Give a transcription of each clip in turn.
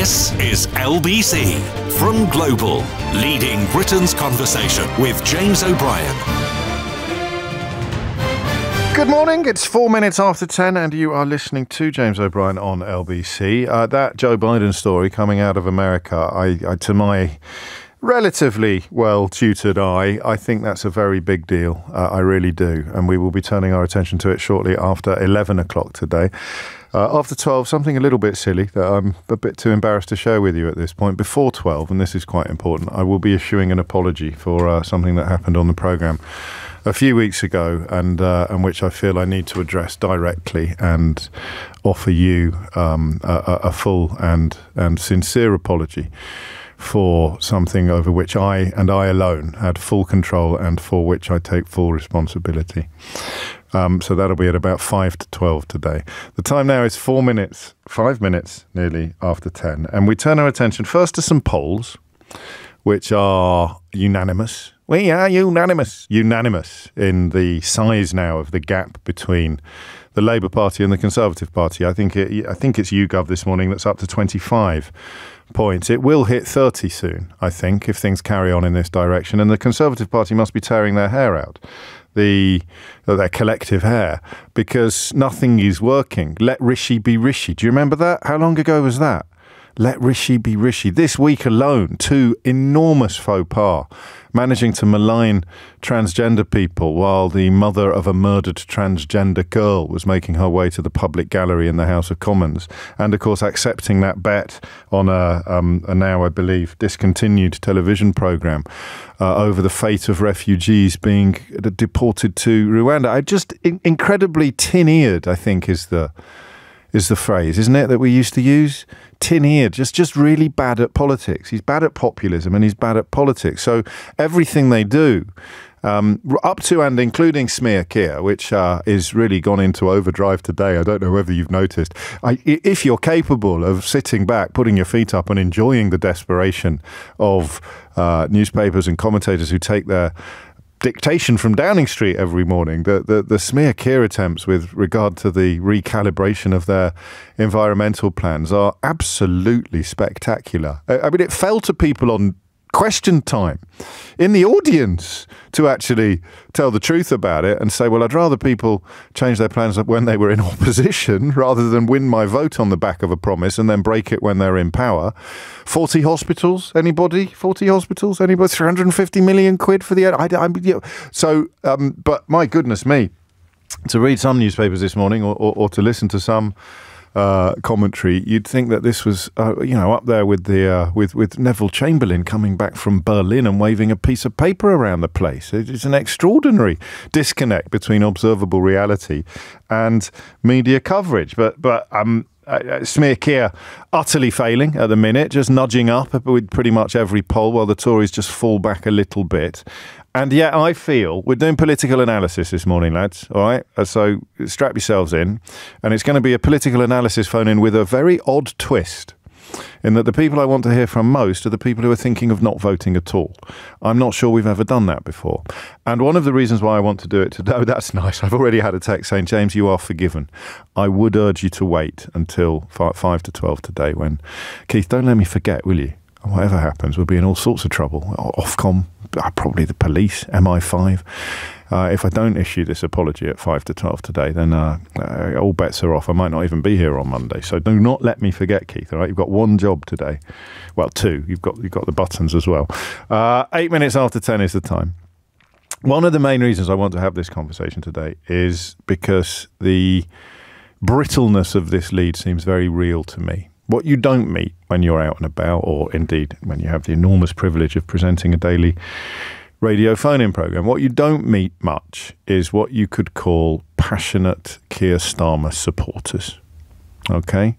This is LBC from Global, leading Britain's conversation with James O'Brien. Good morning, it's 4 minutes after 10 and you are listening to James O'Brien on LBC. That Joe Biden story coming out of America, I to my relatively well-tutored eye, I think that's a very big deal. I really do. And we will be turning our attention to it shortly after 11 o'clock today. After 12, something a little bit silly that I'm a bit too embarrassed to share with you at this point. Before 12, and this is quite important, I will be issuing an apology for something that happened on the programme a few weeks ago and which I feel I need to address directly and offer you a full and sincere apology for something over which I alone had full control and for which I take full responsibility. So that'll be at about 5 to 12 today. The time now is 5 minutes nearly after 10. And we turn our attention first to some polls, which are unanimous. We are unanimous in the size now of the gap between the Labour Party and the Conservative Party. I think it's YouGov this morning that's up to 25 points. It will hit 30 soon, I think, if things carry on in this direction. And the Conservative Party must be tearing their hair out, their collective hair, because nothing is working. Let Rishi be Rishi. Do you remember that? How long ago was that? Let Rishi be Rishi. This week alone, 2 enormous faux pas, managing to malign transgender people while the mother of a murdered transgender girl was making her way to the public gallery in the House of Commons. And, of course, accepting that bet on a now, I believe, discontinued television programme over the fate of refugees being deported to Rwanda. Incredibly tin-eared, I think, is the phrase, isn't it, that we used to use? Tin-eared, just really bad at politics. He's bad at populism and he's bad at politics. So everything they do, up to and including smear Keir, which is really gone into overdrive today. I don't know whether you've noticed. If you're capable of sitting back, putting your feet up and enjoying the desperation of newspapers and commentators who take their dictation from Downing Street every morning, the smear Keir attempts with regard to the recalibration of their environmental plans are absolutely spectacular. I mean, it fell to people on question time in the audience to actually tell the truth about it and say, well, I'd rather people change their plans when they were in opposition rather than win my vote on the back of a promise and then break it when they're in power. 40 hospitals, anybody? 40 hospitals, anybody? 350 million quid for the... but my goodness me, to read some newspapers this morning or to listen to some commentary, you'd think that this was, up there with with Neville Chamberlain coming back from Berlin and waving a piece of paper around the place. It's an extraordinary disconnect between observable reality and media coverage. But smear Keir utterly failing at the minute, just nudging up with pretty much every poll, while the Tories just fall back a little bit. And yet I feel we're doing political analysis this morning, lads, all right? So strap yourselves in. And it's going to be a political analysis phone-in with a very odd twist, in that the people I want to hear from most are the people who are thinking of not voting at all. I'm not sure we've ever done that before. And one of the reasons why I want to do it today... Oh, that's nice. I've already had a text saying, James, you are forgiven. I would urge you to wait until 5 to 12 today when... Keith, don't let me forget, will you? Whatever happens, we'll be in all sorts of trouble. Ofcom, probably the police, MI5. If I don't issue this apology at 5 to 12 today, then all bets are off. I might not even be here on Monday. So do not let me forget, Keith, all right? You've got one job today. Well, 2. You've got the buttons as well. 8 minutes after 10 is the time. One of the main reasons I want to have this conversation today is because the brittleness of this lead seems very real to me. What you don't meet when you're out and about, or indeed when you have the enormous privilege of presenting a daily radio phone-in programme, what you don't meet much is what you could call passionate Keir Starmer supporters. Okay?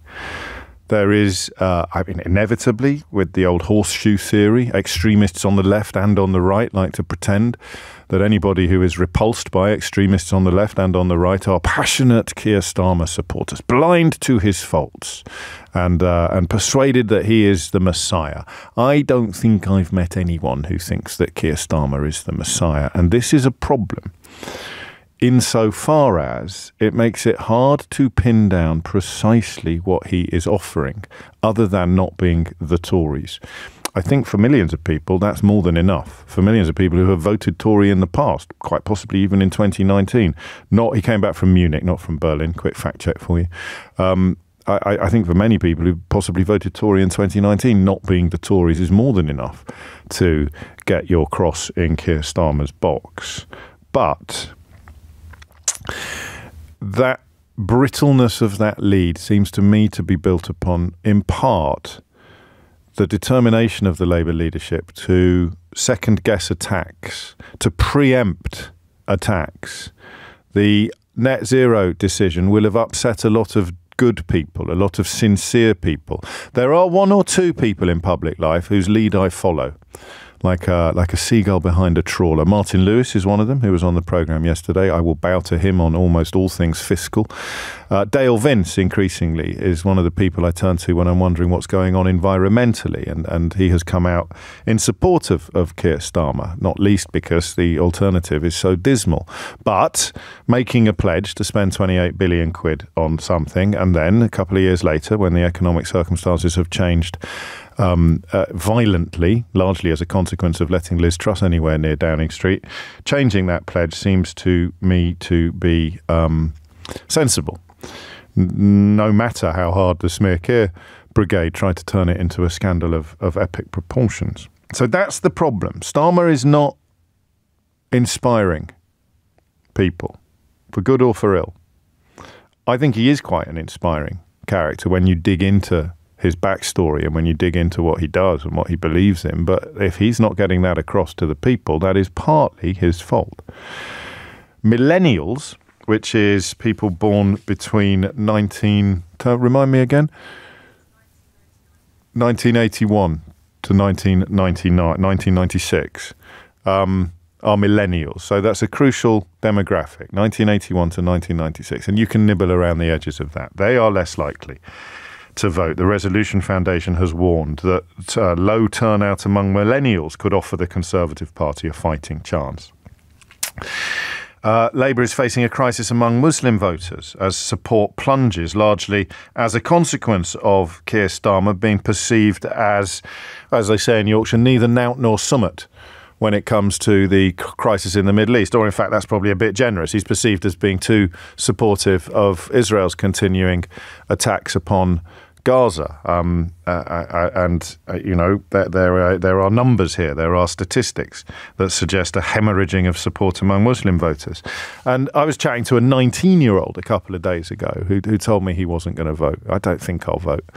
There is, inevitably, with the old horseshoe theory, extremists on the left and on the right like to pretend that anybody who is repulsed by extremists on the left and on the right are passionate Keir Starmer supporters, blind to his faults and persuaded that he is the Messiah. I don't think I've met anyone who thinks that Keir Starmer is the Messiah, and this is a problem. insofar as it makes it hard to pin down precisely what he is offering, other than not being the Tories. I think for millions of people, that's more than enough. For millions of people who have voted Tory in the past, quite possibly even in 2019. He came back from Munich, not from Berlin. Quick fact check for you. I think for many people who possibly voted Tory in 2019, not being the Tories is more than enough to get your cross in Keir Starmer's box. But that brittleness of that lead seems to me to be built upon, in part, the determination of the Labour leadership to second-guess attacks, to preempt attacks. The net zero decision will have upset a lot of good people, a lot of sincere people. There are one or two people in public life whose lead I follow, like a seagull behind a trawler. Martin Lewis is one of them, who was on the programme yesterday. I will bow to him on almost all things fiscal. Dale Vince, increasingly, is one of the people I turn to when I'm wondering what's going on environmentally, and he has come out in support of Keir Starmer, not least because the alternative is so dismal. But making a pledge to spend 28 billion quid on something, and then a couple of years later, when the economic circumstances have changed violently, largely as a consequence of letting Liz Truss anywhere near Downing Street, changing that pledge seems to me to be sensible, no matter how hard the Smear Keir brigade tried to turn it into a scandal of epic proportions. So that's the problem. Starmer is not inspiring people, for good or for ill. I think he is quite an inspiring character when you dig into his backstory and when you dig into what he does and what he believes in. But if he's not getting that across to the people, that is partly his fault. Millennials, which is people born between 1981 to 1996, are millennials. So that's a crucial demographic, 1981 to 1996. And you can nibble around the edges of that. They are less likely to vote. The Resolution Foundation has warned that low turnout among millennials could offer the Conservative Party a fighting chance. Labour is facing a crisis among Muslim voters as support plunges, largely as a consequence of Keir Starmer being perceived as they say in Yorkshire, neither nout nor summit when it comes to the crisis in the Middle East. Or in fact, that's probably a bit generous. He's perceived as being too supportive of Israel's continuing attacks upon Gaza. You know, there are numbers here. There are statistics that suggest a hemorrhaging of support among Muslim voters. And I was chatting to a 19-year-old a couple of days ago who told me he wasn't going to vote. I don't think I'll vote.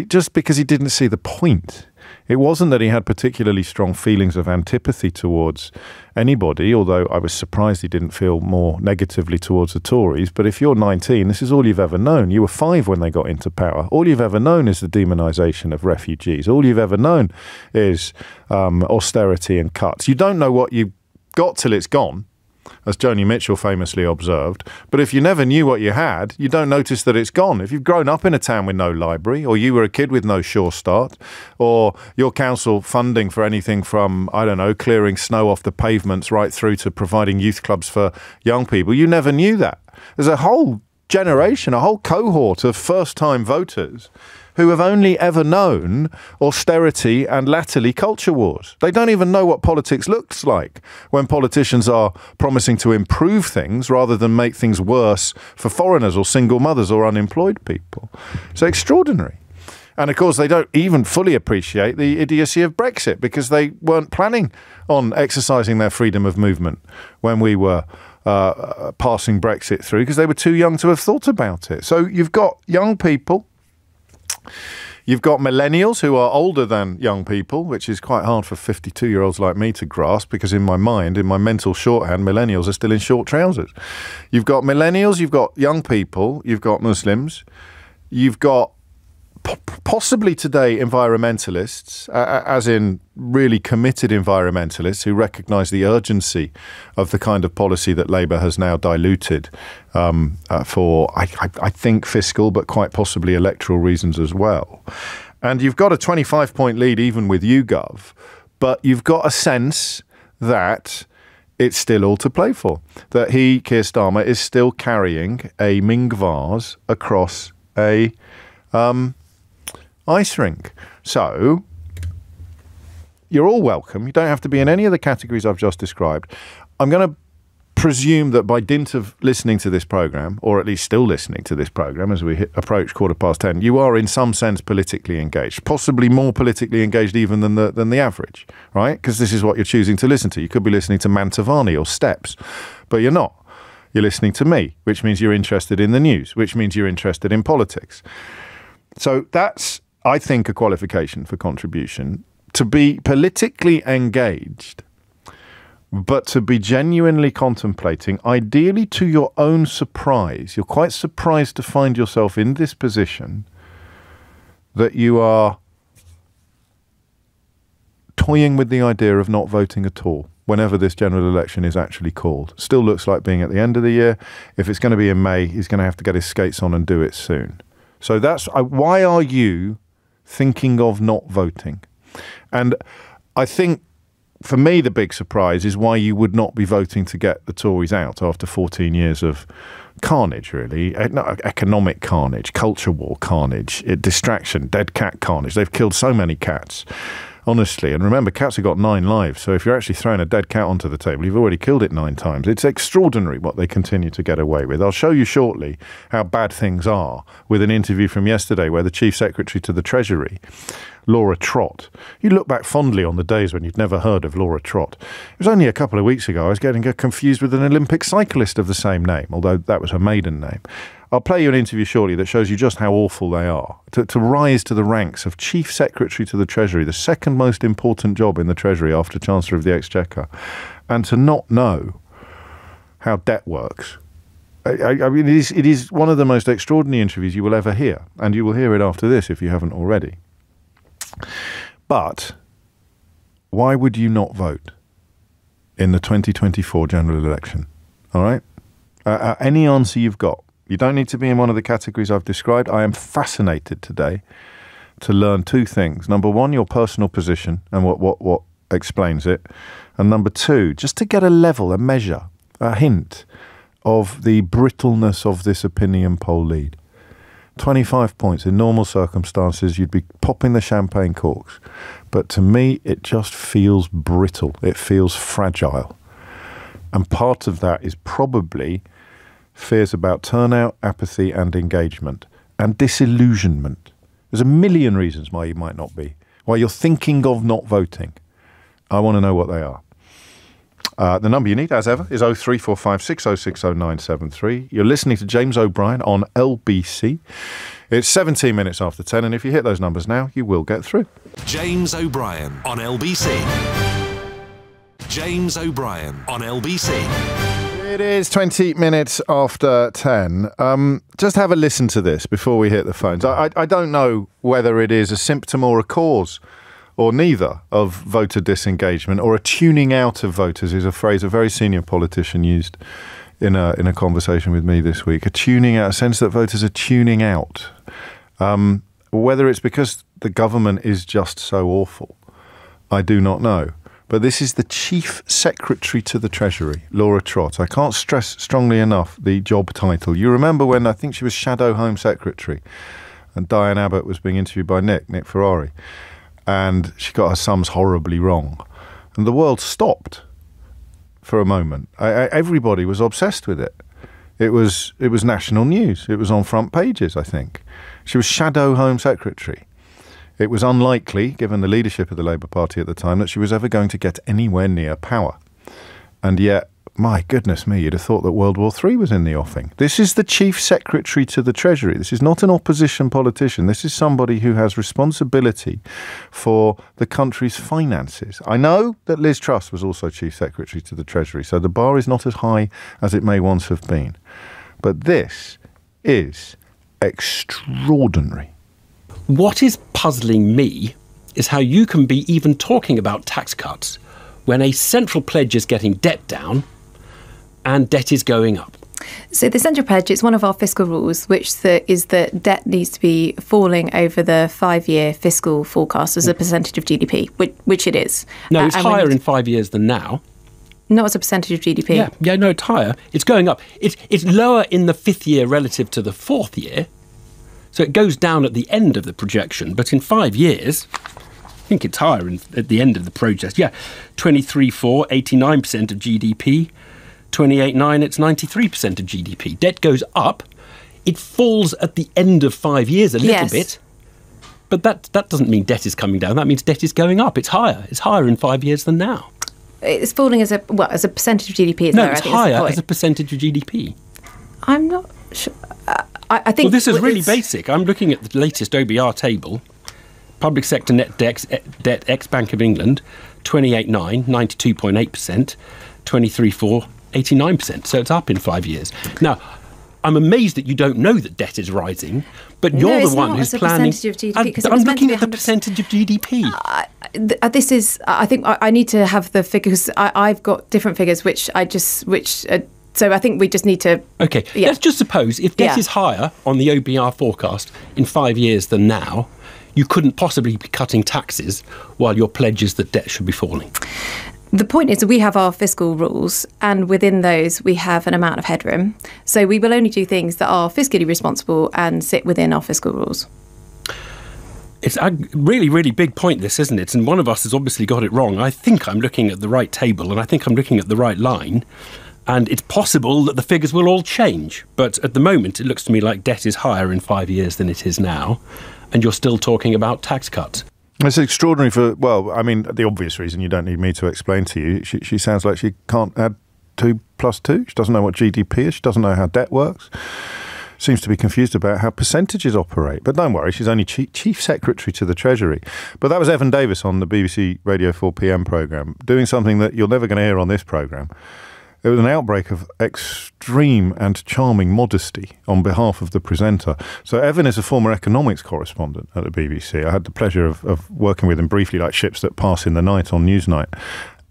Just because he didn't see the point. It wasn't that he had particularly strong feelings of antipathy towards anybody, although I was surprised he didn't feel more negatively towards the Tories. But if you're 19, this is all you've ever known. You were 5 when they got into power. All you've ever known is the demonisation of refugees. All you've ever known is austerity and cuts. You don't know what you got till it's gone, as Joni Mitchell famously observed. But if you never knew what you had, you don't notice that it's gone. If you've grown up in a town with no library, or you were a kid with no Sure Start, or your council funding for anything from, I don't know, clearing snow off the pavements right through to providing youth clubs for young people, you never knew that. There's a whole generation, a whole cohort of first-time voters who have only ever known austerity and latterly culture wars. They don't even know what politics looks like when politicians are promising to improve things rather than make things worse for foreigners or single mothers or unemployed people. It's extraordinary. And of course, they don't even fully appreciate the idiocy of Brexit because they weren't planning on exercising their freedom of movement when we were passing Brexit through because they were too young to have thought about it. So you've got young people. You've got millennials who are older than young people, which is quite hard for 52-year-olds like me to grasp because in my mind, in my mental shorthand, millennials are still in short trousers. You've got millennials, you've got young people, you've got Muslims, you've got possibly today environmentalists, as in really committed environmentalists who recognise the urgency of the kind of policy that Labour has now diluted for, I think, fiscal but quite possibly electoral reasons as well. And you've got a 25-point lead even with YouGov, but you've got a sense that it's still all to play for. That he, Keir Starmer, is still carrying a Ming vase across a ice rink. So you're all welcome. You don't have to be in any of the categories I've just described. I'm going to presume that by dint of listening to this programme, or at least still listening to this programme as we approach 10:15, you are in some sense politically engaged, possibly more politically engaged even than the average, right? Because this is what you're choosing to listen to. You could be listening to Mantovani or Steps, but you're not. You're listening to me, which means you're interested in the news, which means you're interested in politics. So that's, I think, a qualification for contribution. To be politically engaged, but to be genuinely contemplating, ideally to your own surprise. You're quite surprised to find yourself in this position, that you are toying with the idea of not voting at all whenever this general election is actually called. Still looks like being at the end of the year. If it's going to be in May, he's going to have to get his skates on and do it soon. So that's why are you thinking of not voting? And I think, for me, the big surprise is why you would not be voting to get the Tories out after 14 years of carnage, really. Economic carnage, culture war carnage, distraction, dead cat carnage. They've killed so many cats, honestly. And remember, cats have got 9 lives. So if you're actually throwing a dead cat onto the table, you've already killed it 9 times. It's extraordinary what they continue to get away with. I'll show you shortly how bad things are with an interview from yesterday where the Chief Secretary to the Treasury, Laura Trott. You look back fondly on the days when you'd never heard of Laura Trott. It was only a couple of weeks ago I was getting her confused with an Olympic cyclist of the same name, although that was her maiden name. I'll play you an interview shortly that shows you just how awful they are. To rise to the ranks of Chief Secretary to the Treasury, the second most important job in the Treasury after Chancellor of the Exchequer, and to not know how debt works. I mean, it is one of the most extraordinary interviews you will ever hear, and you will hear it after this if you haven't already. But why would you not vote in the 2024 general election? All right? Any answer you've got. You don't need to be in one of the categories I've described. I am fascinated today to learn 2 things. Number 1, your personal position and what explains it. And number 2, just to get a level, a measure, a hint of the brittleness of this opinion poll lead. 25 points. In normal circumstances, you'd be popping the champagne corks. But to me, it just feels brittle. It feels fragile. And part of that is probably fears about turnout, apathy and engagement and disillusionment. There's a million reasons why you might not be, why you're thinking of not voting. I want to know what they are. The number you need, as ever, is 03456060973. You're listening to James O'Brien on LBC. It's 17 minutes after 10, and if you hit those numbers now, you will get through. James O'Brien on LBC. James O'Brien on LBC. It is 20 minutes after 10. Just have a listen to this before we hit the phones. I don't know whether it is a symptom or a cause, or neither, of voter disengagement, or a tuning out of voters is a phrase a very senior politician used in a conversation with me this week. A tuning out, a sense that voters are tuning out. Whether it's because the government is just so awful, I do not know. But this is the Chief Secretary to the Treasury, Laura Trott. I can't stress strongly enough the job title. You remember when I think she was Shadow Home Secretary and Diane Abbott was being interviewed by Nick Ferrari, and she got her sums horribly wrong. And the world stopped for a moment. Everybody was obsessed with it. It was national news. It was on front pages, I think. She was Shadow Home Secretary. It was unlikely, given the leadership of the Labour Party at the time, that she was ever going to get anywhere near power. And yet, my goodness me, you'd have thought that World War III was in the offing. This is the Chief Secretary to the Treasury. This is not an opposition politician. This is somebody who has responsibility for the country's finances. I know that Liz Truss was also Chief Secretary to the Treasury, so the bar is not as high as it may once have been. But this is extraordinary. What is puzzling me is how you can be even talking about tax cuts when a central pledge is getting debt down and debt is going up. So the central pledge is one of our fiscal rules, which is that debt needs to be falling over the 5-year fiscal forecast as a percentage of GDP, which it is. No, it's higher in 5 years than now. Not as a percentage of GDP. Yeah, no, it's higher. It's going up. It's lower in the fifth year relative to the fourth year. So it goes down at the end of the projection. But in 5 years, I think it's higher at the end of the project. Yeah, 23.4, 89% of GDP. 28.9, it's 93% of GDP. Debt goes up. It falls at the end of 5 years a little bit. But that doesn't mean debt is coming down. That means debt is going up. It's higher. It's higher in 5 years than now. It's falling as a percentage of GDP. It's higher as a percentage of GDP. I'm not sure. I think. Well, this is really basic. I'm looking at the latest OBR table. Public sector net debt ex Bank of England, 28.9, 92.8%, 23.4, 89%. So it's up in 5 years. Now, I'm amazed that you don't know that debt is rising, but you're the one who's planning. Percentage of GDP, I'm looking at the percentage of GDP. This is. I think I need to have the figures. I've got different figures, so I think we just need to. Okay, let's just suppose if debt is higher on the OBR forecast in 5 years than now, you couldn't possibly be cutting taxes while your pledge is that debt should be falling. The point is that we have our fiscal rules, and within those we have an amount of headroom. So we will only do things that are fiscally responsible and sit within our fiscal rules. It's a really, really big point, this, isn't it? And one of us has obviously got it wrong. I think I'm looking at the right table, and I think I'm looking at the right line. And it's possible that the figures will all change. But at the moment, it looks to me like debt is higher in 5 years than it is now. And you're still talking about tax cuts. It's extraordinary the obvious reason you don't need me to explain to you. She sounds like she can't add 2 plus 2. She doesn't know what GDP is. She doesn't know how debt works. Seems to be confused about how percentages operate. But don't worry, she's only Chief Secretary to the Treasury. But that was Evan Davis on the BBC Radio 4pm programme, doing something that you're never going to hear on this programme. It was an outbreak of extreme and charming modesty on behalf of the presenter. So Evan is a former economics correspondent at the BBC. I had the pleasure of working with him briefly, like ships that pass in the night on Newsnight.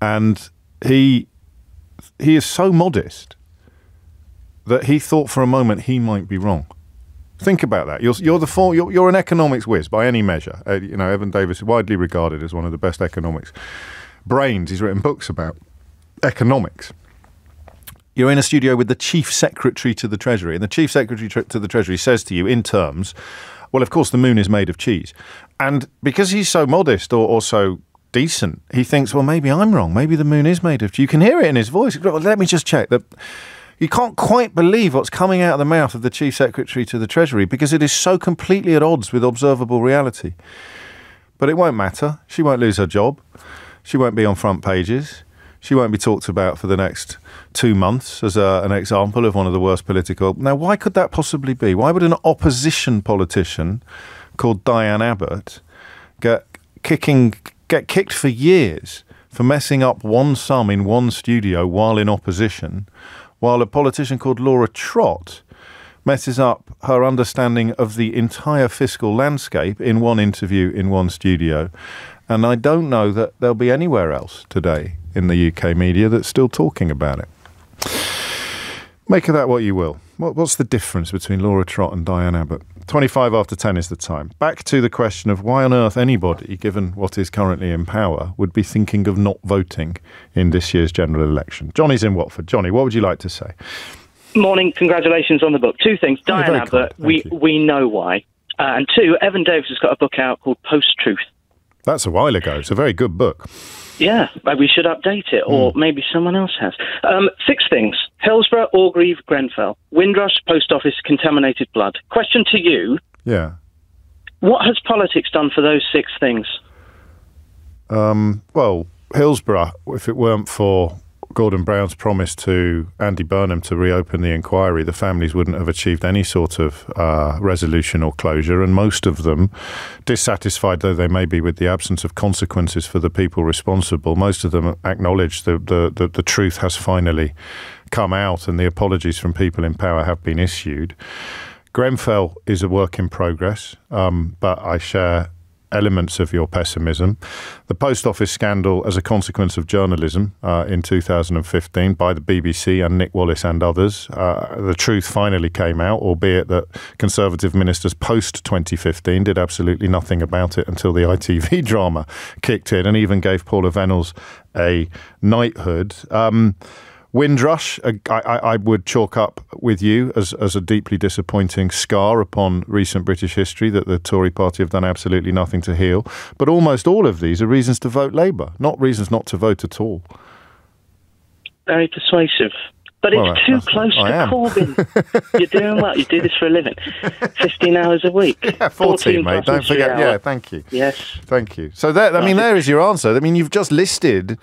And he is so modest that he thought for a moment he might be wrong. Think about that. You're an economics whiz by any measure. Evan Davis is widely regarded as one of the best economics brains. He's written books about economics. You're in a studio with the Chief Secretary to the Treasury, and the Chief Secretary to the Treasury says to you in terms, well, of course, the moon is made of cheese. And because he's so modest or so decent, he thinks, well, maybe I'm wrong. Maybe the moon is made of cheese. You can hear it in his voice. Well, let me just check. You can't quite believe what's coming out of the mouth of the Chief Secretary to the Treasury because it is so completely at odds with observable reality. But it won't matter. She won't lose her job. She won't be on front pages. She won't be talked about for the next 2 months as an example of one of the worst political... Now, why could that possibly be? Why would an opposition politician called Diane Abbott get kicked for years for messing up one sum in one studio while in opposition, while a politician called Laura Trott messes up her understanding of the entire fiscal landscape in one interview in one studio? And I don't know that there'll be anywhere else today in the UK media that's still talking about it. Make of that what you will. What's the difference between Laura Trott and Diane Abbott? 25 after 10 is the time. Back to the question of why on earth anybody, given what is currently in power, would be thinking of not voting in this year's general election. Johnny's in Watford. Johnny, what would you like to say? Morning. Congratulations on the book. 2 things. Diane Abbott, we know why. And 2, Evan Davis has got a book out called Post-Truth. That's a while ago. It's a very good book. Yeah, we should update it, or maybe someone else has. 6 things. Hillsborough, Orgreave, Grenfell. Windrush, post office, contaminated blood. Question to you. Yeah. What has politics done for those 6 things? Well, Hillsborough, if it weren't for Gordon Brown's promise to Andy Burnham to reopen the inquiry, the families wouldn't have achieved any sort of resolution or closure, and most of them, dissatisfied though they may be with the absence of consequences for the people responsible, most of them acknowledge the truth has finally come out and the apologies from people in power have been issued. Grenfell is a work in progress, but I share elements of your pessimism. The post office scandal as a consequence of journalism in 2015 by the BBC and Nick Wallace and others. The truth finally came out, albeit that Conservative ministers post-2015 did absolutely nothing about it until the ITV drama kicked in and even gave Paula Venables a knighthood. Windrush, I would chalk up with you as a deeply disappointing scar upon recent British history that the Tory party have done absolutely nothing to heal. But almost all of these are reasons to vote Labour, not reasons not to vote at all. Very persuasive. But it's too close to Corbyn. You're doing well. You do this for a living. 15 hours a week. Yeah, 14 mate. Don't forget. Yeah, thank you. Yes. Thank you. So there is your answer. I mean, you've just listed...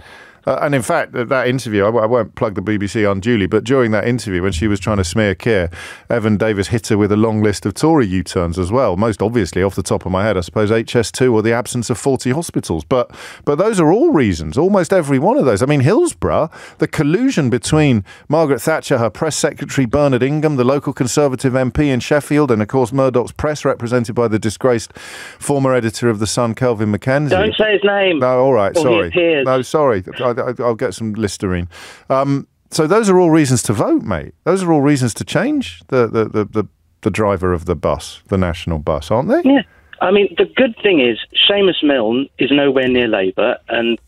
and in fact, that interview, I won't plug the BBC unduly, but during that interview, when she was trying to smear Keir, Evan Davis hit her with a long list of Tory U-turns as well. Most obviously, off the top of my head, I suppose HS2 or the absence of 40 hospitals. But those are all reasons, almost every one of those. I mean, Hillsborough, the collusion between Margaret Thatcher, her press secretary, Bernard Ingham, the local Conservative MP in Sheffield, and of course Murdoch's press, represented by the disgraced former editor of The Sun, Kelvin Mackenzie. Don't say his name. No, all right, sorry. No, sorry. I'll get some Listerine. So those are all reasons to vote, mate. Those are all reasons to change the driver of the bus, the national bus, aren't they? Yeah. I mean, the good thing is Seamus Milne is nowhere near Labour and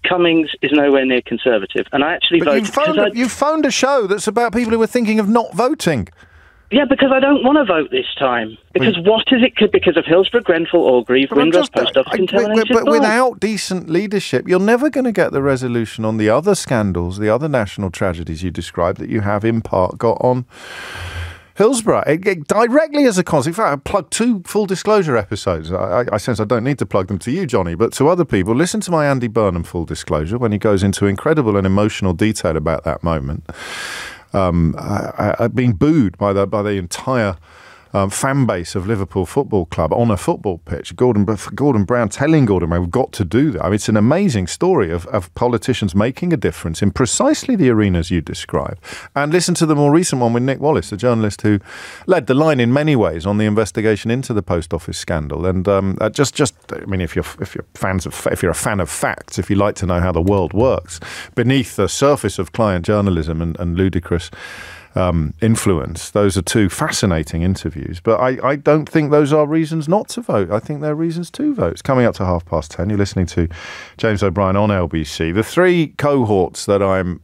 Cummings is nowhere near Conservative. And I actually voted... You've phoned a show that's about people who are thinking of not voting. Yeah, because I don't want to vote this time. Because what is it? Because of Hillsborough, Grenfell, Orgreave, Windrush, Post Office, contaminated But without decent leadership, you're never going to get the resolution on the other scandals, the other national tragedies you described that you have in part got on Hillsborough. Directly as a consequence. In fact, I plugged 2 full disclosure episodes. I sense I don't need to plug them to you, Johnny, but to other people. Listen to my Andy Burnham full disclosure when he goes into incredible and emotional detail about that moment. Being booed by the entire fan base of Liverpool Football Club on a football pitch. Gordon Brown telling Gordon Brown, we've got to do that. I mean, it's an amazing story of politicians making a difference in precisely the arenas you describe. And listen to the more recent one with Nick Wallace, the journalist who led the line in many ways on the investigation into the post office scandal. And I mean, if you're a fan of facts, if you like to know how the world works, beneath the surface of client journalism and ludicrous influence. Those are 2 fascinating interviews, but I don't think those are reasons not to vote. I think they're reasons to vote. It's coming up to 10:30. You're listening to James O'Brien on LBC. The 3 cohorts that I'm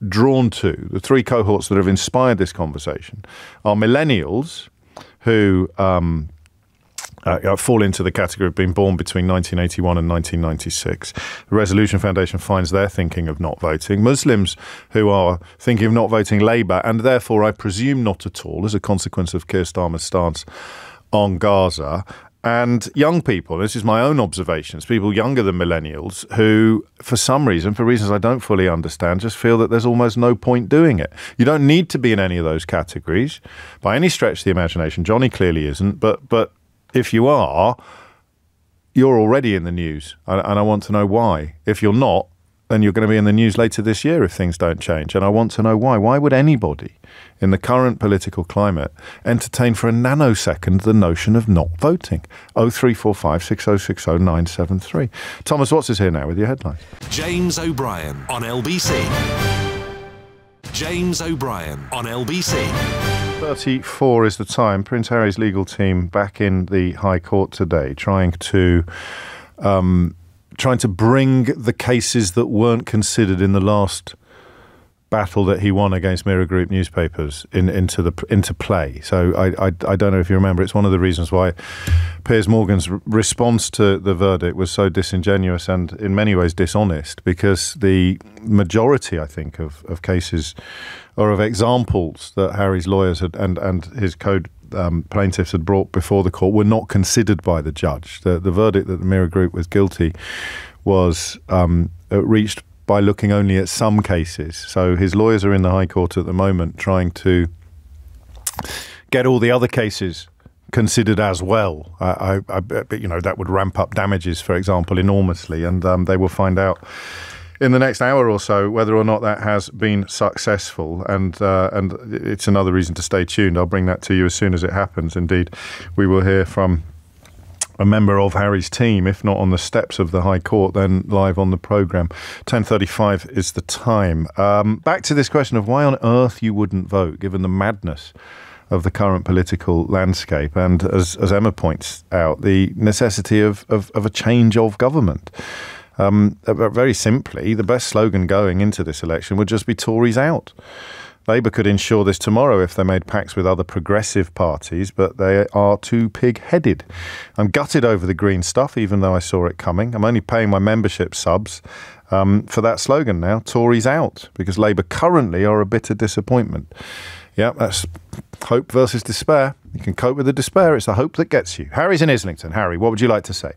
drawn to, the 3 cohorts that have inspired this conversation are millennials who fall into the category of being born between 1981 and 1996. The Resolution Foundation finds they're thinking of not voting. Muslims who are thinking of not voting Labour, and therefore, I presume, not at all, as a consequence of Keir Starmer's stance on Gaza. And young people, this is my own observations, people younger than millennials who, for some reason, for reasons I don't fully understand, just feel that there's almost no point doing it. You don't need to be in any of those categories by any stretch of the imagination. Johnny clearly isn't, but if you are, you're already in the news, and I want to know why. If you're not, then you're going to be in the news later this year if things don't change, and I want to know why. Why would anybody in the current political climate entertain for a nanosecond the notion of not voting? 0345 6060 973. Thomas Watts is here now with your headlines. James O'Brien on LBC. James O'Brien on LBC. 34 is the time. Prince Harry's legal team back in the High Court today, trying to bring the cases that weren't considered in the last battle that he won against Mirror Group newspapers into play. So I don't know if you remember, it's one of the reasons why Piers Morgan's response to the verdict was so disingenuous and in many ways dishonest, because the majority, I think, of cases or of examples that Harry's lawyers had and his code plaintiffs had brought before the court were not considered by the judge. The verdict that the Mirror Group was guilty was reached by looking only at some cases. So his lawyers are in the High Court at the moment trying to get all the other cases considered as well. That would ramp up damages, for example, enormously, and they will find out in the next hour or so whether or not that has been successful, and it's another reason to stay tuned. I'll bring that to you as soon as it happens. Indeed, we will hear from a member of Harry's team, if not on the steps of the High Court, then live on the programme. 10:35 is the time. Back to this question of why on earth you wouldn't vote, given the madness of the current political landscape, and as Emma points out, the necessity of a change of government. Very simply, the best slogan going into this election would just be Tories out. Labour could ensure this tomorrow if they made pacts with other progressive parties, but they are too pig-headed. I'm gutted over the green stuff, even though I saw it coming. I'm only paying my membership subs for that slogan now, Tories out, because Labour currently are a bitter disappointment. Yeah, that's hope versus despair. You can cope with the despair. It's the hope that gets you. Harry's in Islington. Harry, what would you like to say?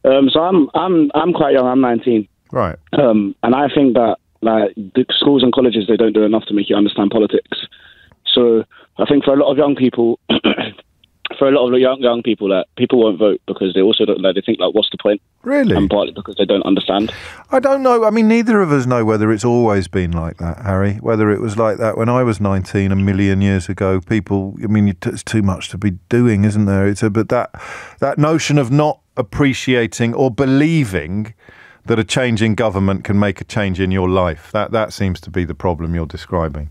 So I'm quite young. I'm 19. Right. And I think that the schools and colleges, they don't do enough to make you understand politics. So I think for a lot of young people, young people, that people won't vote because they also don't. They think what's the point? Really? And partly because they don't understand. I don't know. I mean, neither of us know whether it's always been like that, Harry. Whether it was like that when I was 19 a million years ago. People, I mean, it's too much to be doing, isn't there? But that notion of not appreciating or believing that a change in government can make a change in your life. That seems to be the problem you're describing.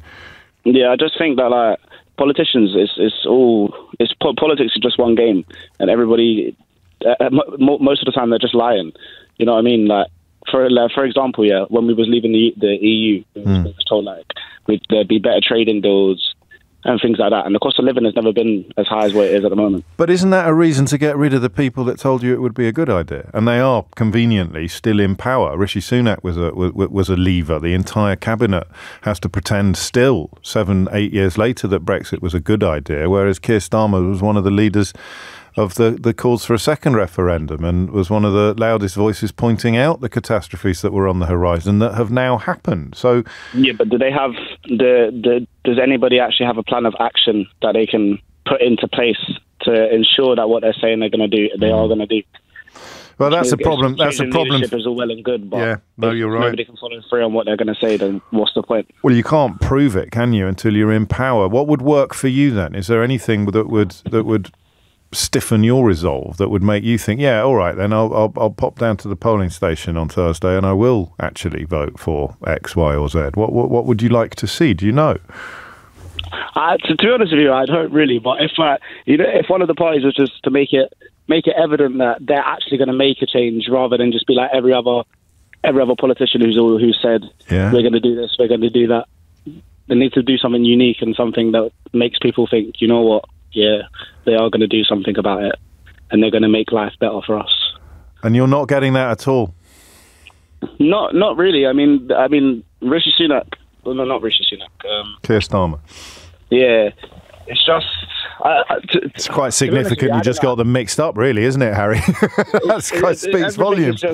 Yeah, I just think that politicians, politics is just one game, and everybody, most of the time, they're just lying. You know what I mean? For example, when we was leaving the EU, we was told there'd be better trading deals and things like that, and the cost of living has never been as high as what it is at the moment. But isn't that a reason to get rid of the people that told you it would be a good idea? And they are conveniently still in power. Rishi Sunak was a leaver. The entire cabinet has to pretend still 7-8 years later that Brexit was a good idea, whereas Keir Starmer was one of the leaders of the calls for a second referendum and was one of the loudest voices pointing out the catastrophes that were on the horizon that have now happened. So yeah, but do they have does anybody actually have a plan of action that they can put into place to ensure that what they're saying they're going to do, they are going to do? Well, that's a problem. That's a problem. Leadership is all well and good, but yeah, no, you're right. Nobody can follow through on what they're going to say. Then what's the point? Well, you can't prove it, can you, until you're in power? What would work for you then? Is there anything that would stiffen your resolve, that would make you think, yeah, all right, then I'll pop down to the polling station on Thursday and I will actually vote for X, Y, or Z? What would you like to see? Do you know? To be honest with you, I don't really. But if one of the parties was just to make it evident that they're actually going to make a change, rather than just be like every other politician who said we're going to do this, we're going to do that. They need to do something unique and something that makes people think, you know what? Yeah, they are going to do something about it, and they're going to make life better for us. And you're not getting that at all? Not really. I mean, Rishi Sunak. Well, no, not Rishi Sunak. Keir Starmer. Yeah, it's just. It's quite significant. You just got them mixed up, really, isn't it, Harry? That's quite speaks volumes.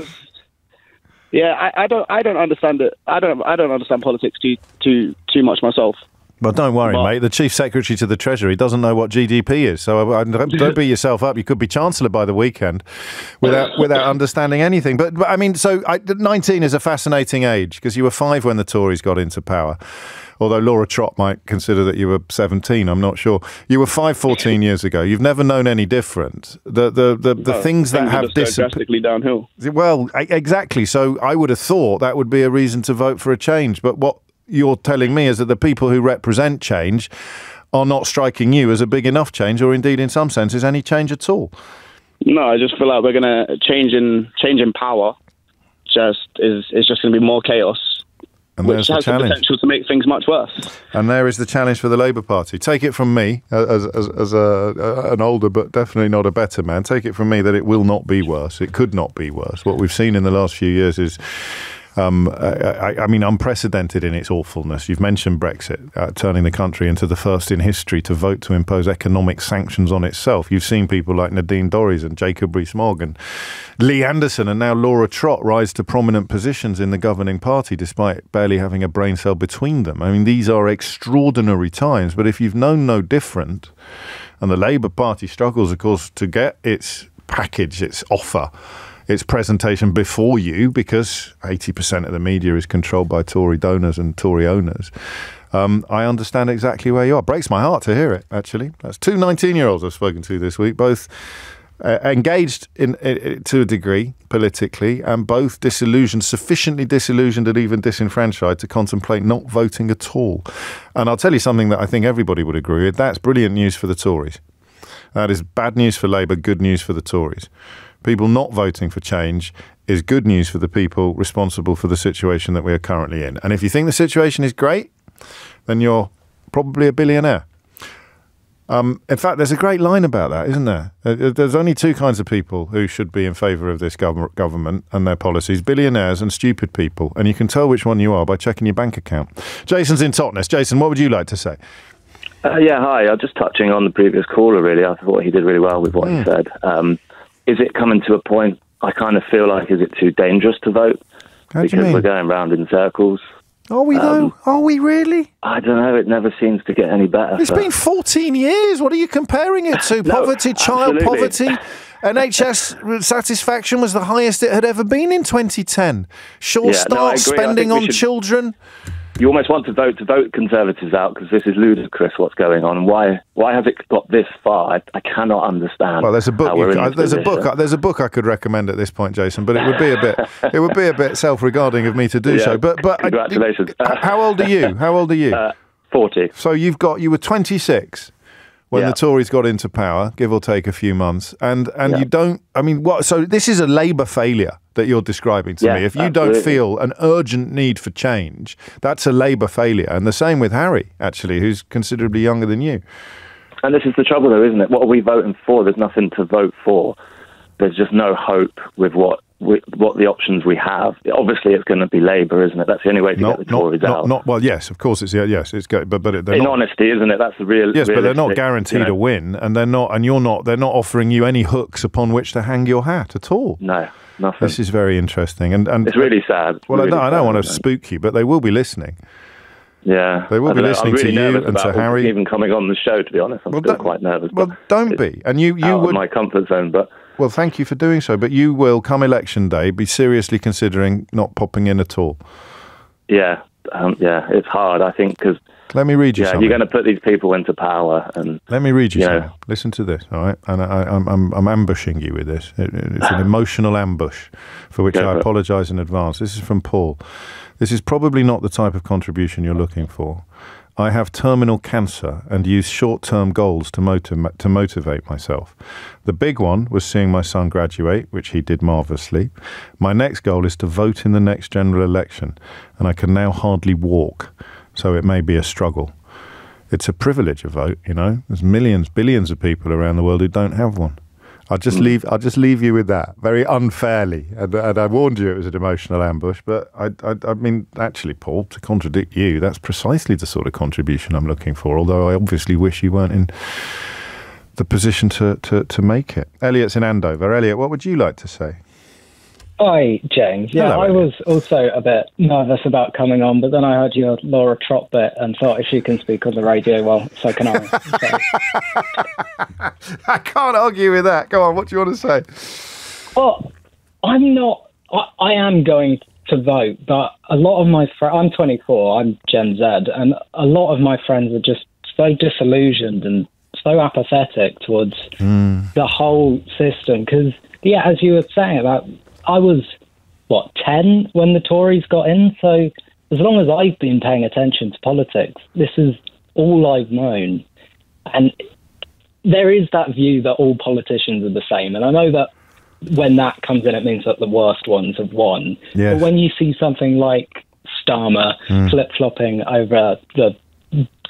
I don't understand it. I don't understand politics too much myself. Well, don't worry, mate. The Chief Secretary to the Treasury doesn't know what GDP is, so don't beat yourself up. You could be Chancellor by the weekend without understanding anything. But I mean, 19 is a fascinating age, because you were 5 when the Tories got into power. Although Laura Trott might consider that you were 17, I'm not sure. You were 5 14 years ago. You've never known any different. The things that have disappeared drastically downhill. Well, exactly. So I would have thought that would be a reason to vote for a change. But what you're telling me is that the people who represent change are not striking you as a big enough change, or indeed in some senses any change at all. No, I just feel like we're going to change in power. Is just going to be more chaos, and which has the potential to make things much worse. And there is the challenge for the Labour Party. Take it from me, as an older but definitely not a better man, take it from me that it will not be worse. It could not be worse. What we've seen in the last few years is unprecedented in its awfulness. You've mentioned Brexit, turning the country into the first in history to vote to impose economic sanctions on itself. You've seen people like Nadine Dorries and Jacob Rees-Mogg and Lee Anderson and now Laura Trott rise to prominent positions in the governing party despite barely having a brain cell between them. I mean, these are extraordinary times, but if you've known no different, and the Labour Party struggles, of course, to get its package, its offer, its presentation before you, because 80% of the media is controlled by Tory donors and Tory owners. I understand exactly where you are. Breaks my heart to hear it, actually. That's 2 19-year-olds I've spoken to this week, both engaged to a degree politically, and both sufficiently disillusioned and even disenfranchised to contemplate not voting at all. And I'll tell you something that I think everybody would agree with. That's brilliant news for the Tories. That is bad news for Labour, good news for the Tories. People not voting for change is good news for the people responsible for the situation that we are currently in. And if you think the situation is great, then you're probably a billionaire. In fact, there's a great line about that, isn't there? There's only two kinds of people who should be in favour of this government and their policies: billionaires and stupid people. And you can tell which one you are by checking your bank account. Jason's in Totnes. Jason, what would you like to say? Hi. I'm just touching on the previous caller, really. I thought he did really well with what he said. Is it coming to a point, I kind of feel like, is it too dangerous to vote? Because we're going round in circles. Are we, though? Are we really? I don't know. It never seems to get any better. It's been 14 years. What are you comparing it to? Poverty, child poverty. NHS satisfaction was the highest it had ever been in 2010. Start spending on children. You almost want to vote Conservatives out, because this is ludicrous what's going on. And why has it got this far? I cannot understand. Well, there's a book. There's a book I could recommend at this point, Jason. But it would be a bit self-regarding of me to do so. But congratulations. How old are you? 40. So you were 26 when the Tories got into power, give or take a few months, and you don't. I mean, what? So this is a Labour failure that you're describing to me. If you don't feel an urgent need for change, that's a Labour failure. And the same with Harry, actually, who's considerably younger than you. And this is the trouble, though, isn't it? What are we voting for? There's nothing to vote for. There's just no hope with what the options we have. Obviously, it's going to be Labour, isn't it? That's the only way to get the Tories out. Well, yes, of course, it's good, but in honesty, isn't it? That's the real. Yes, but they're not guaranteed a win, and they're not, and you're not. They're not offering you any hooks upon which to hang your hat at all. No. Nothing. This is very interesting, and it's really sad. Well, really I don't want to spook you, but they will be listening. Yeah, they will be listening to you and to Harry. Even coming on the show, to be honest, I'm still quite nervous. Well, don't be, and you out would of my comfort zone, but. Well, thank you for doing so, but you will, come election day, be seriously considering not popping in at all. Yeah, it's hard, I think, because. Let me read you something. You're going to put these people into power, and let me read you something. Listen to this, all right? And I'm ambushing you with this. It's an emotional ambush, for which I apologise in advance. This is from Paul. This is probably not the type of contribution you're looking for. I have terminal cancer and use short-term goals to motivate myself. The big one was seeing my son graduate, which he did marvellously. My next goal is to vote in the next general election, and I can now hardly walk. So it may be a struggle. It's a privilege, a vote, you know. There's millions, billions of people around the world who don't have one. I'll just leave you with that, very unfairly. And I warned you it was an emotional ambush, but I mean, actually, Paul, to contradict you, that's precisely the sort of contribution I'm looking for, although I obviously wish you weren't in the position to make it. Elliot's in Andover. Elliot, what would you like to say? Hi, James. Yeah, hello, I was also a bit nervous about coming on, but then I heard your Laura Trott bit and thought, if she can speak on the radio, well, so can I. So. I can't argue with that. Go on, what do you want to say? Well, I am going to vote, but a lot of my friends, I'm 24, I'm Gen Z, and a lot of my friends are just so disillusioned and so apathetic towards the whole system. Because, yeah, as you were saying about, I was, 10 when the Tories got in? So as long as I've been paying attention to politics, this is all I've known. And there is that view that all politicians are the same. And I know that when that comes in, it means that the worst ones have won. Yes. But when you see something like Starmer flip-flopping over the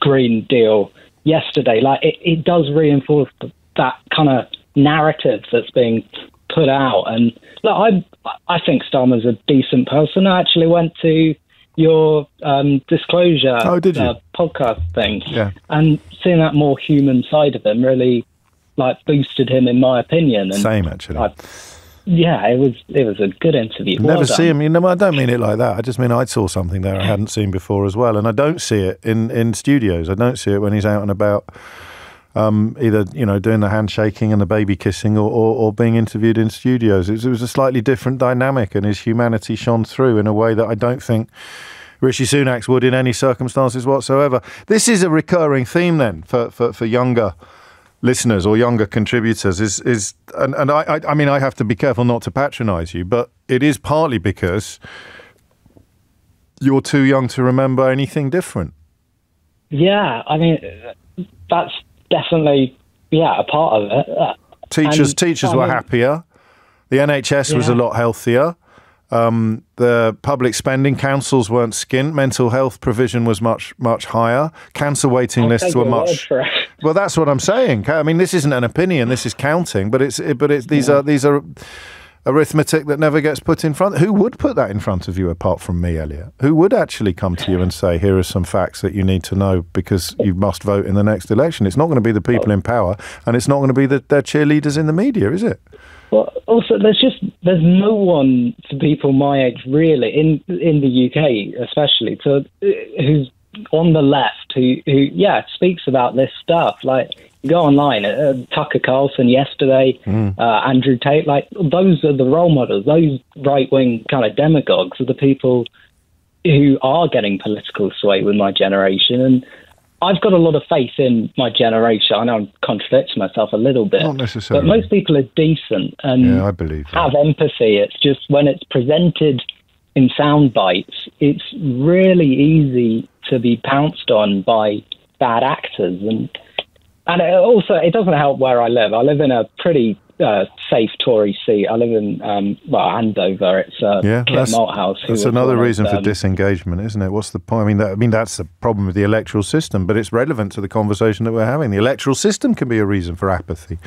Green Deal yesterday, it does reinforce that kind of narrative that's being put out. And look, I think Starmer's a decent person. I actually went to your disclosure podcast thing, and seeing that more human side of him really boosted him, in my opinion. And same, actually. It was a good interview. Never see him. I don't mean it like that. I just mean I saw something there I hadn't seen before as well, and I don't see it in studios. I don't see it when he's out and about. Either doing the handshaking and the baby kissing, or being interviewed in studios. It was a slightly different dynamic, and his humanity shone through in a way that I don't think Rishi Sunak's would in any circumstances whatsoever. This is a recurring theme then for younger listeners or younger contributors is and I mean, I have to be careful not to patronise you, but it is partly because you're too young to remember anything different. Yeah, I mean, that's definitely, a part of it. Teachers were happier. The NHS was a lot healthier. The public spending, councils weren't skint. Mental health provision was much higher. Cancer waiting lists were much. Well, that's what I'm saying. I mean, this isn't an opinion. This is counting. But these are arithmetic that never gets put in front. Who would put that in front of you apart from me, Elliot? Who would actually come to you and say, here are some facts that you need to know because you must vote in the next election? It's not going to be the people in power, and it's not going to be their cheerleaders in the media, is it? Well, also, there's no one for people my age, really, in the UK especially, who's on the left who speaks about this stuff. Like, you go online, Tucker Carlson yesterday, Andrew Tate, like, those are the role models. Those right-wing kind of demagogues are the people who are getting political sway with my generation. And I've got a lot of faith in my generation. I know I'm contradicting myself a little bit. Not necessarily. But most people are decent and I believe that. Have empathy. It's just when it's presented in sound bites, it's really easy to be pounced on by bad actors. And it doesn't help where I live. I live in a pretty safe Tory seat. I live in Andover. It's Kit Malthouse. That's another reason for disengagement, isn't it? What's the point? I mean, that's the problem with the electoral system, but it's relevant to the conversation that we're having. The electoral system can be a reason for apathy,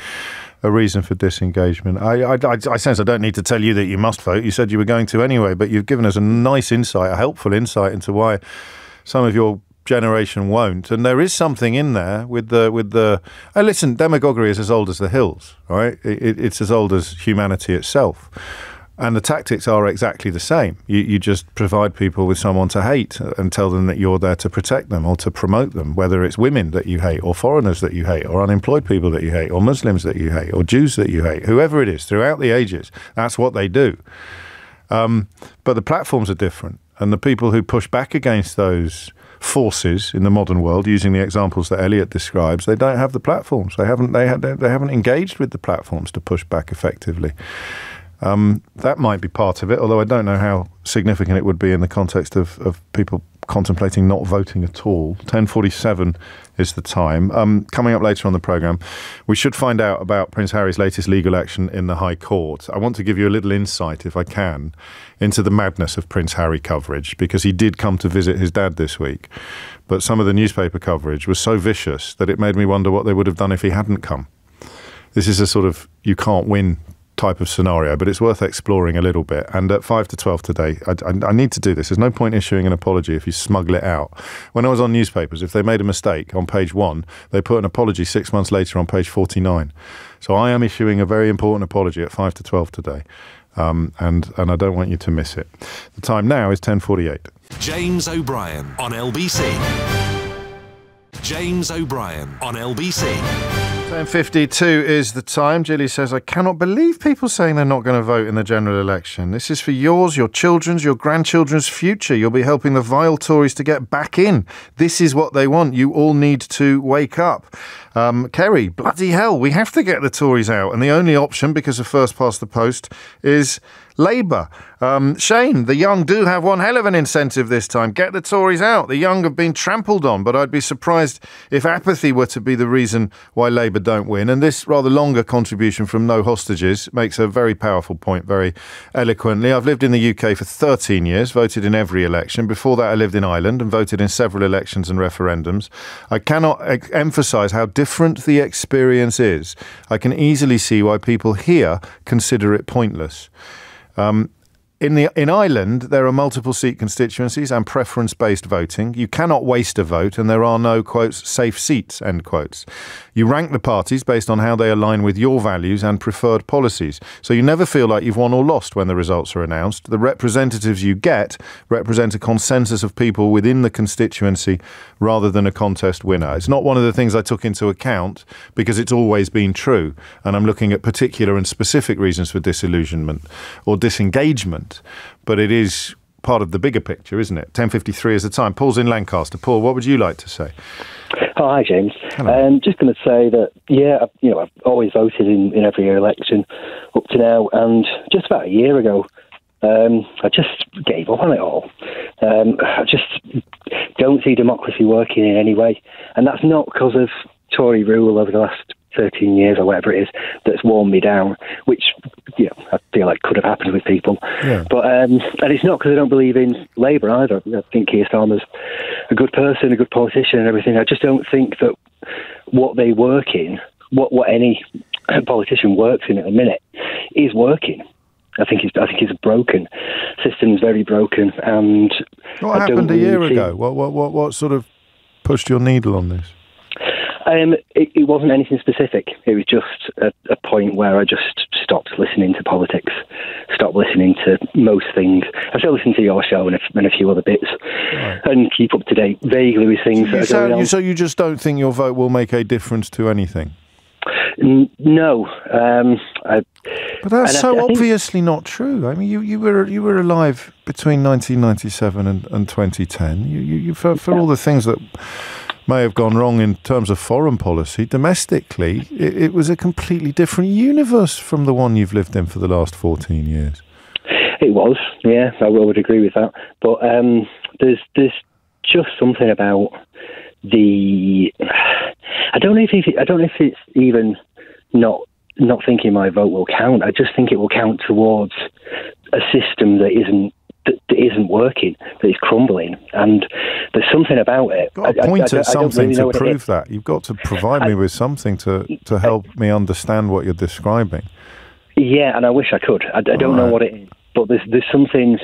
a reason for disengagement. I sense I don't need to tell you that you must vote. You said you were going to anyway, but you've given us a nice insight, a helpful insight into why some of your generation won't. And there is something in there with the listen, demagoguery is as old as the hills, right? It's as old as humanity itself. And the tactics are exactly the same. You just provide people with someone to hate and tell them that you're there to protect them or to promote them, whether it's women that you hate or foreigners that you hate or unemployed people that you hate or Muslims that you hate or Jews that you hate, whoever it is, throughout the ages. That's what they do. But the platforms are different. And the people who push back against those forces in the modern world, using the examples that Elliot describes, they don't have the platforms. They haven't engaged with the platforms to push back effectively. That might be part of it, although I don't know how significant it would be in the context of people contemplating not voting at all. 10:47 is the time. Coming up later on the programme, we should find out about Prince Harry's latest legal action in the High Court. I want to give you a little insight, if I can, into the madness of Prince Harry coverage, because he did come to visit his dad this week. But some of the newspaper coverage was so vicious that it made me wonder what they would have done if he hadn't come. This is a sort of you can't win type of scenario, but it's worth exploring a little bit. And at 5 to 12 today, I need to do this. There's no point issuing an apology if you smuggle it out. When I was on newspapers, if they made a mistake on page 1, they put an apology 6 months later on page 49. So I am issuing a very important apology at 5 to 12 today. And I don't want you to miss it. The time now is 10:48. James O'Brien on LBC. James O'Brien on LBC. 10:52 is the time. Julie says, I cannot believe people saying they're not going to vote in the general election. This is for yours, your children's, your grandchildren's future. You'll be helping the vile Tories to get back in. This is what they want. You all need to wake up. Kerry, bloody hell, we have to get the Tories out. And the only option, because of first past the post, is Labour. Shane, the young do have one hell of an incentive this time. Get the Tories out. The young have been trampled on, but I'd be surprised if apathy were to be the reason why Labour don't win. And this rather longer contribution from No Hostages makes a very powerful point very eloquently. I've lived in the UK for 13 years, voted in every election. Before that, I lived in Ireland and voted in several elections and referendums. I cannot emphasise how different the experience is. I can easily see why people here consider it pointless. In Ireland, there are multiple seat constituencies and preference-based voting. You cannot waste a vote, and there are no, quotes, safe seats, end quotes. You rank the parties based on how they align with your values and preferred policies. So you never feel like you've won or lost when the results are announced. The representatives you get represent a consensus of people within the constituency rather than a contest winner. It's not one of the things I took into account because it's always been true, and I'm looking at particular and specific reasons for disillusionment or disengagement. But it is part of the bigger picture, isn't it? 10:53 is the time. Paul's in Lancaster. Paul, what would you like to say? Oh, hi, James. Just going to say that, I've always voted in every election up to now, and just about a year ago, I just gave up on it all. I just don't see democracy working in any way, and that's not because of Tory rule over the last 13 years or whatever it is that's worn me down, which I feel like could have happened with people. Yeah. But and it's not because I don't believe in Labour either. I think Keir Starmer's a good person, a good politician and everything. I just don't think that what they work in, what any politician works in at the minute, is working. I think it's broken. System's very broken. And what happened a year ago? What sort of pushed your needle on this? It wasn't anything specific. It was just a point where I just stopped listening to politics, stopped listening to most things. I still listen to your show and a few other bits, right, and keep up to date vaguely with things that are going on. So you just don't think your vote will make a difference to anything? No. But that's obviously not true. I mean, you were alive between 1997 and 2010. You for all the things that may have gone wrong in terms of foreign policy, domestically, it was a completely different universe from the one you've lived in for the last 14 years. It was, yeah, I would agree with that. But there's just something about the. I don't know if it's even not thinking my vote will count. I just think it will count towards a system that isn't working, that is crumbling, and there's something about it. You've got to point at something to prove that. You've got to provide me with something to help me understand what you're describing. Yeah, and I wish I could. I don't know what it is, but there's something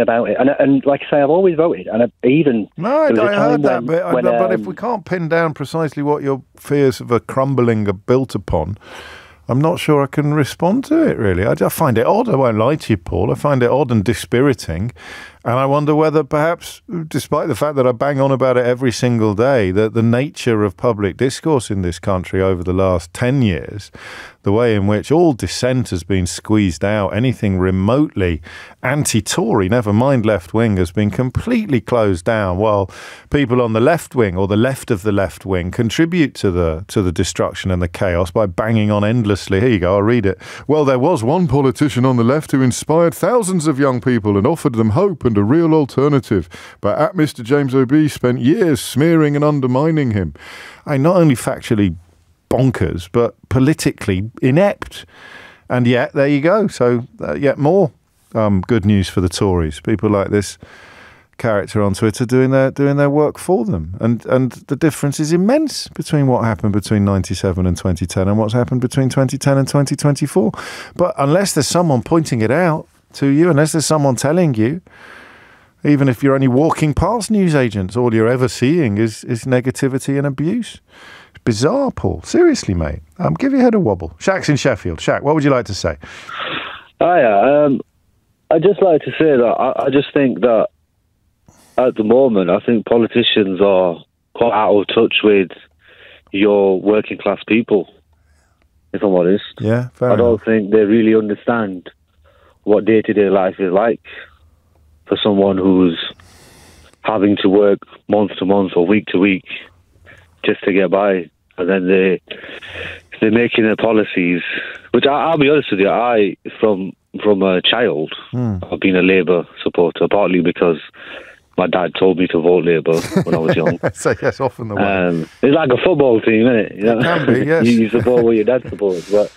about it. And like I say, I've always voted, and I heard that bit. But if we can't pin down precisely what your fears of a crumbling are built upon, I'm not sure I can respond to it, really. I find it odd. I won't lie to you, Paul. I find it odd and dispiriting. And I wonder whether perhaps, despite the fact that I bang on about it every single day, that the nature of public discourse in this country over the last 10 years, the way in which all dissent has been squeezed out, anything remotely anti-Tory, never mind left-wing, has been completely closed down, while people on the left wing or the left of the left wing contribute to the destruction and the chaos by banging on endlessly. Here you go, I'll read it. Well, there was one politician on the left who inspired thousands of young people and offered them hope and a real alternative. But at Mr. James O'B spent years smearing and undermining him. Not only factually bonkers, but politically inept. And yet, there you go. So, yet more good news for the Tories. People like this character on Twitter doing their work for them. And the difference is immense between what happened between 97 and 2010 and what's happened between 2010 and 2024. But unless there's someone pointing it out to you, unless there's someone telling you, even if you're only walking past newsagents, all you're ever seeing is negativity and abuse. It's bizarre, Paul. Seriously, mate. Give your head a wobble. Shaq's in Sheffield. Shaq, what would you like to say? I'd just like to say that I just think that at the moment, I think politicians are quite out of touch with your working class people, if I'm honest. Yeah, fair enough. I don't think they really understand what day-to-day life is like for someone who's having to work month to month or week to week just to get by. And then they're making their policies, which I'll be honest with you, from a child, I've been a Labour supporter, partly because my dad told me to vote Labour when I was young. So yes, often the way. It's like a football team, isn't it? You know? It can be, yes. You support what your dad supports. But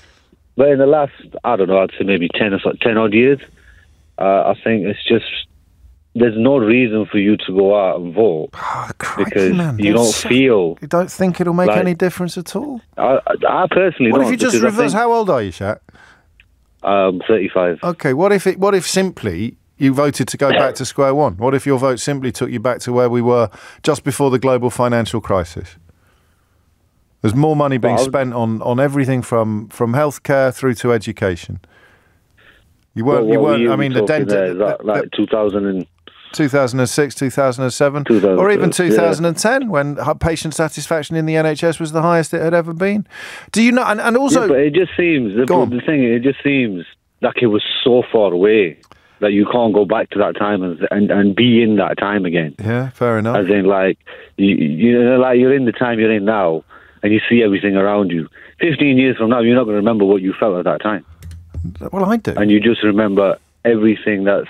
in the last, I don't know, I'd say maybe 10 odd years, I think it's just, there's no reason for you to go out and vote because you don't feel... You don't think it'll make any difference at all? I personally don't. What if you just reverse... How old are you, Shaq? 35. Okay, what if simply you voted to go back to square one? What if your vote simply took you back to where we were just before the global financial crisis? There's more money being spent on everything from healthcare through to education. You weren't. I mean, the dentist, like 2006, 2007, or even 2010, when patient satisfaction in the NHS was the highest it had ever been. Do you know? And also, but it just seems it just seems like it was so far away that you can't go back to that time and be in that time again. Yeah, fair enough. As in, like, you know, like you're in the time you're in now, and you see everything around you. 15 years from now, you're not going to remember what you felt at that time. Well, I do. And you just remember everything that's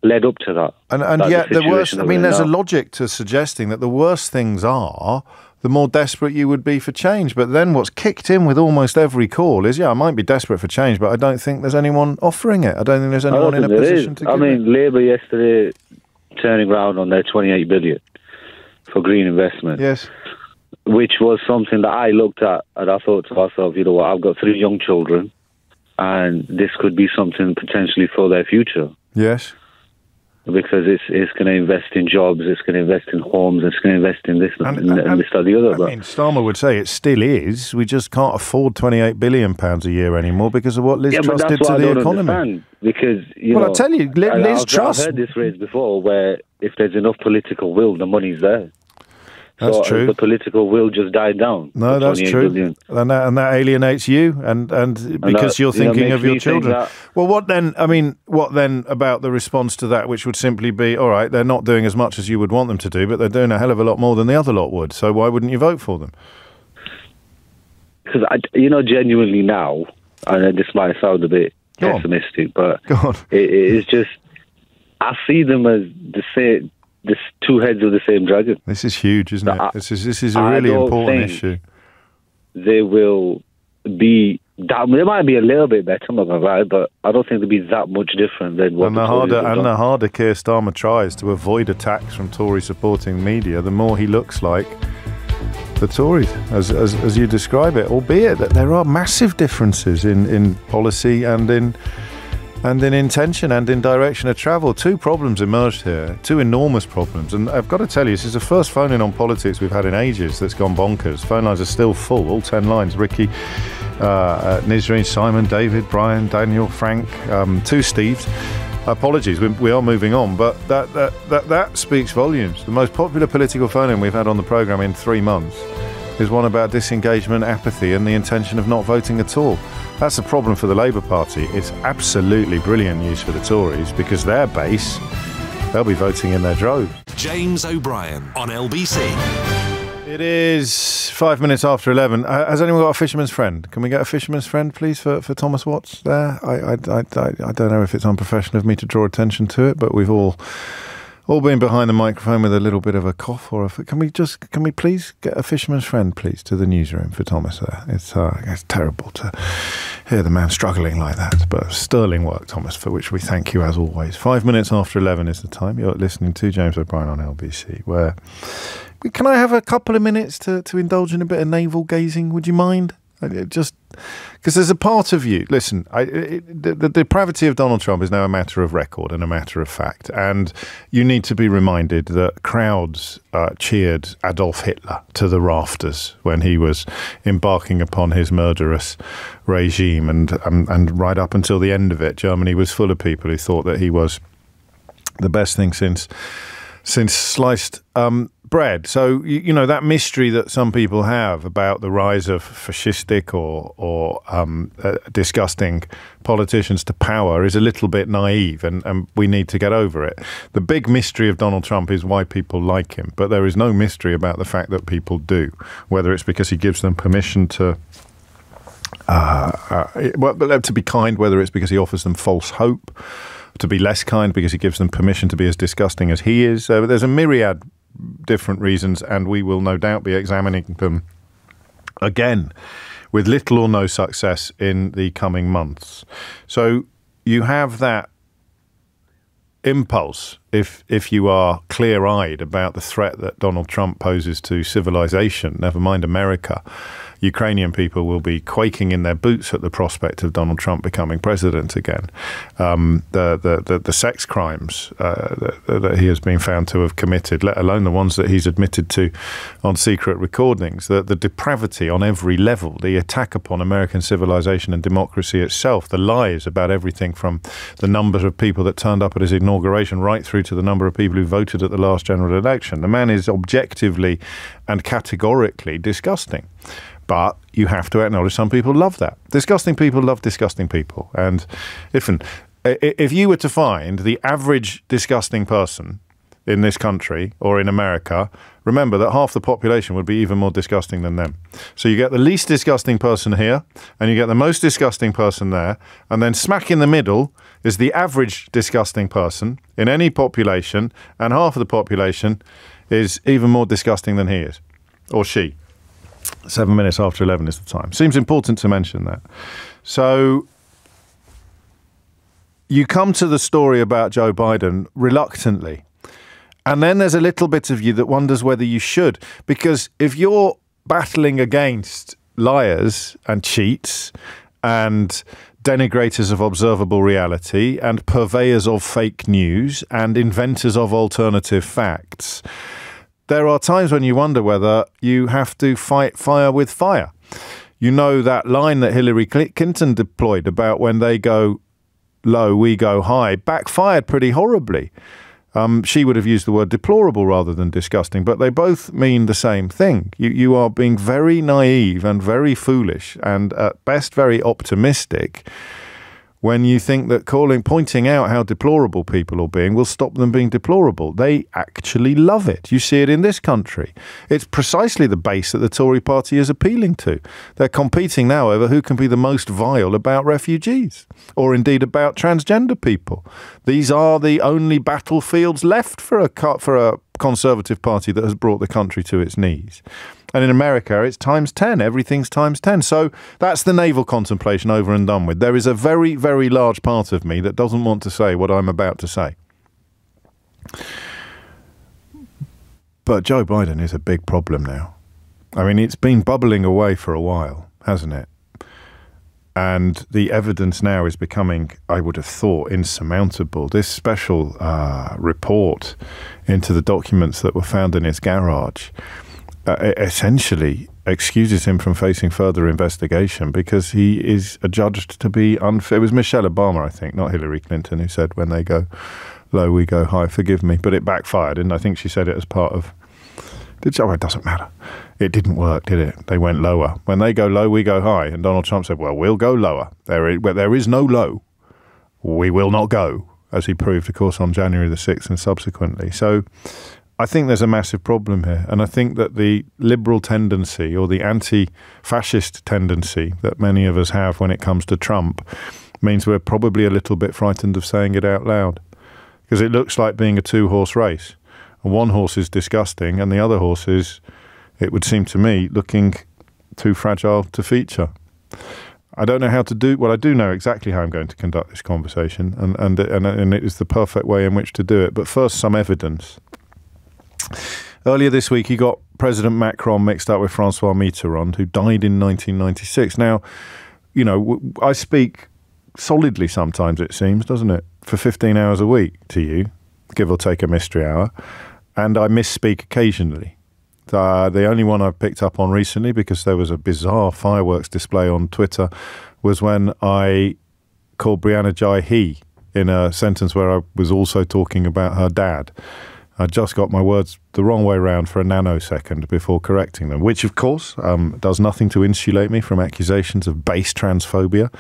led up to that. And yet, the worst, I mean, there's a logic to suggesting that the worse things are, the more desperate you would be for change. But then what's kicked in with almost every call is, I might be desperate for change, but I don't think there's anyone offering it. I don't think there's anyone in a position to give it. I mean, Labour yesterday turning around on their 28 billion for green investment. Yes. Which was something that I looked at and I thought to myself, you know what, I've got 3 young children and this could be something potentially for their future. Yes. Because it's going to invest in jobs, it's going to invest in homes, it's going to invest in this and this or the other. I mean, Starmer would say it still is. We just can't afford £28 billion a year anymore because of what Liz Truss did to the economy. Because, I tell you, Liz Truss... I've heard this phrase before, where if there's enough political will, the money's there. That's true. The political will just died down. No, that's true. And that alienates you, and because you're thinking of your children. Well, what then? I mean, what then about the response to that, which would simply be, all right, they're not doing as much as you would want them to do, but they're doing a hell of a lot more than the other lot would. So why wouldn't you vote for them? Because genuinely now, and this might sound a bit pessimistic, but it is just, I see them as the same. There's 2 heads of the same dragon. This is huge, isn't it? This is a really important issue. They will be that. They might be a little bit better, I'm not gonna lie, but I don't think they'll be that much different than what. The harder Keir Starmer tries to avoid attacks from Tory supporting media, the more he looks like the Tories, as you describe it. Albeit that there are massive differences in policy and in intention and in direction of travel. 2 problems emerged here, 2 enormous problems. And I've got to tell you, this is the first phone-in on politics we've had in ages that's gone bonkers. Phone lines are still full, all 10 lines. Ricky, Nisreen, Simon, David, Brian, Daniel, Frank, 2 Steves. Apologies, we are moving on, but that speaks volumes. The most popular political phone-in we've had on the programme in 3 months is one about disengagement, apathy and the intention of not voting at all. That's a problem for the Labour Party. It's absolutely brilliant news for the Tories because their base, they'll be voting in their droves. James O'Brien on LBC. It is 5 minutes after 11. Has anyone got a fisherman's friend? Can we get a fisherman's friend, please, for Thomas Watts there? I don't know if it's unprofessional of me to draw attention to it, but we've all been behind the microphone with a little bit of a cough or can we please get a fisherman's friend, please, to the newsroom for Thomas there? It's terrible to hear the man struggling like that, but sterling work, Thomas, for which we thank you as always. 5 minutes after 11 is the time. You're listening to James O'Brien on LBC, where can I have a couple of minutes to indulge in a bit of navel gazing? Would you mind? Just because there's a part of you. Listen, the depravity of Donald Trump is now a matter of record and a matter of fact, and you need to be reminded that crowds cheered Adolf Hitler to the rafters when he was embarking upon his murderous regime, and right up until the end of it, Germany was full of people who thought that he was the best thing since sliced bread. So, that mystery that some people have about the rise of fascistic or disgusting politicians to power is a little bit naive, and we need to get over it. The big mystery of Donald Trump is why people like him, but there is no mystery about the fact that people do, whether it's because he gives them permission to be kind, whether it's because he offers them false hope, to be less kind because he gives them permission to be as disgusting as he is. There's a myriad different reasons, and we will no doubt be examining them again with little or no success in the coming months. So you have that impulse, if you are clear-eyed about the threat that Donald Trump poses to civilization, never mind America. Ukrainian people will be quaking in their boots at the prospect of Donald Trump becoming president again. The sex crimes that he has been found to have committed, let alone the ones that he's admitted to on secret recordings, the depravity on every level, the attack upon American civilization and democracy itself, the lies about everything from the numbers of people that turned up at his inauguration right through to the number of people who voted at the last general election. The man is objectively and categorically disgusting. But you have to acknowledge some people love that. Disgusting people love disgusting people. And If you were to find the average disgusting person in this country or in America, remember that half the population would be even more disgusting than them. So you get the least disgusting person here, and you get the most disgusting person there, and then smack in the middle is the average disgusting person in any population, and half of the population is even more disgusting than he is, or she. 7 minutes after 11 is the time. Seems important to mention that. So you come to the story about Joe Biden reluctantly. And then there's a little bit of you that wonders whether you should. Because if you're battling against liars and cheats and denigrators of observable reality and purveyors of fake news and inventors of alternative facts, there are times when you wonder whether you have to fight fire with fire. You know that line that Hillary Clinton deployed about when they go low, we go high, backfired pretty horribly. She would have used the word deplorable rather than disgusting, but they both mean the same thing. You are being very naive and very foolish and at best very optimistic when you think that pointing out how deplorable people are being will stop them being deplorable. They actually love it. You see it in this country. It's precisely the base that the Tory party is appealing to. They're competing now over who can be the most vile about refugees, or indeed about transgender people. These are the only battlefields left for a Conservative party that has brought the country to its knees. And in America, it's times 10. Everything's times 10. So that's the navel contemplation over and done with. There is a very, very large part of me that doesn't want to say what I'm about to say. But Joe Biden is a big problem now. I mean, it's been bubbling away for a while, hasn't it? And the evidence now is becoming, I would have thought, insurmountable. This special report into the documents that were found in his garage essentially excuses him from facing further investigation because he is adjudged to be unfair. It was Michelle Obama, I think, not Hillary Clinton, who said, when they go low, we go high. Forgive me. But it backfired, and I think she said it as part of... it doesn't matter. It didn't work, did it? They went lower. When they go low, we go high. And Donald Trump said, well, we'll go lower. There is no low. We will not go, as he proved, of course, on January the 6th and subsequently. So I think there's a massive problem here. And I think that the liberal tendency or the anti-fascist tendency that many of us have when it comes to Trump means we're probably a little bit frightened of saying it out loud, because it looks like being a two-horse race. And one horse is disgusting and the other horse is, it would seem to me, looking too fragile to feature. I don't know how to do... well, I do know exactly how I'm going to conduct this conversation, and it is the perfect way in which to do it. But first, some evidence. Earlier this week, he got President Macron mixed up with Francois Mitterrand, who died in 1996. Now, you know, I speak solidly sometimes, it seems, doesn't it? For 15 hours a week to you, give or take a mystery hour. And I misspeak occasionally. The only one I've picked up on recently, because there was a bizarre fireworks display on Twitter, was when I called Brianna Jai he in a sentence where I was also talking about her dad. I just got my words the wrong way round for a nanosecond before correcting them, which, of course, does nothing to insulate me from accusations of base transphobia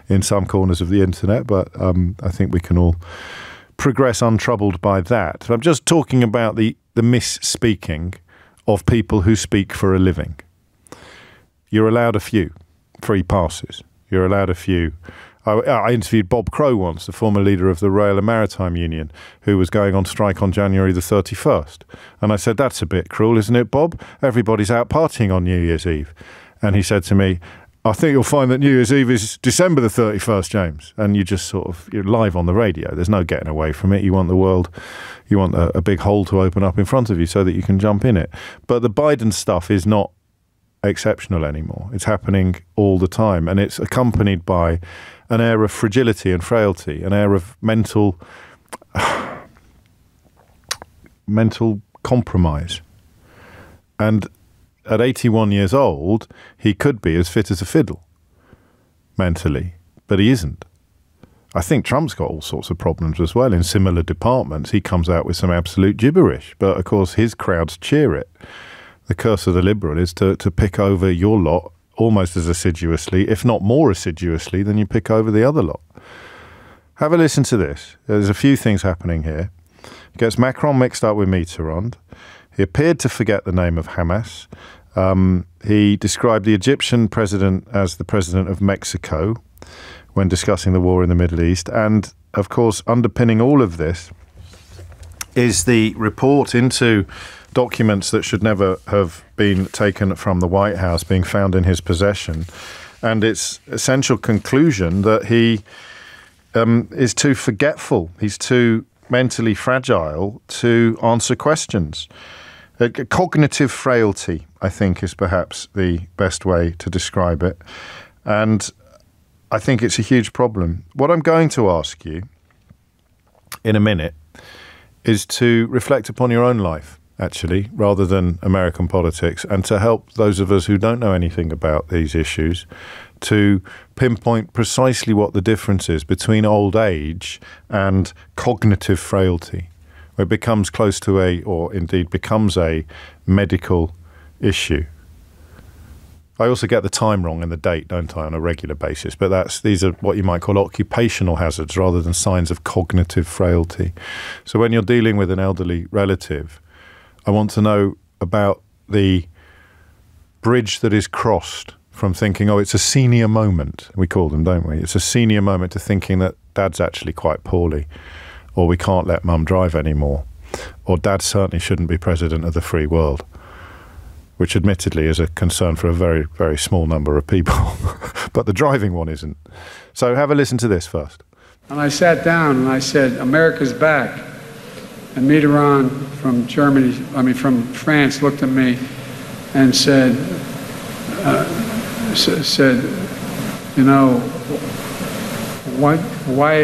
in some corners of the internet, but I think we can all progress untroubled by that. I'm just talking about the misspeaking of people who speak for a living. You're allowed a few free passes. You're allowed a few. I interviewed Bob Crow once, the former leader of the Rail and Maritime Union, who was going on strike on January the 31st. And I said, that's a bit cruel, isn't it, Bob? Everybody's out partying on New Year's Eve. And he said to me, I think you'll find that New Year's Eve is December the 31st, James. And you just you're live on the radio. There's no getting away from it. You want the world, you want a big hole to open up in front of you so that you can jump in it. But the Biden stuff is not exceptional anymore. It's happening all the time. And it's accompanied by an air of fragility and frailty, an air of mental compromise. And at 81 years old, he could be as fit as a fiddle, mentally, but he isn't. I think Trump's got all sorts of problems as well in similar departments. He comes out with some absolute gibberish, but of course his crowds cheer it. The curse of the liberal is to pick over your lot almost as assiduously, if not more assiduously, than you pick over the other lot. Have a listen to this. There's a few things happening here. He gets Macron mixed up with Mitterrand. He appeared to forget the name of Hamas. He described the Egyptian president as the president of Mexico when discussing the war in the Middle East. And, of course, underpinning all of this is the report into documents that should never have been taken from the White House being found in his possession, and its essential conclusion that he is too forgetful. He's too mentally fragile to answer questions. Cognitive frailty, I think, is perhaps the best way to describe it. And I think it's a huge problem. What I'm going to ask you in a minute is to reflect upon your own life, actually, rather than American politics, and to help those of us who don't know anything about these issues to pinpoint precisely what the difference is between old age and cognitive frailty. It becomes close to or indeed becomes a medical issue. I also get the time wrong and the date, don't I, on a regular basis, but these are what you might call occupational hazards rather than signs of cognitive frailty. So when you're dealing with an elderly relative, I want to know about the bridge that is crossed from thinking, it's a senior moment, we call them, don't we? It's a senior moment, to thinking that dad's actually quite poorly, or we can't let mum drive anymore, or dad certainly shouldn't be president of the free world, which admittedly is a concern for a very, very small number of people. But the driving one isn't. So have a listen to this first. And I sat down and I said, America's back. And Mitterrand from France looked at me and said,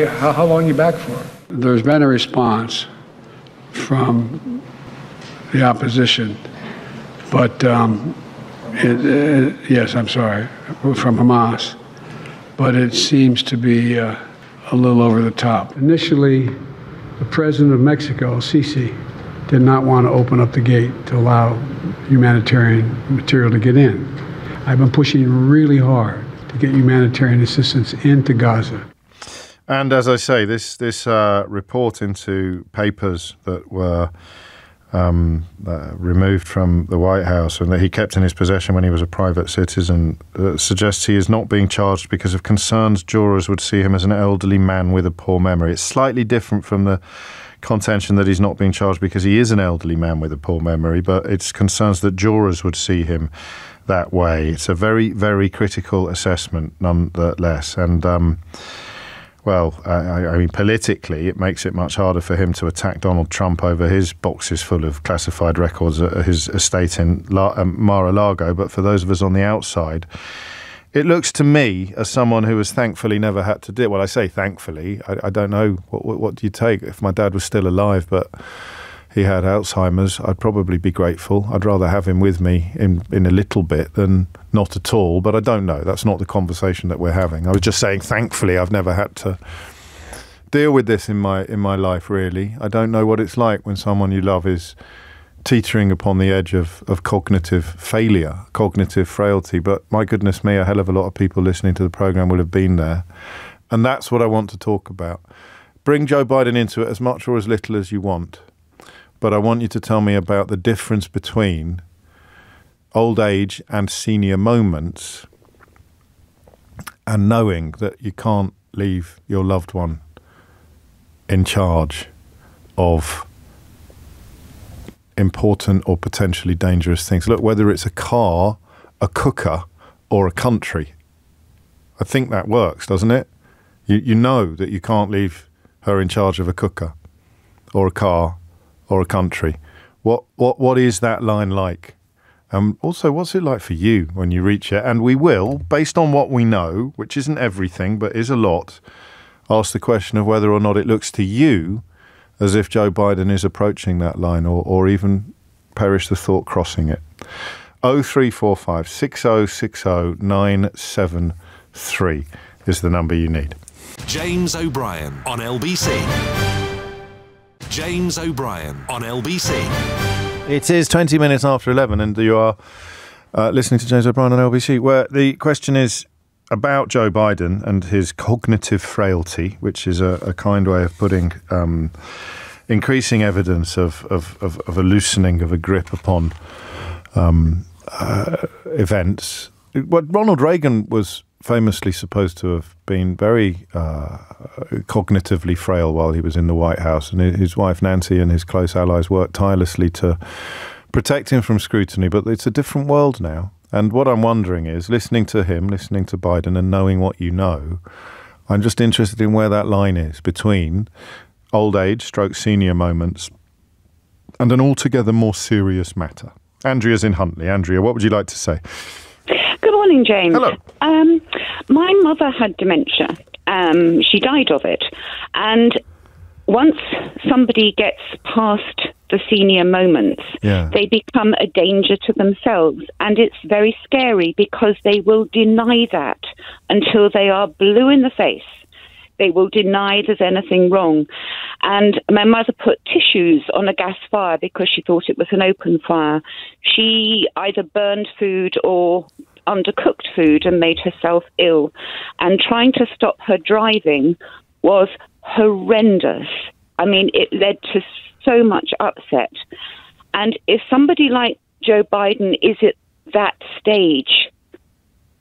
how long are you back for? There's been a response from the opposition, but yes, I'm sorry, from Hamas, but it seems to be a little over the top. Initially, the president of Mexico, Sisi, did not want to open up the gate to allow humanitarian material to get in. I've been pushing really hard to get humanitarian assistance into Gaza. And as I say, this report into papers that were removed from the White House and that he kept in his possession when he was a private citizen suggests he is not being charged because of concerns jurors would see him as an elderly man with a poor memory. It's slightly different from the contention that he's not being charged because he is an elderly man with a poor memory, but it's concerns that jurors would see him that way. It's a very, very critical assessment nonetheless. And I mean, politically, it makes it much harder for him to attack Donald Trump over his boxes full of classified records at his estate in Mar-a-Lago. But for those of us on the outside, it looks to me as someone who has thankfully never had to deal. Well, I say thankfully. I don't know. What do you take? If my dad was still alive, but he had Alzheimer's, I'd probably be grateful. I'd rather have him with me in a little bit than not at all, but I don't know. That's not the conversation that we're having. I was just saying, thankfully, I've never had to deal with this in my life, really. I don't know what it's like when someone you love is teetering upon the edge of cognitive failure, cognitive frailty, but my goodness me, a hell of a lot of people listening to the programme will have been there. And that's what I want to talk about. Bring Joe Biden into it as much or as little as you want. But I want you to tell me about the difference between old age and senior moments and knowing that you can't leave your loved one in charge of important or potentially dangerous things. Look, whether it's a car, a cooker, or a country, I think that works, doesn't it? You know that you can't leave her in charge of a cooker or a car or a country. What is that line like? Also, what's it like for you when you reach it? And we will, based on what we know, which isn't everything, but is a lot, ask the question of whether or not it looks to you as if Joe Biden is approaching that line, or even, perish the thought, crossing it. 0345 6060 973 is the number you need. James O'Brien on LBC. James O'Brien on LBC. It is 20 minutes after 11 and you are listening to James O'Brien on LBC, where the question is, about Joe Biden and his cognitive frailty, which is a kind way of putting increasing evidence of a loosening of a grip upon events. What Ronald Reagan was famously supposed to have been very cognitively frail while he was in the White House, and his wife Nancy and his close allies worked tirelessly to protect him from scrutiny, but it's a different world now. And what I'm wondering is, listening to him, listening to Biden and knowing what you know, I'm just interested in where that line is between old age stroke senior moments and an altogether more serious matter. Andrea's in Huntley. Andrea, what would you like to say? Good morning, James. Hello. My mother had dementia. She died of it. And once somebody gets past the senior moments, they become a danger to themselves. And it's very scary because they will deny that until they are blue in the face. They will deny there's anything wrong. And my mother put tissues on a gas fire because she thought it was an open fire. She either burned food or undercooked food and made herself ill. And trying to stop her driving was horrendous. I mean, it led to so much upset. And if somebody like Joe Biden is at that stage,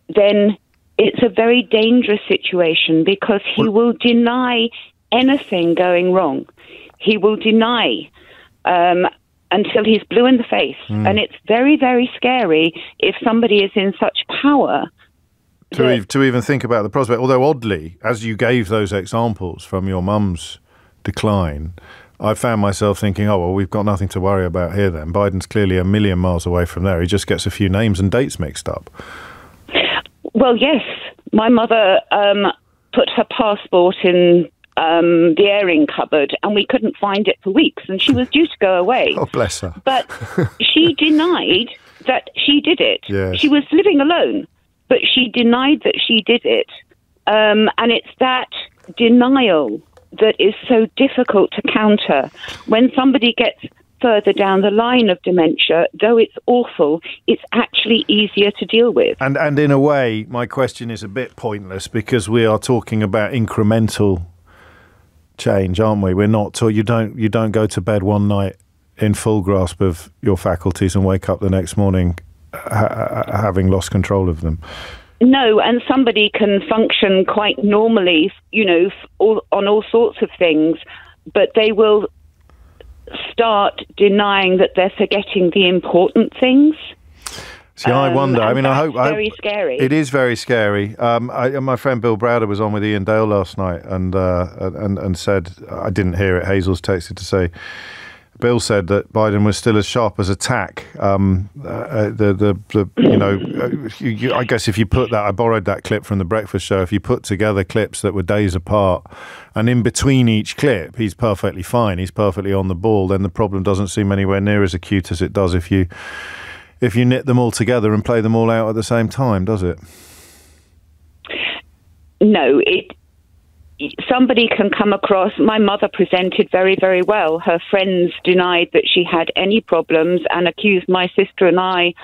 then it's a very dangerous situation because he will deny anything going wrong. He will deny until he's blue in the face. And it's very, very scary if somebody is in such power. To even think about the prospect. Although oddly, as you gave those examples from your mum's decline, I found myself thinking, oh, well, we've got nothing to worry about here then. Biden's clearly a million miles away from there. He just gets a few names and dates mixed up. Well, yes. My mother put her passport in the airing cupboard and we couldn't find it for weeks and she was due to go away. Oh, bless her. But she denied that she did it. Yes. She was living alone, but she denied that she did it. And it's that denial that is so difficult to counter. When somebody gets further down the line of dementia, though it's awful, it's actually easier to deal with. And in a way, my question is a bit pointless because we are talking about incremental change, aren't we? We're not. You don't go to bed one night in full grasp of your faculties and wake up the next morning having lost control of them. No, and somebody can function quite normally, on all sorts of things, but they will start denying that they're forgetting the important things. See, I wonder. I mean, I hope. It's very scary. It is very scary. My friend Bill Browder was on with Ian Dale last night and said, I didn't hear it. Hazel's texted to say, Bill said that Biden was still as sharp as a tack. I guess if you put that, I borrowed that clip from the Breakfast Show. If you put together clips that were days apart, and in between each clip, he's perfectly fine. He's perfectly on the ball. Then the problem doesn't seem anywhere near as acute as it does if you knit them all together and play them all out at the same time, does it? No, somebody can come across. My mother presented very, very well. Her friends denied that she had any problems and accused my sister and I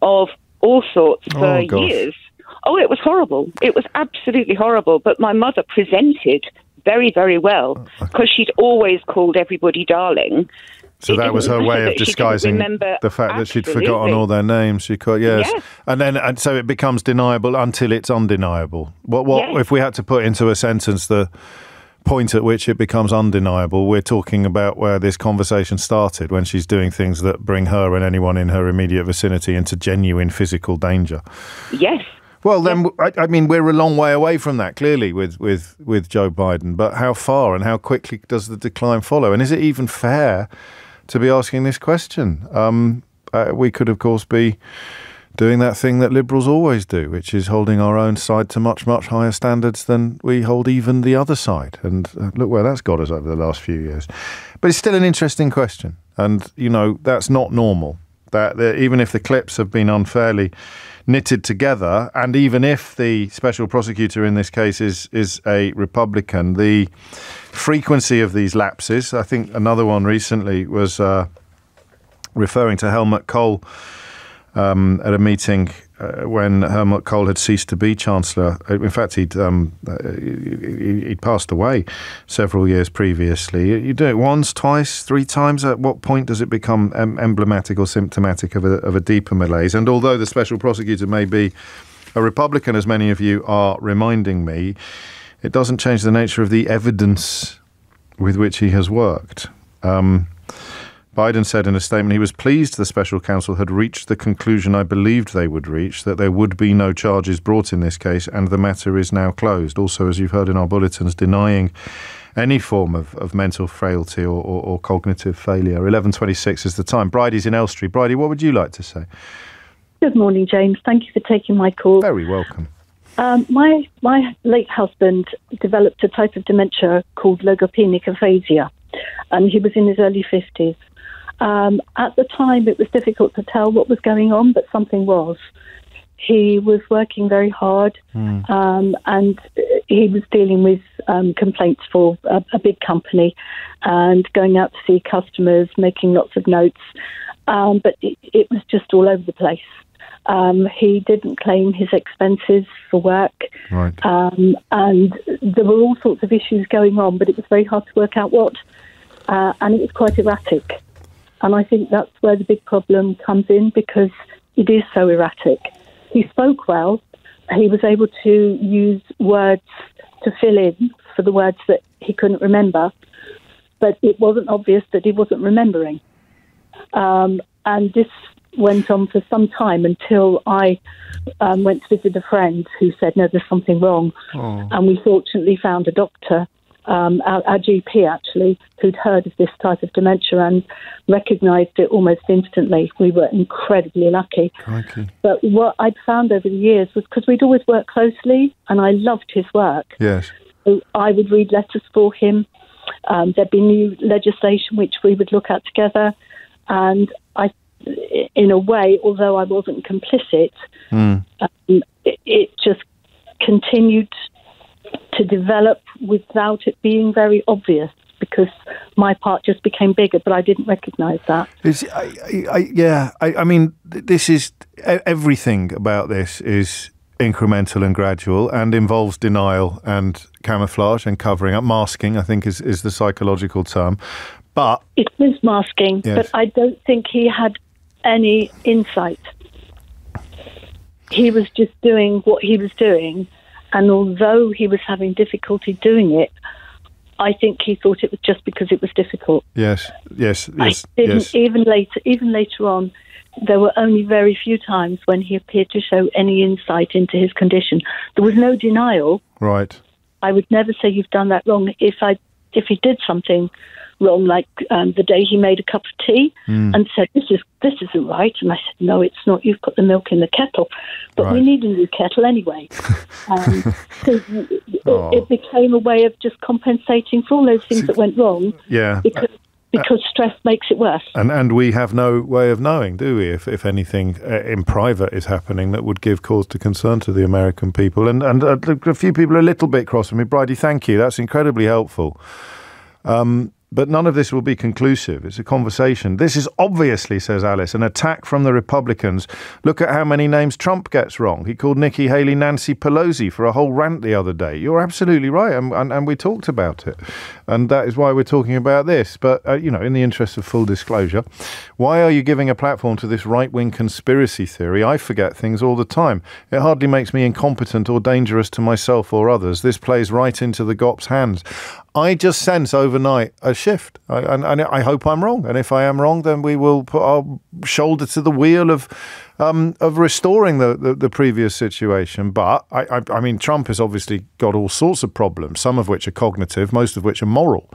of all sorts for years. Oh, it was horrible. It was absolutely horrible. But my mother presented very, very well because she'd always called everybody darling. So that was her way of disguising the fact that she'd forgotten all their names. She could, yes. And so it becomes deniable until it's undeniable. What if we had to put into a sentence the point at which it becomes undeniable? We're talking about where this conversation started, when she's doing things that bring her and anyone in her immediate vicinity into genuine physical danger. Yes. Well, then, I mean, we're a long way away from that, clearly, with Joe Biden. But how far and how quickly does the decline follow? And is it even fair to be asking this question? We could, of course, be doing that thing that Liberals always do, which is holding our own side to much, much higher standards than we hold even the other side. And look where that's got us over the last few years. But it's still an interesting question. And, that's not normal. That even if the clips have been unfairly knitted together, and even if the special prosecutor in this case is a Republican, the frequency of these lapses, I think another one recently was referring to Helmut Kohl at a meeting when Helmut Kohl had ceased to be Chancellor. In fact, he'd passed away several years previously. You do it once, twice, three times. At what point does it become emblematic or symptomatic of a deeper malaise? And although the special prosecutor may be a Republican, as many of you are reminding me, it doesn't change the nature of the evidence with which he has worked. Biden said in a statement he was pleased the special counsel had reached the conclusion I believed they would reach, that there would be no charges brought in this case and the matter is now closed. Also, as you've heard in our bulletins, denying any form of mental frailty or cognitive failure. 11:26 is the time. Bridie's in Elstree. Bridie, what would you like to say? Good morning, James. Thank you for taking my call. Very welcome. My late husband developed a type of dementia called logopenic aphasia, and he was in his early 50s. At the time, it was difficult to tell what was going on, but something was. He was working very hard, and he was dealing with complaints for a big company and going out to see customers, making lots of notes, but it was just all over the place. He didn't claim his expenses for work, right. And there were all sorts of issues going on, but it was very hard to work out what, and it was quite erratic. And I think that's where the big problem comes in, because it is so erratic. He spoke well. He was able to use words to fill in for the words that he couldn't remember, but it wasn't obvious that he wasn't remembering. And this went on for some time until I went to visit a friend who said, no, there's something wrong. Oh. And we fortunately found a doctor, our GP actually, who'd heard of this type of dementia and recognised it almost instantly. We were incredibly lucky. Okay. But what I'd found over the years was, because we'd always worked closely and I loved his work. Yes. So I would read letters for him. There'd be new legislation which we would look at together. And I, in a way, although I wasn't complicit, it just continued to develop without it being very obvious, because my part just became bigger, but I didn't recognise that. I mean, this is, everything about this is incremental and gradual and involves denial and camouflage and covering up. Masking, I think, is the psychological term. But it is masking, yes. But I don't think he had any insight. He was just doing what he was doing, and although he was having difficulty doing it, I think he thought it was just because it was difficult. Yes. Even later on, there were only very few times when he appeared to show any insight into his condition. There was no denial. Right. I would never say you've done that wrong. If he did something wrong, like the day he made a cup of tea and said, this isn't right, and I said, no, it's not, you've put the milk in the kettle, but right. We need a new kettle anyway. So it became a way of just compensating for all those things that went wrong, because stress makes it worse. And we have no way of knowing, do we, if anything in private is happening that would give cause to concern to the American people. And a few people are a little bit cross with me. Bridie, thank you. That's incredibly helpful. But none of this will be conclusive. It's a conversation. This is obviously, says Alice, an attack from the Republicans. Look at how many names Trump gets wrong. He called Nikki Haley Nancy Pelosi for a whole rant the other day. You're absolutely right, and we talked about it. And that is why we're talking about this. But, in the interest of full disclosure, why are you giving a platform to this right-wing conspiracy theory? I forget things all the time. It hardly makes me incompetent or dangerous to myself or others. This plays right into the GOP's hands. I just sense overnight a shift, and I hope I'm wrong. And if I am wrong, then we will put our shoulder to the wheel of restoring the previous situation. But I mean, Trump has obviously got all sorts of problems, some of which are cognitive, most of which are moral.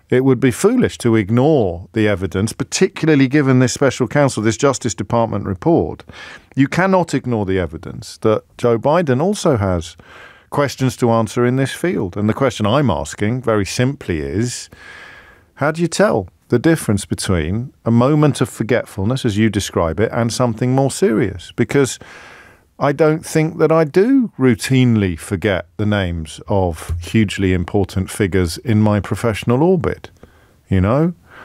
It would be foolish to ignore the evidence, particularly given this special counsel, this Justice Department report. You cannot ignore the evidence that Joe Biden also has questions to answer in this field. And the question I'm asking very simply is, how do you tell the difference between a moment of forgetfulness, as you describe it, and something more serious? Because I don't think that I do routinely forget the names of hugely important figures in my professional orbit.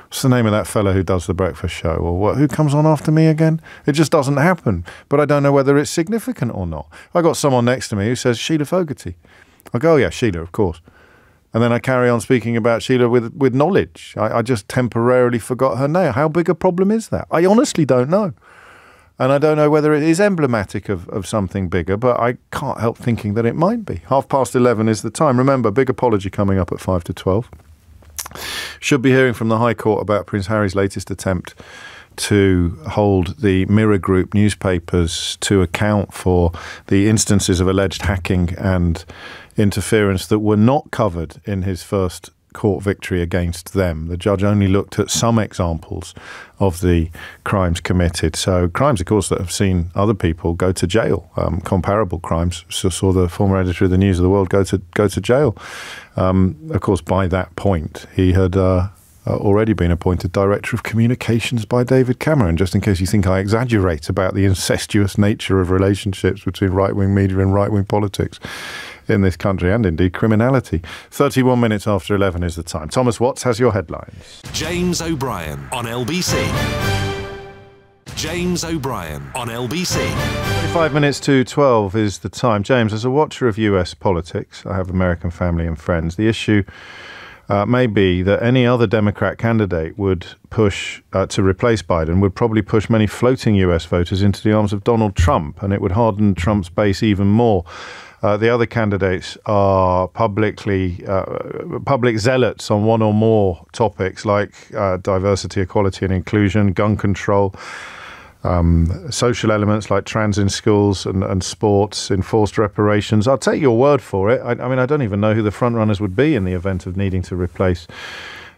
What's the name of that fella who does the breakfast show? Or what? Who comes on after me again? It just doesn't happen. But I don't know whether it's significant or not. I got someone next to me who says Sheila Fogarty. I go, oh yeah, Sheila, of course. And then I carry on speaking about Sheila with knowledge. I just temporarily forgot her name. How big a problem is that? I honestly don't know. And I don't know whether it is emblematic of something bigger, but I can't help thinking that it might be. 11:30 is the time. Remember, big apology coming up at 5 to 12. Should be hearing from the High Court about Prince Harry's latest attempt to hold the Mirror Group newspapers to account for the instances of alleged hacking and interference that were not covered in his first court victory against them. The judge only looked at some examples of the crimes committed. So crimes, of course, that have seen other people go to jail, comparable crimes. So saw the former editor of the News of the World go to jail. Of course, by that point, he had already been appointed Director of Communications by David Cameron, just in case you think I exaggerate about the incestuous nature of relationships between right-wing media and right-wing politics in this country, and indeed criminality. 31 minutes after 11 is the time. Thomas Watts has your headlines. James O'Brien on LBC. James O'Brien on LBC. 25 minutes to 12 is the time. James, as a watcher of US politics, I have American family and friends. The issue may be that any other Democrat candidate would push to replace Biden would probably push many floating US voters into the arms of Donald Trump, and it would harden Trump's base even more. The other candidates are public zealots on one or more topics like diversity, equality and inclusion, gun control, social elements like trans in schools and sports, enforced reparations. I'll take your word for it. I mean, I don't even know who the front runners would be in the event of needing to replace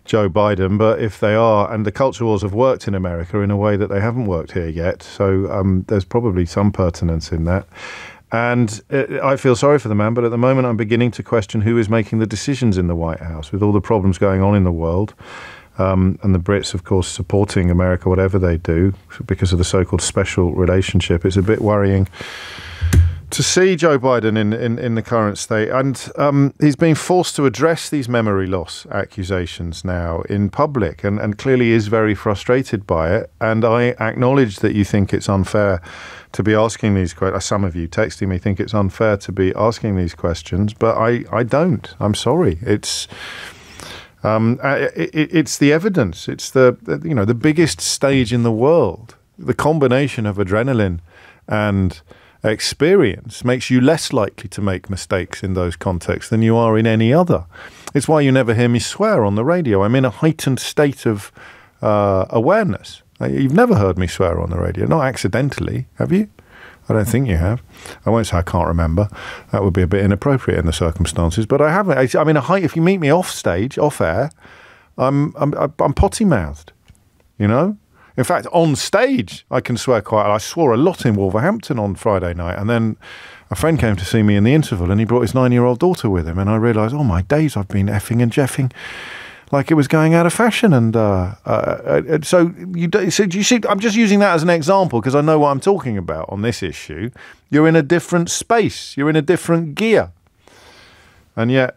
Joe Biden, but if they are, and the culture wars have worked in America in a way that they haven't worked here yet, so there's probably some pertinence in that. And I feel sorry for the man, but at the moment I'm beginning to question who is making the decisions in the White House with all the problems going on in the world. And the Brits, of course, supporting America, whatever they do, because of the so-called special relationship. It's a bit worrying to see Joe Biden in the current state. And he's been forced to address these memory loss accusations now in public and clearly is very frustrated by it. And I acknowledge that you think it's unfair to be asking these questions. Some of you texting me think it's unfair to be asking these questions, but I don't. I'm sorry. It's the evidence. It's the biggest stage in the world. The combination of adrenaline and experience makes you less likely to make mistakes in those contexts than you are in any other. It's why you never hear me swear on the radio. I'm in a heightened state of awareness. You've never heard me swear on the radio, not accidentally, have you? I don't think you have. I won't say I can't remember. That would be a bit inappropriate in the circumstances. But I haven't. I mean, if you meet me off stage, off air, I'm potty mouthed. You know. In fact, on stage, I can swear quite. I swore a lot in Wolverhampton on Friday night, and then a friend came to see me in the interval, and he brought his 9-year-old daughter with him, and I realised, oh my days, I've been effing and jeffing like it was going out of fashion. And so you see, I'm just using that as an example because I know what I'm talking about on this issue. You're in a different space. You're in a different gear. And yet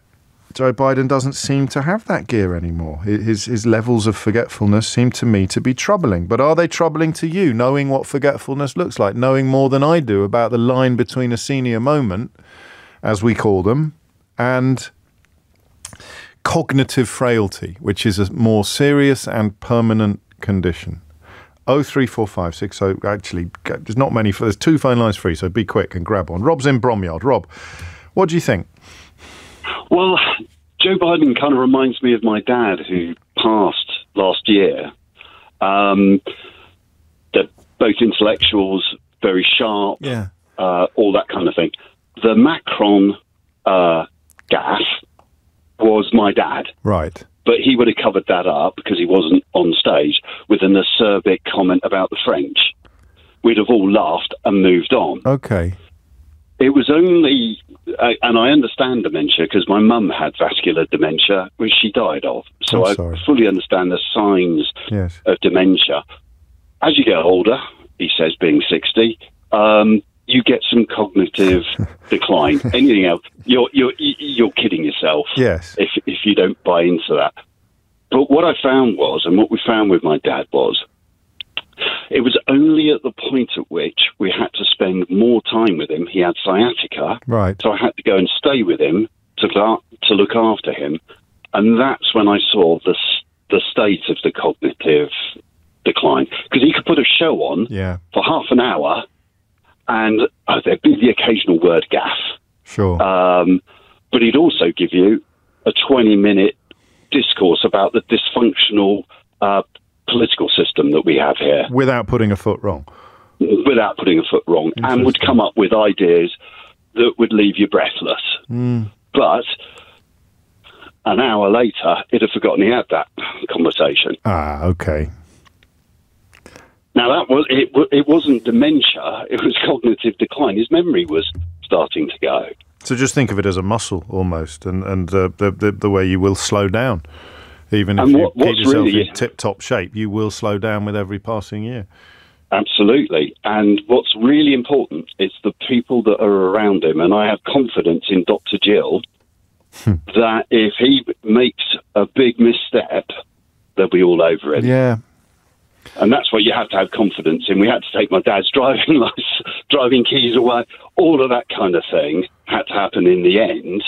Joe Biden doesn't seem to have that gear anymore. His levels of forgetfulness seem to me to be troubling. But are they troubling to you, knowing what forgetfulness looks like, knowing more than I do about the line between a senior moment, as we call them, and cognitive frailty, which is a more serious and permanent condition? 03456. Actually, there's not many. There's 2 phone lines free, so be quick and grab one. Rob's in Bromyard. Rob, what do you think? Well, Joe Biden kind of reminds me of my dad, who passed last year. They're both intellectuals, very sharp, all that kind of thing. The Macron gaffe was my dad. Right. But he would have covered that up because he wasn't on stage with an acerbic comment about the French. We'd have all laughed and moved on. Okay. It was only, and I understand dementia because my mum had vascular dementia, which she died of. So I fully understand the signs of dementia. As you get older, he says, being 60, you get some cognitive decline. Anything else, you're kidding yourself. Yes. If you don't buy into that. But what I found was, and what we found with my dad was, it was only at the point at which we had to spend more time with him. He had sciatica, right? So I had to go and stay with him to look after him, and that's when I saw the state of the cognitive decline. Because he could put a show on for half an hour, and there'd be the occasional word gaff. Sure. But he'd also give you a 20-minute discourse about the dysfunctional political system that we have here. Without putting a foot wrong. Without putting a foot wrong. And would come up with ideas that would leave you breathless. But an hour later, he'd have forgotten he had that conversation. Ah, okay. Now, it wasn't dementia, it was cognitive decline. His memory was starting to go. So just think of it as a muscle, almost, and the way you will slow down. Even if you keep yourself in tip-top shape, you will slow down with every passing year. Absolutely. And what's really important is the people that are around him. And I have confidence in Dr. Jill that if he makes a big misstep, they'll be all over him. Yeah. And that's what you have to have confidence in. We had to take my dad's driving keys away. All of that kind of thing had to happen in the end.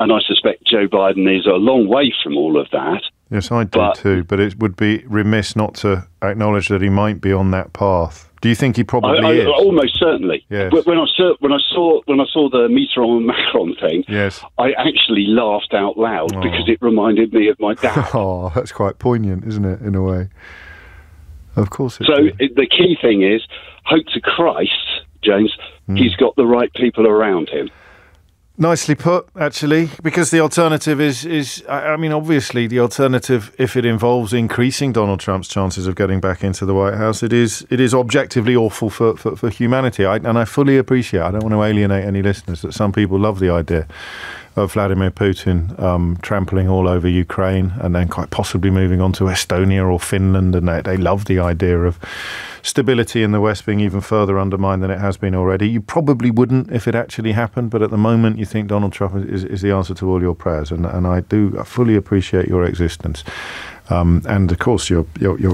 And I suspect Joe Biden is a long way from all of that. Yes, I do too. But it would be remiss not to acknowledge that he might be on that path. Do you think he probably is? Almost certainly. Yes. But when I saw the Mitterrand Macron thing, I actually laughed out loud because it reminded me of my dad. Oh, that's quite poignant, isn't it? In a way. Of course. The key thing is, hope to Christ, James, he's got the right people around him. Nicely put, actually, because the alternative is obviously the alternative, if it involves increasing Donald Trump's chances of getting back into the White House, it is objectively awful for humanity. And I fully appreciate, I don't want to alienate any listeners, that some people love the idea of Vladimir Putin trampling all over Ukraine and then quite possibly moving on to Estonia or Finland, and they love the idea of stability in the West being even further undermined than it has been already. You probably wouldn't if it actually happened, but at the moment you think Donald Trump is the answer to all your prayers, and I fully appreciate your existence. And of course your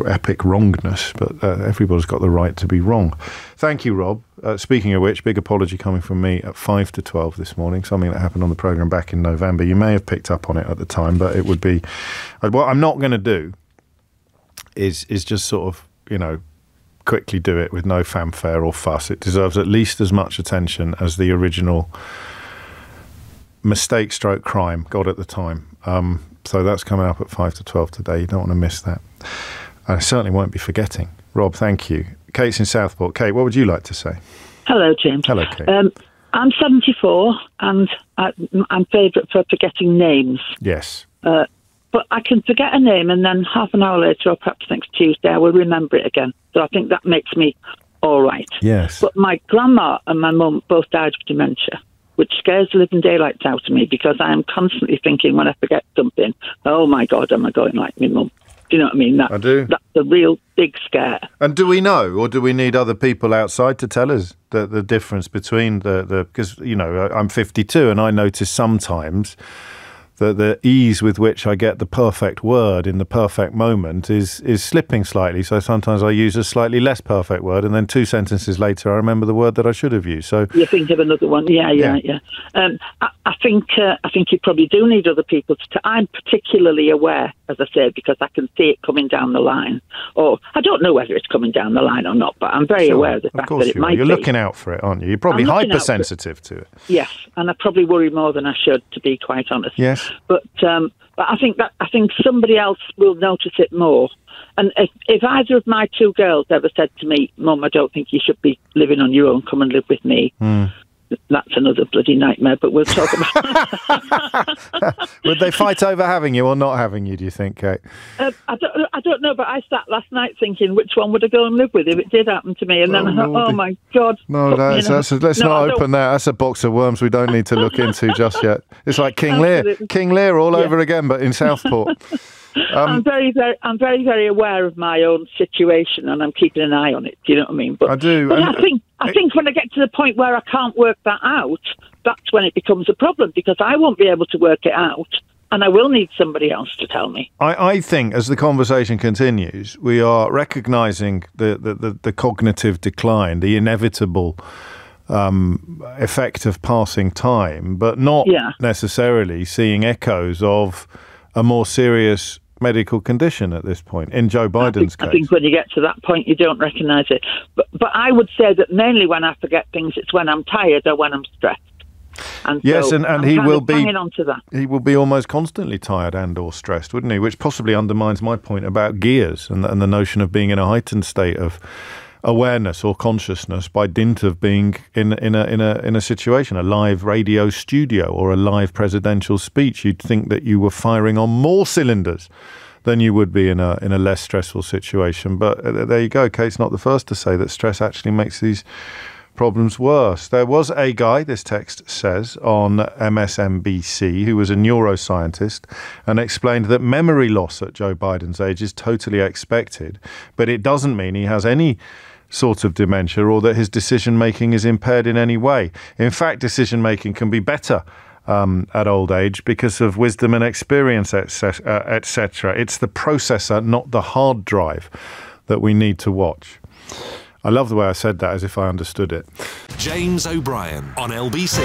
epic wrongness, but everybody's got the right to be wrong. Thank you, Rob. Speaking of which, big apology coming from me at 5 to 12 this morning, something that happened on the programme back in November. You may have picked up on it at the time, but it would be... What I'm not going to do is just sort of, quickly do it with no fanfare or fuss. It deserves at least as much attention as the original mistake stroke crime got at the time. So that's coming up at 5 to 12 today. You don't want to miss that. I certainly won't be forgetting. Rob, thank you. Kate's in Southport. Kate, what would you like to say? Hello, James. Hello, Kate. I'm 74 and I'm favourite for forgetting names. Yes. But I can forget a name and then half an hour later or perhaps next Tuesday I will remember it again. So I think that makes me all right. Yes. But my grandma and my mum both died of dementia, which scares the living daylights out of me because I am constantly thinking when I forget something, oh my God, am I going like my mum? Do you know what I mean? I do. That's a real big scare. And do we know, or do we need other people outside to tell us the difference between because, I'm 52 and I notice sometimes the ease with which I get the perfect word in the perfect moment is slipping slightly. So sometimes I use a slightly less perfect word, and then 2 sentences later I remember the word that I should have used. So you think of another one, yeah. I think you probably do need other people to. I'm particularly aware, as I said, because I can see it coming down the line. Or I don't know whether it's coming down the line or not, but I'm very aware of the fact that it might be. You're looking out for it, aren't you? You're probably hypersensitive to it. Yes, and I probably worry more than I should, to be quite honest. Yes. But I think somebody else will notice it more. And if either of my 2 girls ever said to me, Mum, I don't think you should be living on your own, come and live with me, that's another bloody nightmare, but we'll talk about it. Would they fight over having you or not having you, do you think, Kate? I don't know, but I sat last night thinking which one would I go and live with if it did happen to me, and then I thought, oh my God. No, let's not open that. That's a box of worms we don't need to look into just yet. It's like King Lear all over again, but in Southport. I'm very, very aware of my own situation, and I'm keeping an eye on it. Do you know what I mean? But I do. But I think when I get to the point where I can't work that out, that's when it becomes a problem, because I won't be able to work it out and I will need somebody else to tell me. I think as the conversation continues, we are recognising the cognitive decline, the inevitable effect of passing time, but not necessarily seeing echoes of a more serious medical condition at this point, in Joe Biden's case. I think when you get to that point, you don't recognise it. But I would say that mainly when I forget things, it's when I'm tired or when I'm stressed. And yes, so and he will be hanging on to that. He will be almost constantly tired and or stressed, wouldn't he? Which possibly undermines my point about gears and the notion of being in a heightened state of awareness or consciousness by dint of being in a situation, a live radio studio or a live presidential speech. You'd think that you were firing on more cylinders than you would be in a less stressful situation. But there you go. Kate's not the first to say that stress actually makes these problems worse. There was a guy, this text says, on MSNBC who was a neuroscientist and explained that memory loss at Joe Biden's age is totally expected, but it doesn't mean he has any sort of dementia or that his decision-making is impaired in any way. In fact, decision-making can be better at old age because of wisdom and experience, etc. It's the processor, not the hard drive, that we need to watch. I love the way I said that, as if I understood it. James O'Brien on LBC.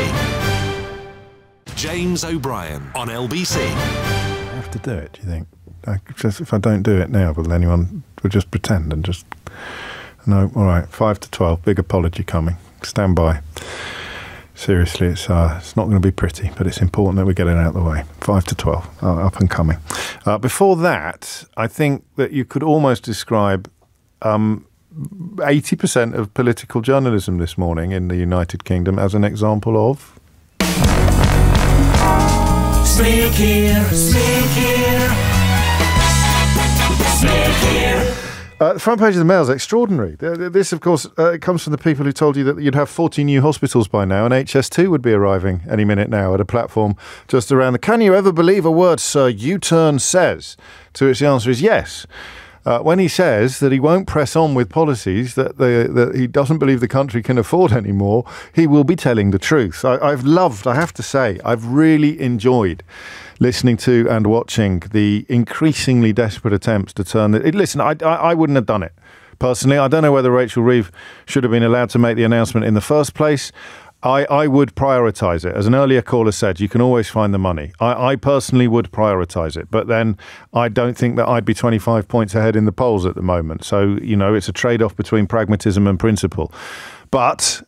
James O'Brien on LBC. I have to do it, do you think? If I don't do it now, will anyone just pretend and just... No, all right, 5 to 12, big apology coming. Stand by. Seriously, it's not going to be pretty, but it's important that we get it out of the way. 5 to 12, up and coming. Before that, I think that you could almost describe 80% of political journalism this morning in the United Kingdom as an example of... Sneak here, sneak here, sneak here. The front page of the Mail is extraordinary. This, of course, comes from the people who told you that you'd have 40 new hospitals by now, and HS2 would be arriving any minute now at a platform just around the... Can you ever believe a word Sir U-Turn says? To which the answer is yes. When he says that he won't press on with policies that he doesn't believe the country can afford anymore, he will be telling the truth. I've loved, I have to say, I've really enjoyed listening to and watching the increasingly desperate attempts to turn it. Listen, I wouldn't have done it. Personally, I don't know whether Rachel Reeve should have been allowed to make the announcement in the first place. I would prioritise it. As an earlier caller said, you can always find the money. I personally would prioritise it. But then I don't think that I'd be 25 points ahead in the polls at the moment. So, you know, it's a trade-off between pragmatism and principle. But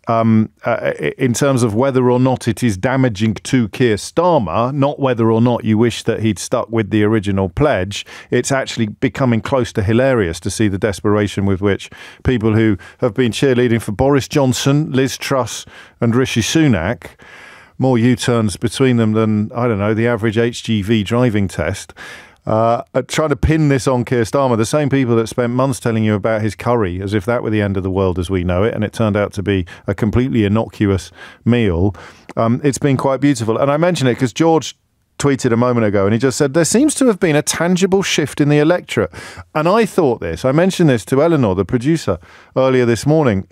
in terms of whether or not it is damaging to Keir Starmer, not whether or not you wish that he'd stuck with the original pledge, it's actually becoming close to hilarious to see the desperation with which people who have been cheerleading for Boris Johnson, Liz Truss and Rishi Sunak, more U-turns between them than, I don't know, the average HGV driving test, trying to pin this on Keir Starmer, the same people that spent months telling you about his curry as if that were the end of the world as we know it, and it turned out to be a completely innocuous meal. It's been quite beautiful. And I mention it because George tweeted a moment ago and he just said, there seems to have been a tangible shift in the electorate. And I thought this, I mentioned this to Eleanor, the producer, earlier this morning.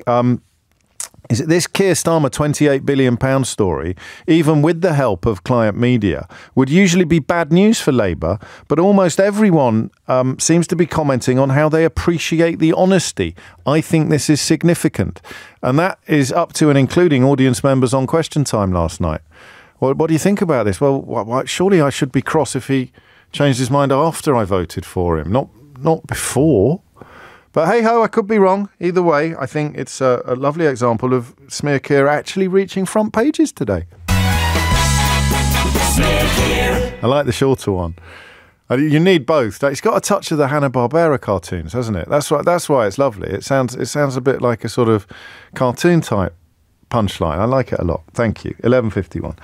Is it this Keir Starmer £28 billion story, even with the help of client media, would usually be bad news for Labour, but almost everyone seems to be commenting on how they appreciate the honesty. I think this is significant. And that is up to and including audience members on Question Time last night. What do you think about this? Well, surely I should be cross if he changed his mind after I voted for him, not before. But hey-ho, I could be wrong. Either way, I think it's a lovely example of Smear Keir actually reaching front pages today. I like the shorter one. You need both. It's got a touch of the Hanna-Barbera cartoons, hasn't it? That's why it's lovely. It sounds a bit like a sort of cartoon-type punchline. I like it a lot. Thank you. 11:51.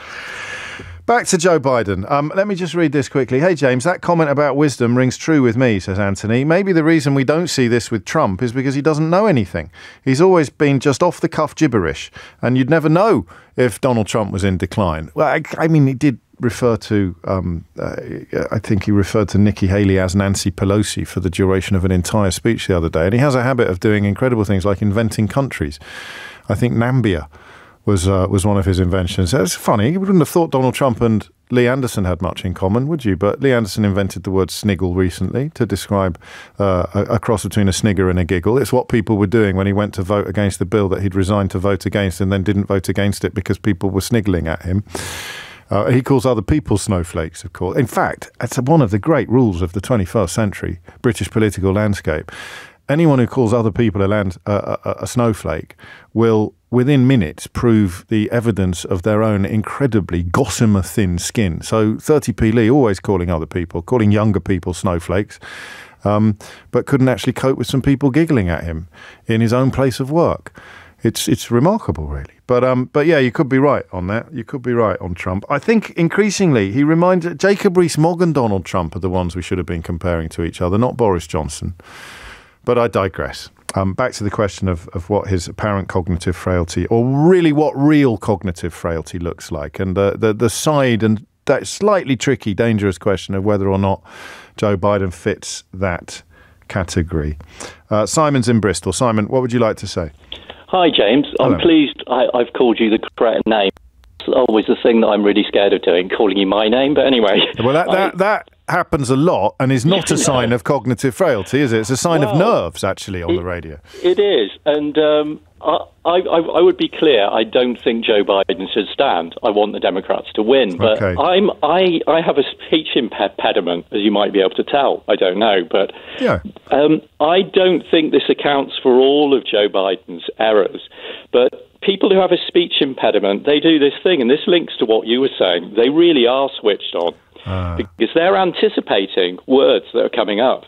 Back to Joe Biden. Let me just read this quickly. Hey, James, that comment about wisdom rings true with me, says Anthony. Maybe the reason we don't see this with Trump is because he doesn't know anything. He's always been just off-the-cuff gibberish, and you'd never know if Donald Trump was in decline. Well, I mean, he did refer to, I think he referred to Nikki Haley as Nancy Pelosi for the duration of an entire speech the other day, and he has a habit of doing incredible things like inventing countries. I think Nambia was one of his inventions. It's funny. You wouldn't have thought Donald Trump and Lee Anderson had much in common, would you? But Lee Anderson invented the word sniggle recently to describe a cross between a snigger and a giggle. It's what people were doing when he went to vote against the bill that he'd resigned to vote against and then didn't vote against it because people were sniggling at him. He calls other people snowflakes, of course. In fact, it's one of the great rules of the 21st century British political landscape. Anyone who calls other people a snowflake will, within minutes, prove the evidence of their own incredibly gossamer thin skin. So 30p Lee always calling younger people snowflakes, but couldn't actually cope with some people giggling at him in his own place of work. It's remarkable, really. But yeah, you could be right on that. You could be right on Trump. I think increasingly he reminds Jacob Rees-Mogg and Donald Trump are the ones we should have been comparing to each other, not Boris Johnson. But I digress. Back to the question of what his apparent cognitive frailty, or really what real cognitive frailty looks like, and the side and that slightly tricky, dangerous question of whether or not Joe Biden fits that category. Simon's in Bristol. Simon, what would you like to say? Hi, James. Hello. I'm pleased I've called you the correct name. It's always the thing that I'm really scared of doing, calling you my name. But anyway. Well, that happens a lot and is not a sign of cognitive frailty, is it? It's a sign of nerves, actually, on the radio. It is. And I would be clear, I don't think Joe Biden should stand. I want the Democrats to win. But Okay. I have a speech impediment, as you might be able to tell. I don't know. But yeah. I don't think this accounts for all of Joe Biden's errors. But people who have a speech impediment, they do this thing, and this links to what you were saying. They really are switched on because they're anticipating words that are coming up.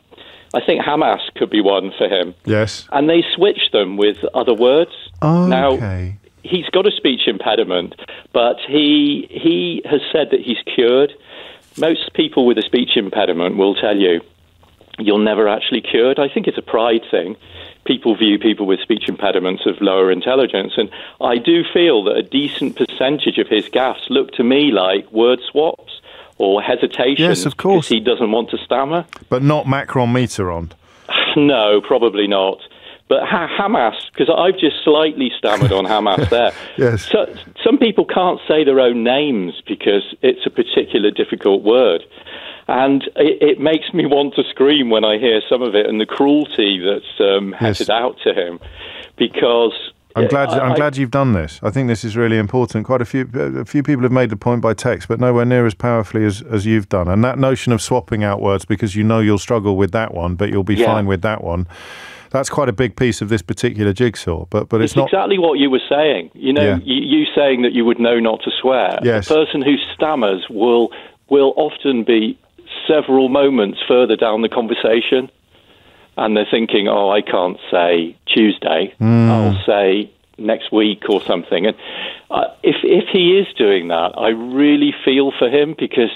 I think Hamas could be one for him. Yes. And they switch them with other words. Oh, now, okay. he's got a speech impediment, but he has said that he's cured. Most people with a speech impediment will tell you, you're never actually cured. I think it's a pride thing. People view people with speech impediments of lower intelligence, and I do feel that a decent percentage of his gaffes look to me like word swaps or hesitations. Yes, of course. Because he doesn't want to stammer. But not Macron Mitterrand. No, probably not. But Hamas, because I've just slightly stammered on Hamas there. Yes. So, some people can't say their own names because it's a particular difficult word. And it makes me want to scream when I hear some of it and the cruelty that's headed out to him. Because I'm glad you've done this. I think this is really important. Quite a few people have made the point by text, but nowhere near as powerfully as you've done. And that notion of swapping out words because you know you'll struggle with that one, but you'll be fine with that one. That's quite a big piece of this particular jigsaw. But it's not exactly what you were saying. You know, you saying that you would know not to swear. Yes. A person who stammers will often be several moments further down the conversation, and they're thinking, oh, I can't say Tuesday, I'll say next week or something. And if he is doing that, I really feel for him, because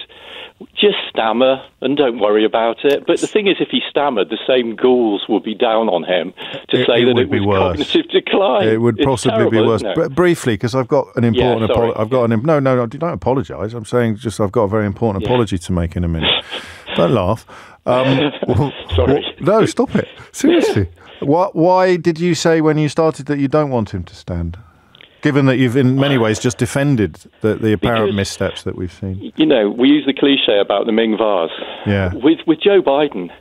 just stammer and don't worry about it. But the thing is, if he stammered, the same ghouls would be down on him to say that it was cognitive decline. It would possibly be worse. But briefly, because I've got an important no, don't apologise. I'm saying just I've got a very important apology to make in a minute. Don't laugh. Sorry. No, stop it. Seriously. Why did you say when you started that you don't want him to stand? Given that you've in many ways just defended the apparent missteps that we've seen. You know, we use the cliche about the Ming vase. Yeah. With Joe Biden,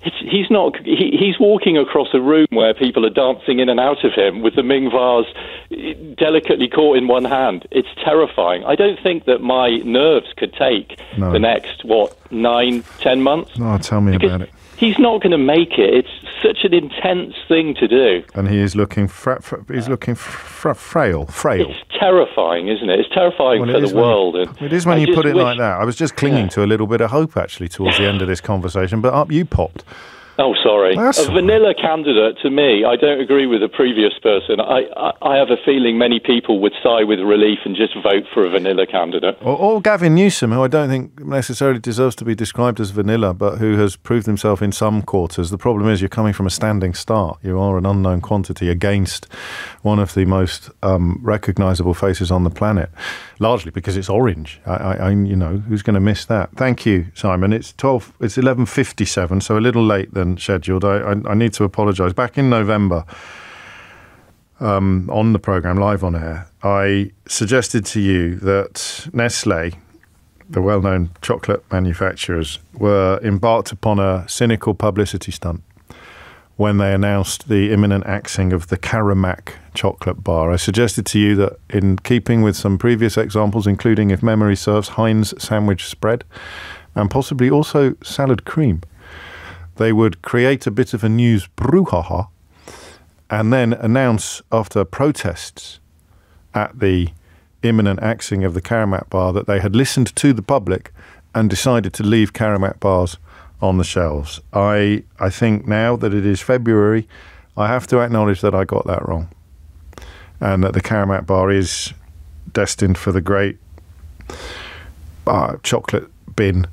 he's not. He's walking across a room where people are dancing in and out of him with the Ming vase delicately caught in one hand. It's terrifying. I don't think that my nerves could take the next 9-10 months. No, tell me about it. He's not going to make it. It's such an intense thing to do. And he is looking frail. It's terrifying, isn't it? It's terrifying for the world. It is when you put it like that. I was just clinging to a little bit of hope, actually, towards the end of this conversation, but up you popped. Oh, sorry. That's a vanilla candidate, to me, I don't agree with the previous person. I have a feeling many people would sigh with relief and just vote for a vanilla candidate. Or Gavin Newsom, who I don't think necessarily deserves to be described as vanilla, but who has proved himself in some quarters. The problem is you're coming from a standing start. You are an unknown quantity against one of the most recognisable faces on the planet, largely because it's orange. Who's going to miss that? Thank you, Simon. It's 11:57, so a little late than scheduled. I need to apologise. Back in November, on the programme, live on air, I suggested to you that Nestlé the well-known chocolate manufacturers, were embarked upon a cynical publicity stunt when they announced the imminent axing of the Caramac chocolate bar. I suggested to you that, in keeping with some previous examples, including, if memory serves, Heinz sandwich spread, and possibly also salad cream, they would create a bit of a news brouhaha and then announce, after protests at the imminent axing of the Caramac bar, that they had listened to the public and decided to leave Caramac bars on the shelves. I think now that it is February, I have to acknowledge that I got that wrong, and that the Caramac bar is destined for the great chocolate bin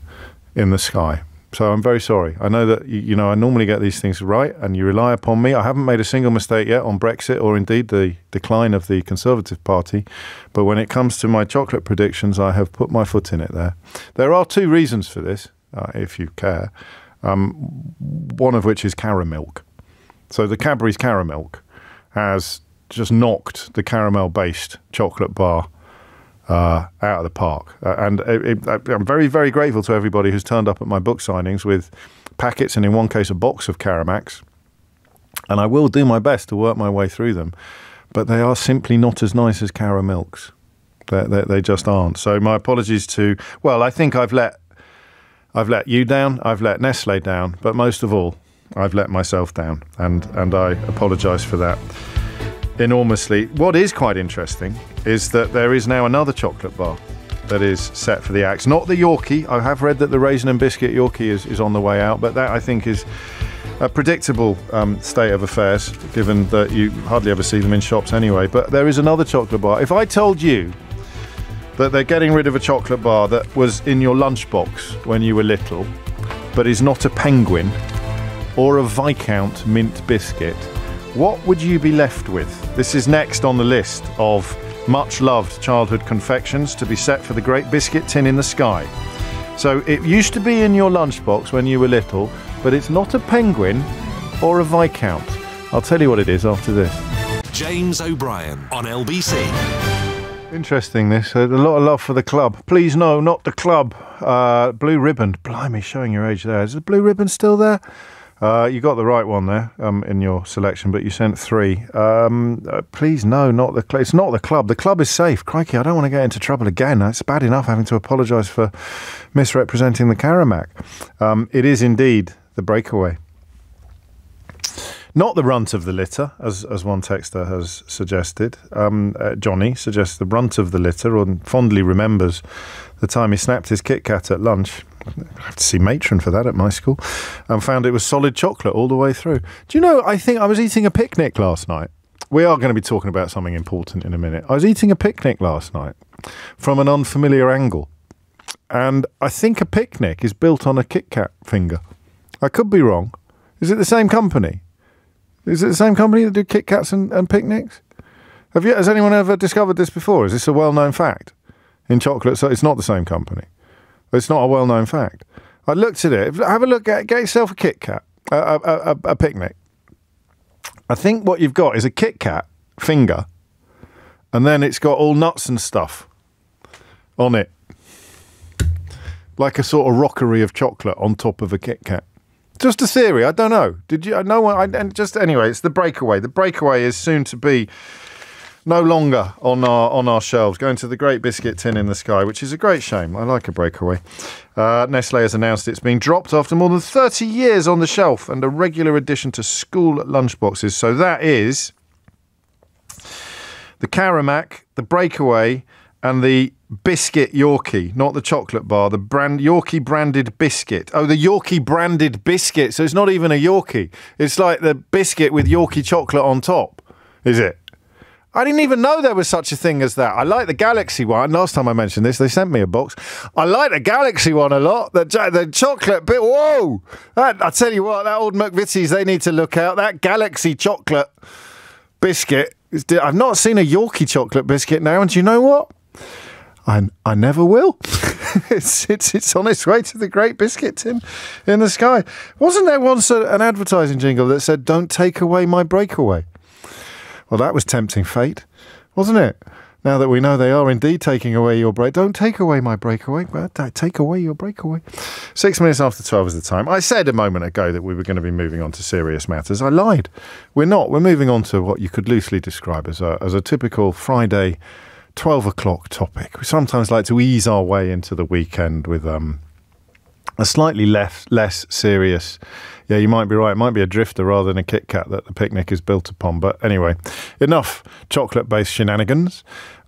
in the sky. So I'm very sorry. I know that, I normally get these things right, and you rely upon me. I haven't made a single mistake yet on Brexit, or indeed the decline of the Conservative Party. But when it comes to my chocolate predictions, I have put my foot in it there. There are two reasons for this, if you care. One of which is Caramilk. So the Cadbury's Caramilk has just knocked the caramel-based chocolate bar out of the park. And I'm very, very grateful to everybody who's turned up at my book signings with packets, and in one case a box of Caramacs. And I will do my best to work my way through them. But they are simply not as nice as Caramilks. They just aren't. So my apologies to... Well, I think I've let you down, I've let Nestle down, but most of all, I've let myself down. And I apologise for that enormously. What is quite interesting is that there is now another chocolate bar that is set for the axe. Not the Yorkie. I have read that the Raisin and Biscuit Yorkie is on the way out, but that, I think, is a predictable state of affairs, given that you hardly ever see them in shops anyway. But there is another chocolate bar. If I told you that they're getting rid of a chocolate bar that was in your lunchbox when you were little, but is not a Penguin or a Viscount mint biscuit, what would you be left with? This is next on the list of much-loved childhood confections to be set for the great biscuit tin in the sky. So it used to be in your lunchbox when you were little, but it's not a Penguin or a Viscount. I'll tell you what it is after this. James O'Brien on LBC. Interesting, this. A lot of love for the club. Please, no, not the club. Blue Ribbon. Blimey, showing your age there. Is the Blue Ribbon still there? You got the right one there in your selection, but you sent 3. Please, no, not the club. It's not the club. The club is safe. Crikey, I don't want to get into trouble again. It's bad enough having to apologise for misrepresenting the Caramac. It is indeed the Breakaway. Not the runt of the litter, as one texter has suggested. Johnny suggests the runt of the litter, and fondly remembers the time he snapped his Kit Kat at lunch. I have to see Matron for that at my school, and found it was solid chocolate all the way through. Do you know, I think I was eating a picnic last night. We are going to be talking about something important in a minute. I was eating a picnic last night from an unfamiliar angle, and I think a picnic is built on a Kit Kat finger. I could be wrong. Is it the same company? Is it the same company that do Kit Kats and picnics? Has anyone ever discovered this before? Is this a well-known fact in chocolate? So it's not the same company. It's not a well-known fact. I looked at it. Have a look at it. Get yourself a Kit Kat, a picnic. I think what you've got is a Kit Kat finger, and then it's got all nuts and stuff on it, like a sort of rockery of chocolate on top of a Kit Kat. Just a theory. I don't know. Did you? No one. Anyway, it's the Breakaway. The Breakaway is soon to be no longer on our shelves, going to the great biscuit tin in the sky, which is a great shame. I like a Breakaway. Nestle has announced it's being dropped after more than 30 years on the shelf and a regular addition to school lunchboxes. So that is the Caramac, the Breakaway, and the biscuit Yorkie, not the chocolate bar, the brand Yorkie branded biscuit. Oh, the Yorkie branded biscuit. So it's not even a Yorkie. It's like the biscuit with Yorkie chocolate on top, is it? I didn't even know there was such a thing as that. I like the Galaxy one. Last time I mentioned this, they sent me a box. I like the Galaxy one a lot. The chocolate bit, whoa! I tell you what, that old McVitie's, they need to look out. That Galaxy chocolate biscuit, I've not seen a Yorkie chocolate biscuit now, and do you know what? I never will. It's on its way to the great biscuit tin in the sky. Wasn't there once an advertising jingle that said, "Don't take away my Breakaway"? Well, that was tempting fate, wasn't it? Now that we know they are indeed taking away your break, don't take away my breakaway, but take away your breakaway. 6 minutes after 12 is the time. I said a moment ago that we were going to be moving on to serious matters. I lied. We're not. We're moving on to what you could loosely describe as a typical Friday 12 o'clock topic. We sometimes like to ease our way into the weekend with a slightly less serious. Yeah, you might be right. It might be a drifter rather than a Kit Kat that the picnic is built upon. But anyway, enough chocolate-based shenanigans.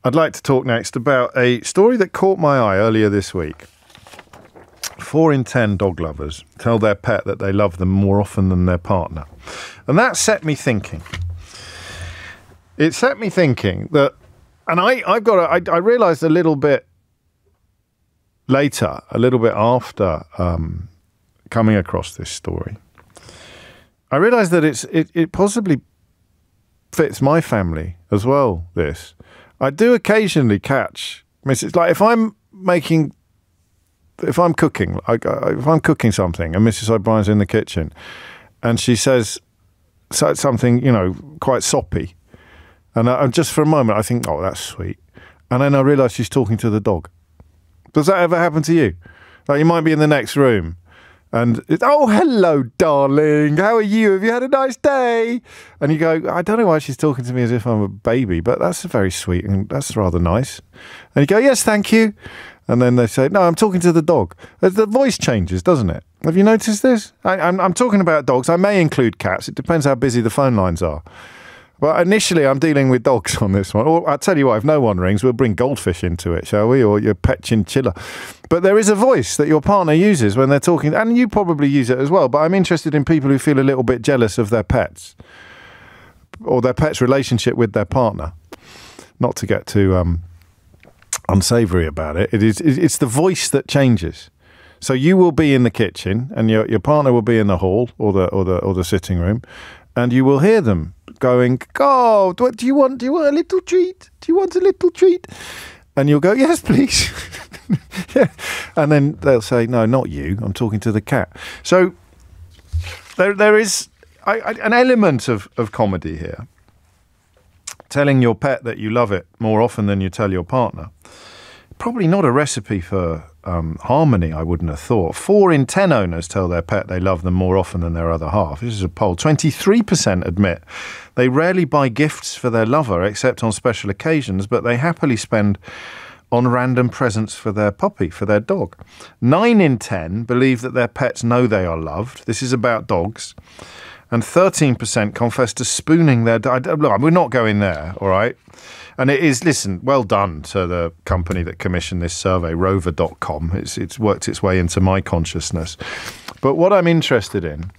I'd like to talk next about a story that caught my eye earlier this week. 4 in 10 dog lovers tell their pet that they love them more often than their partner. And that set me thinking. It set me thinking that, and I realised a little bit later, a little bit after coming across this story, I realised that it possibly fits my family as well, this. I do occasionally catch Mrs. Like if I'm cooking something and Mrs. O'Brien's in the kitchen and she says something, quite soppy, and just for a moment I think, oh, that's sweet. And then I realise she's talking to the dog. Does that ever happen to you? Like you might be in the next room and it's, oh, hello, darling. How are you? Have you had a nice day? And you go, I don't know why she's talking to me as if I'm a baby, but that's very sweet and that's rather nice. And you go, yes, thank you. And then they say, no, I'm talking to the dog. The voice changes, doesn't it? Have you noticed this? I'm talking about dogs. I may include cats. It depends how busy the phone lines are. Well, initially, I'm dealing with dogs on this one. Or I'll tell you what, if no one rings, we'll bring goldfish into it, shall we? Or your pet chinchilla. But there is a voice that your partner uses when they're talking, and you probably use it as well. But I'm interested in people who feel a little bit jealous of their pets or their pet's relationship with their partner. Not to get too unsavoury about it. It's the voice that changes. So you will be in the kitchen, and your partner will be in the hall or the sitting room, and you will hear them going, oh, do you want a little treat? Do you want a little treat? And you'll go, yes, please. Yeah. And then they'll say, no, not you. I'm talking to the cat. So there is an element of comedy here. Telling your pet that you love it more often than you tell your partner. Probably not a recipe for harmony, I wouldn't have thought. 4 in 10 owners tell their pet they love them more often than their other half. This is a poll. 23% admit they rarely buy gifts for their lover except on special occasions, but they happily spend on random presents for their puppy, for their dog. 9 in 10 believe that their pets know they are loved. This is about dogs. And 13% confess to spooning their dog. Look, we're not going there, all right? And it is, listen, well done to the company that commissioned this survey, rover.com. It's worked its way into my consciousness. But what I'm interested in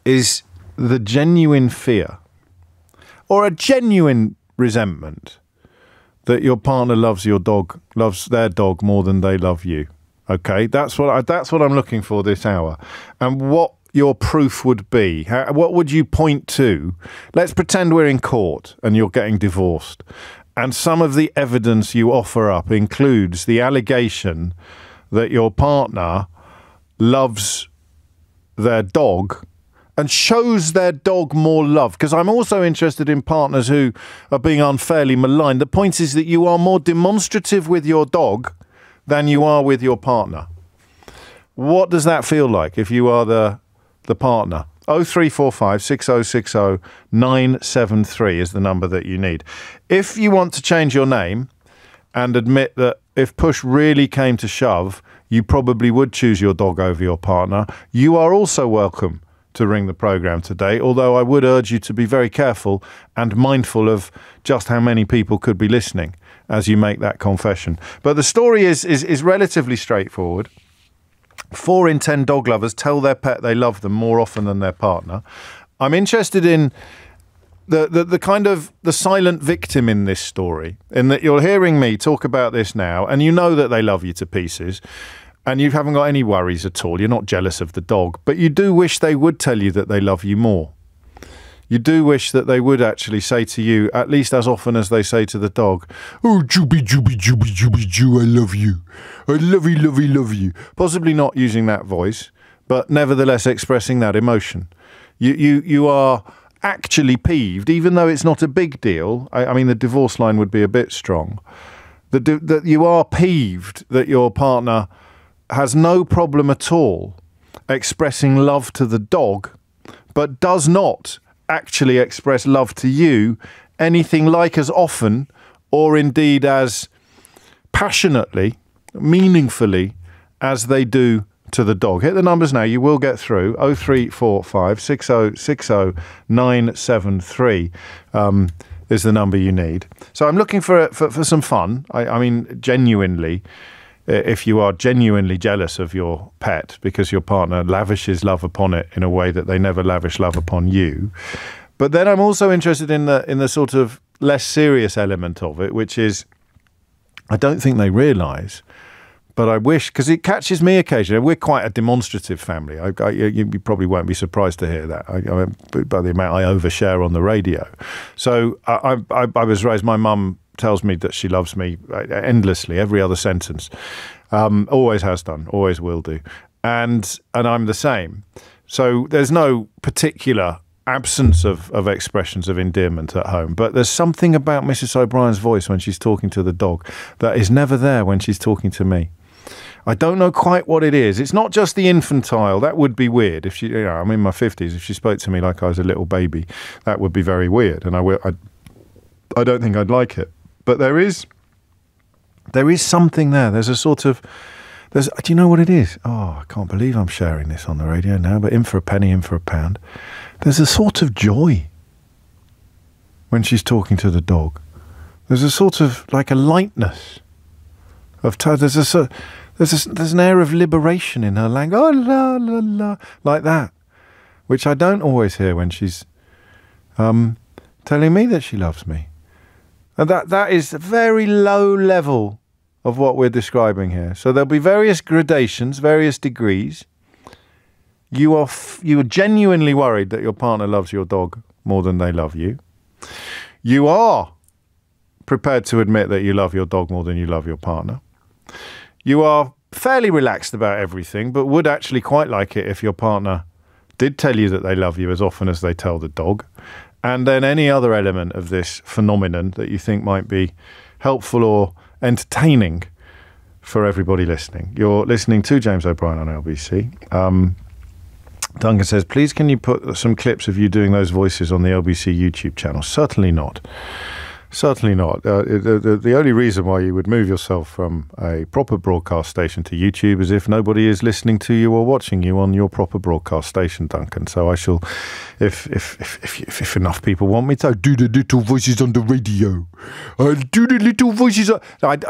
is the genuine fear or a genuine resentment that your partner loves their dog more than they love you. Okay? That's what I'm looking for this hour. And what your proof would be? What would you point to? Let's pretend we're in court and you're getting divorced. And some of the evidence you offer up includes the allegation that your partner loves their dog and shows their dog more love. Because I'm also interested in partners who are being unfairly maligned. The point is that you are more demonstrative with your dog than you are with your partner. What does that feel like if you are the partner? 0345 6060 973 is the number that you need. If you want to change your name and admit that if push really came to shove, you probably would choose your dog over your partner, you are also welcome to ring the programme today, although I would urge you to be very careful and mindful of just how many people could be listening as you make that confession. But the story is relatively straightforward. 4 in 10 dog lovers tell their pet they love them more often than their partner. I'm interested in the kind of the silent victim in this story, in that you're hearing me talk about this now, and you know that they love you to pieces, and you haven't got any worries at all. You're not jealous of the dog, but you do wish they would tell you that they love you more. You do wish that they would actually say to you, at least as often as they say to the dog, oh, Juby, Juby, Juby, Juby, Jew, I love you. I love you, love you, love you. Possibly not using that voice, but nevertheless expressing that emotion. You are actually peeved, even though it's not a big deal. I mean, the divorce line would be a bit strong. That you are peeved that your partner has no problem at all expressing love to the dog, but does not actually express love to you anything like as often or indeed as passionately, meaningfully as they do to the dog. Hit the numbers now. You will get through. 0345 6060 973 is the number you need. So I'm looking for some fun. I mean, genuinely, if you are genuinely jealous of your pet because your partner lavishes love upon it in a way that they never lavish love upon you. But then I'm also interested in the sort of less serious element of it, which is I don't think they realise, but I wish, because it catches me occasionally. We're quite a demonstrative family. You probably won't be surprised to hear that by the amount I overshare on the radio. So I was raised, my mum tells me that she loves me endlessly, every other sentence. Always has done, always will do. And I'm the same. So there's no particular absence of expressions of endearment at home, but there's something about Mrs. O'Brien's voice when she's talking to the dog that is never there when she's talking to me. I don't know quite what it is. It's not just the infantile. That would be weird. If she, I'm in my 50s. If she spoke to me like I was a little baby, that would be very weird, and I don't think I'd like it. But there is something there. There's a sort of, do you know what it is? Oh, I can't believe I'm sharing this on the radio now, but in for a penny, in for a pound. There's a sort of joy when she's talking to the dog. There's a sort of, like a lightness of there's an air of liberation in her language. Oh, la, la, la, like that, which I don't always hear when she's telling me that she loves me. And that is a very low level of what we're describing here. So there'll be various gradations, various degrees. You are genuinely worried that your partner loves your dog more than they love you. You are prepared to admit that you love your dog more than you love your partner. You are fairly relaxed about everything, but would actually quite like it if your partner did tell you that they love you as often as they tell the dog. And then any other element of this phenomenon that you think might be helpful or entertaining for everybody listening. You're listening to James O'Brien on LBC. Duncan says, please can you put some clips of you doing those voices on the LBC YouTube channel? Certainly not. Certainly not. The only reason why you would move yourself from a proper broadcast station to YouTube is if nobody is listening to you or watching you on your proper broadcast station, Duncan. So I shall, if enough people want me to, do the little voices on the radio. I'll do the little voices.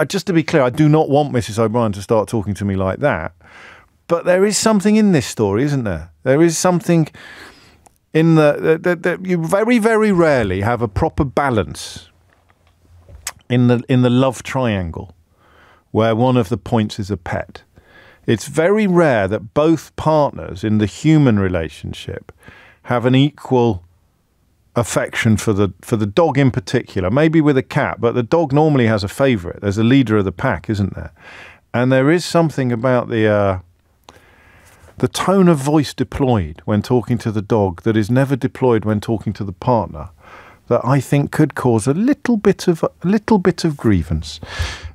Just to be clear, I do not want Mrs. O'Brien to start talking to me like that. But there is something in this story, isn't there? There is something in that you very, very rarely have a proper balance in the love triangle where one of the points is a pet. It's very rare that both partners in the human relationship have an equal affection for the dog in particular, maybe with a cat, but the dog normally has a favourite. There's a leader of the pack, isn't there? And there is something about the tone of voice deployed when talking to the dog that is never deployed when talking to the partner that I think could cause a little bit of grievance.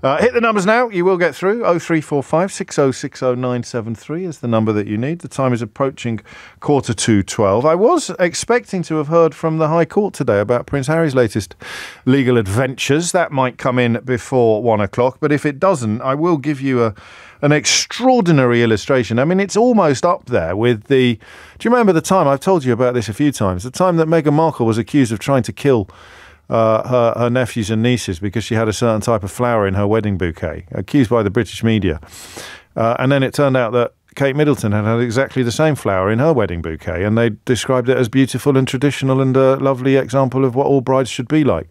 Hit the numbers now. You will get through. 0345 6060 973 is the number that you need. The time is approaching 11:45. I was expecting to have heard from the High Court today about Prince Harry's latest legal adventures. That might come in before 1 o'clock, but if it doesn't, I will give you an extraordinary illustration. I mean, it's almost up there with do you remember the time, I've told you about this a few times, the time that Meghan Markle was accused of trying to kill her nephews and nieces because she had a certain type of flower in her wedding bouquet, accused by the British media. And then it turned out that Kate Middleton had exactly the same flower in her wedding bouquet, and they described it as beautiful and traditional and a lovely example of what all brides should be like.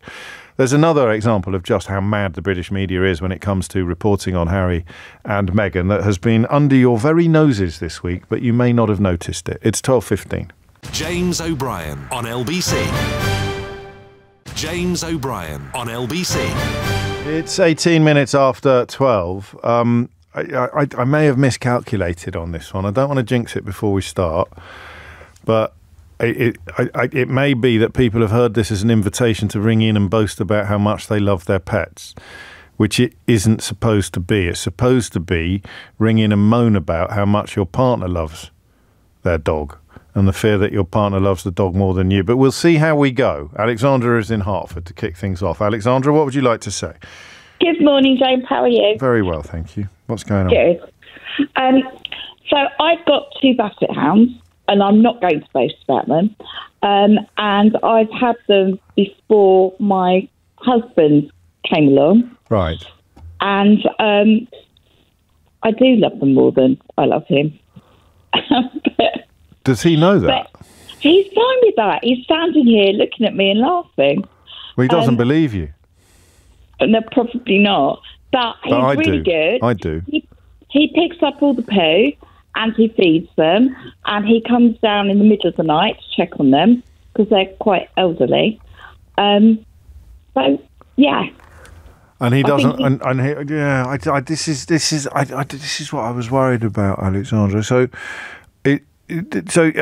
There's another example of just how mad the British media is when it comes to reporting on Harry and Meghan that has been under your very noses this week, but you may not have noticed it. It's 12:15. James O'Brien on LBC. James O'Brien on LBC. It's 18 minutes after 12. I may have miscalculated on this one. I don't want to jinx it before we start, but it may be that people have heard this as an invitation to ring in and boast about how much they love their pets, which it isn't supposed to be. It's supposed to be ring in and moan about how much your partner loves their dog and the fear that your partner loves the dog more than you. But we'll see how we go. Alexandra is in Hertford to kick things off. Alexandra, what would you like to say? Good morning, James. How are you? Very well, thank you. What's going on? Good. So I've got 2 basset hounds, and I'm not going to boast about them. And I've had them before my husband came along. Right. And I do love them more than I love him. Does he know that? But he's fine with that. He's standing here looking at me and laughing. Well, he doesn't believe you. No, probably not. But he's really good. I do. He picks up all the poo and he feeds them, and he comes down in the middle of the night to check on them because they're quite elderly. So yeah. And he doesn't. This is what I was worried about, Alexandra. So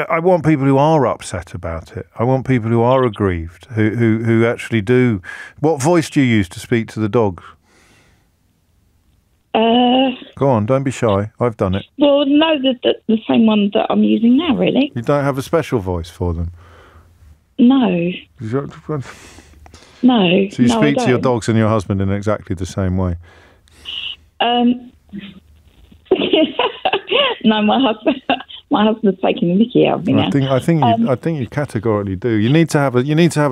I want people who are upset about it. I want people who are aggrieved, who actually do. What voice do you use to speak to the dogs? Go on, don't be shy. I've done it. Well, no, the same one that I'm using now, really. You don't have a special voice for them? No. No. So you speak to your dogs and your husband in exactly the same way? No, my husband's taking the mickey out of me now. I think you categorically do. You need to have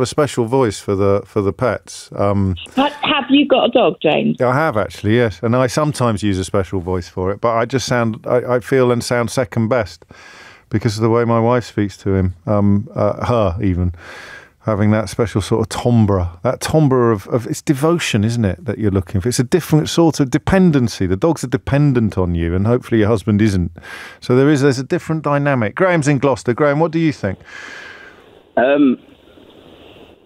a special voice for the pets. But have you got a dog, James? I have actually, yes, and I sometimes use a special voice for it. But I feel and sound second best because of the way my wife speaks to him. Her even. Having that special sort of timbre, of it's devotion, isn't it, that you're looking for? It's a different sort of dependency. The dogs are dependent on you, and hopefully your husband isn't. So there's a different dynamic. Graham's in Gloucester. Graham, what do you think?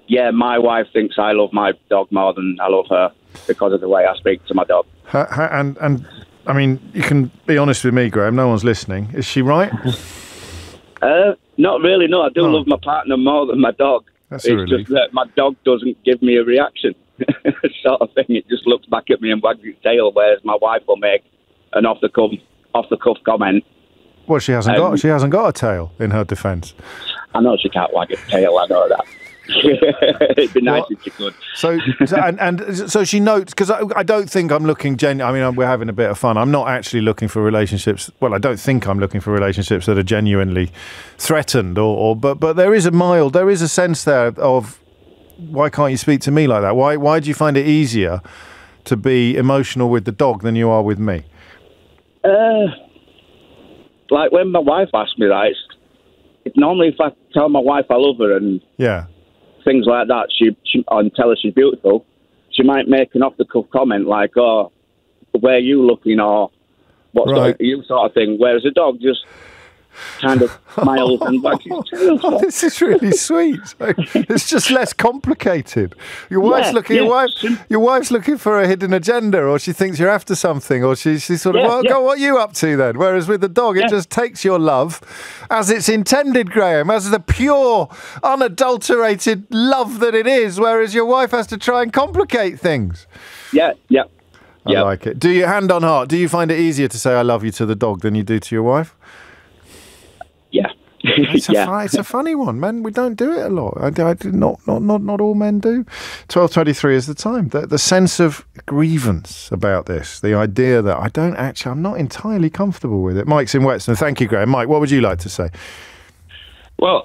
Yeah, my wife thinks I love my dog more than I love her because of the way I speak to my dog. And I mean, you can be honest with me, Graham. No one's listening. Is she right? Not really. No, I do love my partner more than my dog. It's just that my dog doesn't give me a reaction, sort of thing. It just looks back at me and wags its tail, whereas my wife will make an off the cuff comment. Well, she hasn't got a tail. In her defence, I know she can't wag its tail. I know that. It'd be nice if she could. So she notes, because I don't think I'm looking genuine. I mean, we're having a bit of fun. I'm not actually looking for relationships. Well, I don't think I'm looking for relationships that are genuinely threatened, but there is a sense there of, why can't you speak to me like that? Why do you find it easier to be emotional with the dog than you are with me? Like when my wife asks me that, it's normally if I tell my wife I love her and things like that, she and tell her she's beautiful, she might make an off-the-cuff comment like, "Oh, where are you looking?" or "What's right. You?" sort of thing. Whereas a dog just kind of smiles and wags its tail. Oh, this is really sweet. It's just less complicated. Your wife's looking for a hidden agenda, or she thinks you're after something, or she's sort of, go, what are you up to then? Whereas with the dog, it just takes your love as it's intended, Graham, as the pure, unadulterated love that it is, whereas your wife has to try and complicate things. Yeah. I like it. Do you, hand on heart, do you find it easier to say I love you to the dog than you do to your wife? Yeah. It's a funny one, man. We don't do it a lot. Not all men do. 12:23 is the time. The sense of grievance about this, the idea that I'm not entirely comfortable with it. Mike's in Whetstone. Thank you, Graham. Mike, what would you like to say? Well,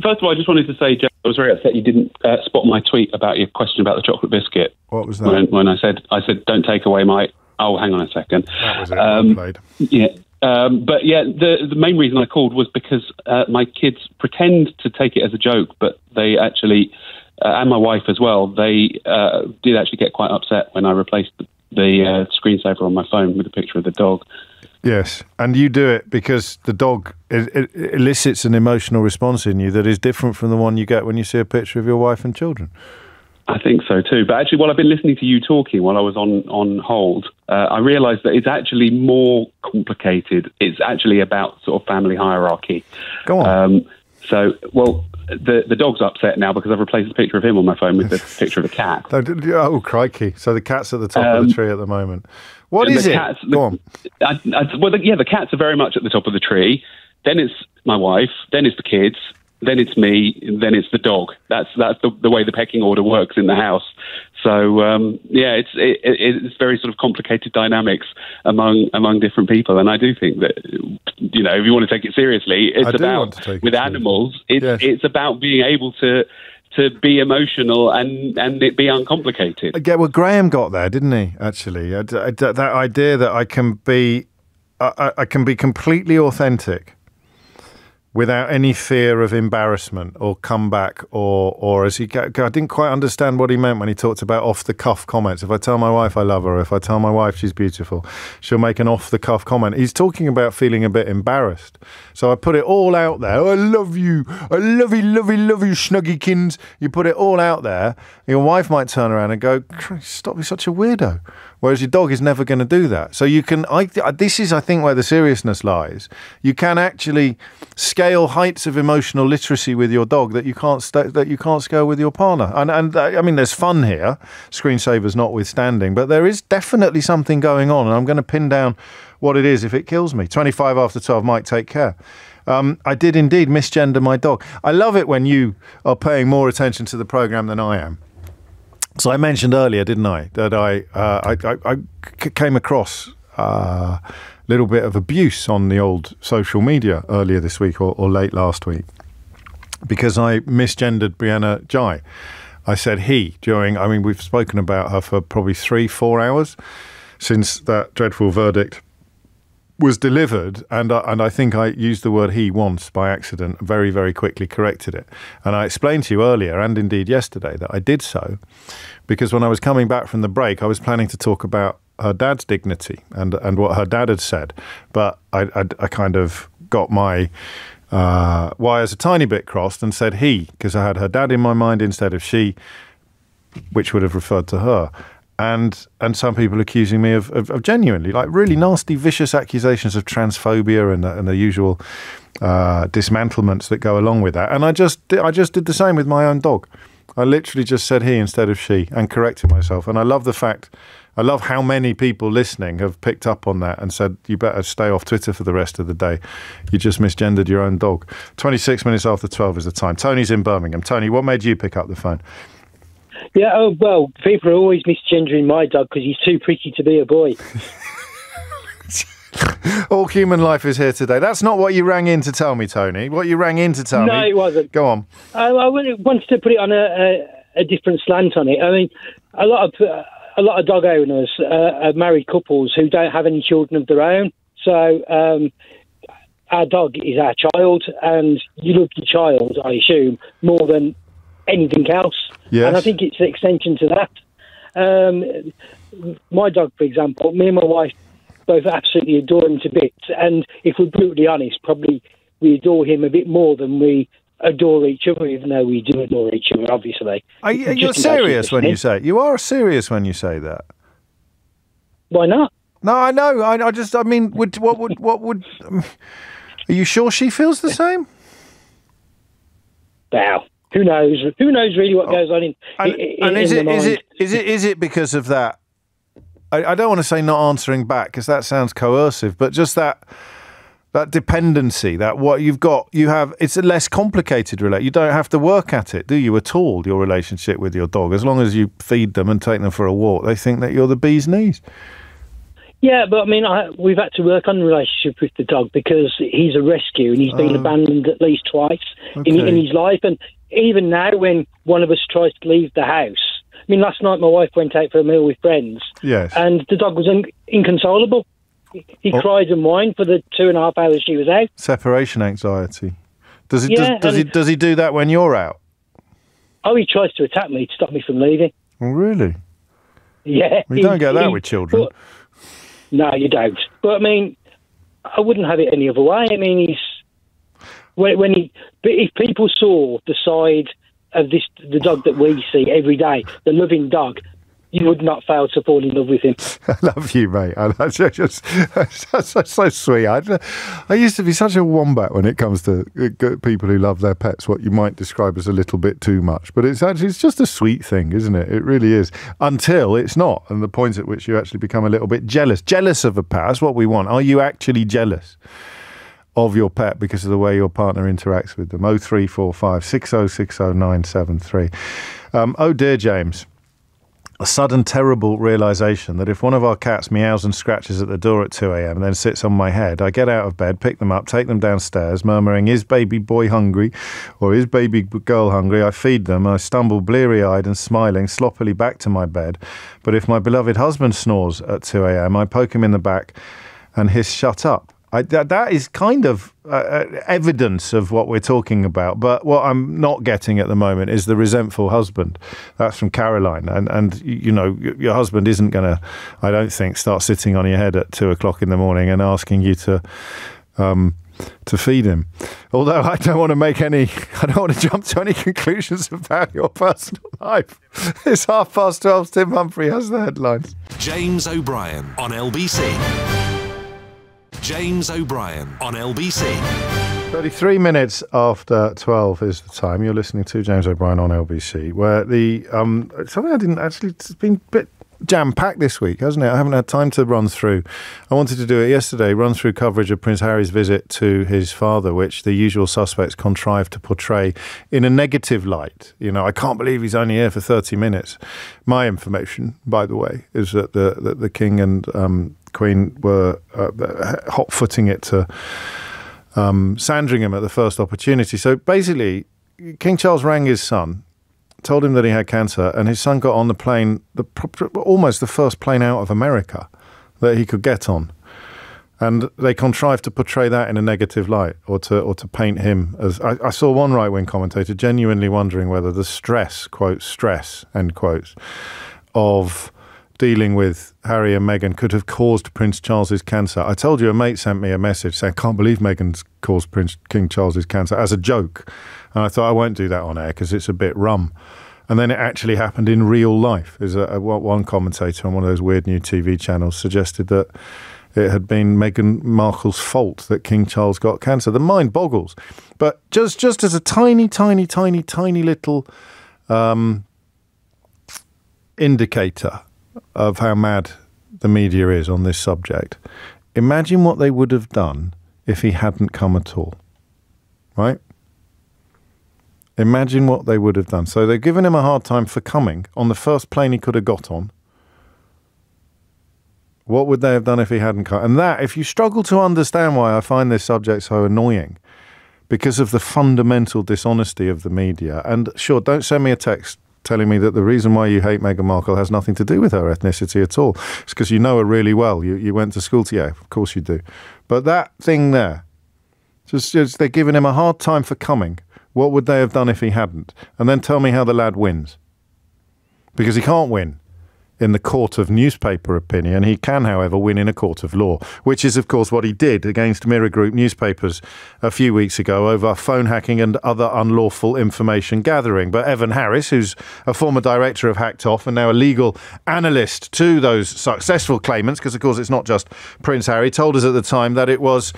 first of all, I just wanted to say, Jeff, I was very upset you didn't spot my tweet about your question about the chocolate biscuit. What was that? When I said, don't take away my... Oh, hang on a second. That was it. Well played. Yeah. But yeah, the main reason I called was because my kids pretend to take it as a joke, but they actually, and my wife as well, they did actually get quite upset when I replaced the screensaver on my phone with a picture of the dog. Yes, and you do it because the dog it elicits an emotional response in you that is different from the one you get when you see a picture of your wife and children. I think so too. But actually, while I've been listening to you talking while I was on hold, I realised that it's actually more complicated. It's actually about sort of family hierarchy. Go on. So, the dog's upset now because I've replaced the picture of him on my phone with the picture of a cat. Oh, crikey. So the cat's at the top of the tree at the moment. What is it? Go on. The cats are very much at the top of the tree. Then it's my wife. Then it's the kids. Then it's me. Then it's the dog. That's the way the pecking order works in the house. So it's very sort of complicated dynamics among different people. And I do think that if you want to take it seriously, it's about with animals. It's about being able to be emotional and it be uncomplicated. Well, Graham got there, didn't he? Actually, that idea that I can be completely authentic without any fear of embarrassment or comeback or as I didn't quite understand what he meant when he talked about off-the-cuff comments. If I tell my wife I love her, if I tell my wife she's beautiful, she'll make an off-the-cuff comment. He's talking about feeling a bit embarrassed. So I put it all out there. I love you. I love you, snuggykins. You put it all out there. Your wife might turn around and go, stop being such a weirdo. Whereas your dog is never going to do that. So you can, this is, I think, where the seriousness lies. You can actually scale heights of emotional literacy with your dog that you can't scale with your partner. And I mean, there's fun here, screensavers notwithstanding, but there is definitely something going on, and I'm going to pin down what it is if it kills me. 25 after 12, Mike, take care. I did indeed misgender my dog. I love it when you are paying more attention to the programme than I am. So I mentioned earlier, didn't I, that I came across a little bit of abuse on the old social media earlier this week or late last week because I misgendered Brianna Jai. I said he we've spoken about her for probably 3-4 hours since that dreadful verdict was delivered, and I think I used the word he once by accident, very, very quickly corrected it. And I explained to you earlier, and indeed yesterday, that I did so because when I was coming back from the break, I was planning to talk about her dad's dignity and what her dad had said. But I kind of got my wires a tiny bit crossed and said he, because I had her dad in my mind instead of she, which would have referred to her. And some people accusing me of genuinely, like really nasty, vicious accusations of transphobia and the usual dismantlements that go along with that. And I just did the same with my own dog. I literally just said he instead of she and corrected myself. And I love how many people listening have picked up on that and said, you better stay off Twitter for the rest of the day. You just misgendered your own dog. 26 minutes after 12 is the time. Tony's in Birmingham. Tony, what made you pick up the phone? Yeah, well, people are always misgendering my dog because he's too pretty to be a boy. All human life is here today. That's not what you rang in to tell me, Tony. What you rang in to tell me... No, it wasn't. Go on. I wanted to put it on a different slant on it. I mean, a lot of dog owners are married couples who don't have any children of their own. So our dog is our child, and you love your child, I assume, more than anything else. Yes. And I think it's an extension to that. My dog, for example, me and my wife both absolutely adore him to bits. And if we're brutally honest, probably we adore him a bit more than we adore each other, even though we do adore each other, obviously. You're serious when you say it. You are serious when you say that. Why not? No, I know. I mean, what would? Are you sure she feels the same? Wow. Who knows? Who knows really what goes on in the mind? Is it because of that? I don't want to say not answering back because that sounds coercive, but just that dependency, that what you have, it's a less complicated relationship. You don't have to work at it, do you, at all, your relationship with your dog? As long as you feed them and take them for a walk, they think that you're the bee's knees. Yeah, but I mean, we've had to work on the relationship with the dog because he's a rescue and he's been abandoned at least twice in his life. And even now, when one of us tries to leave the house, I mean, last night my wife went out for a meal with friends, yes, and the dog was inconsolable. He cried and whined for the 2.5 hours she was out. Separation anxiety. Does he do that when you're out? Oh, he tries to attack me to stop me from leaving. Oh, really? Yeah. We don't get that with children. No, you don't. But I mean, I wouldn't have it any other way. I mean, but if people saw the side of the dog that we see every day, the loving dog, you would not fail to fall in love with him. I love you, mate. That's so sweet. I used to be such a wombat when it comes to people who love their pets, what you might describe as a little bit too much. But it's just a sweet thing, isn't it? It really is. Until it's not, and the point at which you actually become a little bit jealous. Jealous of a pet, that's what we want. Are you actually jealous of your pet because of the way your partner interacts with them? 0345 6060 973. Oh dear, James. A sudden terrible realisation that if one of our cats meows and scratches at the door at 2 a.m. and then sits on my head, I get out of bed, pick them up, take them downstairs, murmuring, is baby boy hungry or is baby girl hungry? I feed them, I stumble bleary-eyed and smiling sloppily back to my bed. But if my beloved husband snores at 2 a.m., I poke him in the back and hiss, shut up. That is kind of evidence of what we're talking about. But what I'm not getting at the moment is the resentful husband. That's from Caroline. And you know, your husband isn't going to, I don't think, start sitting on your head at 2 o'clock in the morning and asking you to feed him. Although I don't want to jump to any conclusions about your personal life. It's 12:30. Tim Humphrey has the headlines. James O'Brien on LBC. James O'Brien on LBC. 33 minutes after 12 is the time. You're listening to James O'Brien on LBC, where the something I didn't actually, it's been a bit jam-packed this week, hasn't it? I haven't had time to run through. I wanted to do it yesterday, run through coverage of Prince Harry's visit to his father, which the usual suspects contrived to portray in a negative light. You know, I can't believe he's only here for 30 minutes. My information, by the way, is that the King and Queen were hot-footing it to Sandringham at the first opportunity. So basically, King Charles rang his son, told him that he had cancer, and his son got on the plane, almost the first plane out of America that he could get on. And they contrived to portray that in a negative light, or to paint him as... I saw one right-wing commentator genuinely wondering whether the stress, quote, stress, end quotes, of dealing with Harry and Meghan could have caused Prince Charles's cancer. I told you a mate sent me a message saying, I can't believe Meghan's caused King Charles's cancer, as a joke. And I thought, I won't do that on air because it's a bit rum. And then it actually happened in real life. One commentator on one of those weird new TV channels suggested that it had been Meghan Markle's fault that King Charles got cancer. The mind boggles. But just as a tiny little indicator of how mad the media is on this subject, imagine what they would have done if he hadn't come at all, right? Imagine what they would have done. So they've given him a hard time for coming on the first plane he could have got on. What would they have done if he hadn't come? And that, if you struggle to understand why I find this subject so annoying, because of the fundamental dishonesty of the media, and sure, don't send me a text telling me that the reason why you hate Meghan Markle has nothing to do with her ethnicity at all. It's because you know her really well. You went to school together. Of course you do. But that thing there, just they're giving him a hard time for coming. What would they have done if he hadn't? And then tell me how the lad wins. Because he can't win in the court of newspaper opinion. He can, however, win in a court of law, which is, of course, what he did against Mirror Group newspapers a few weeks ago over phone hacking and other unlawful information gathering. But Evan Harris, who's a former director of Hacked Off and now a legal analyst to those successful claimants, because, of course, it's not just Prince Harry, told us at the time that it was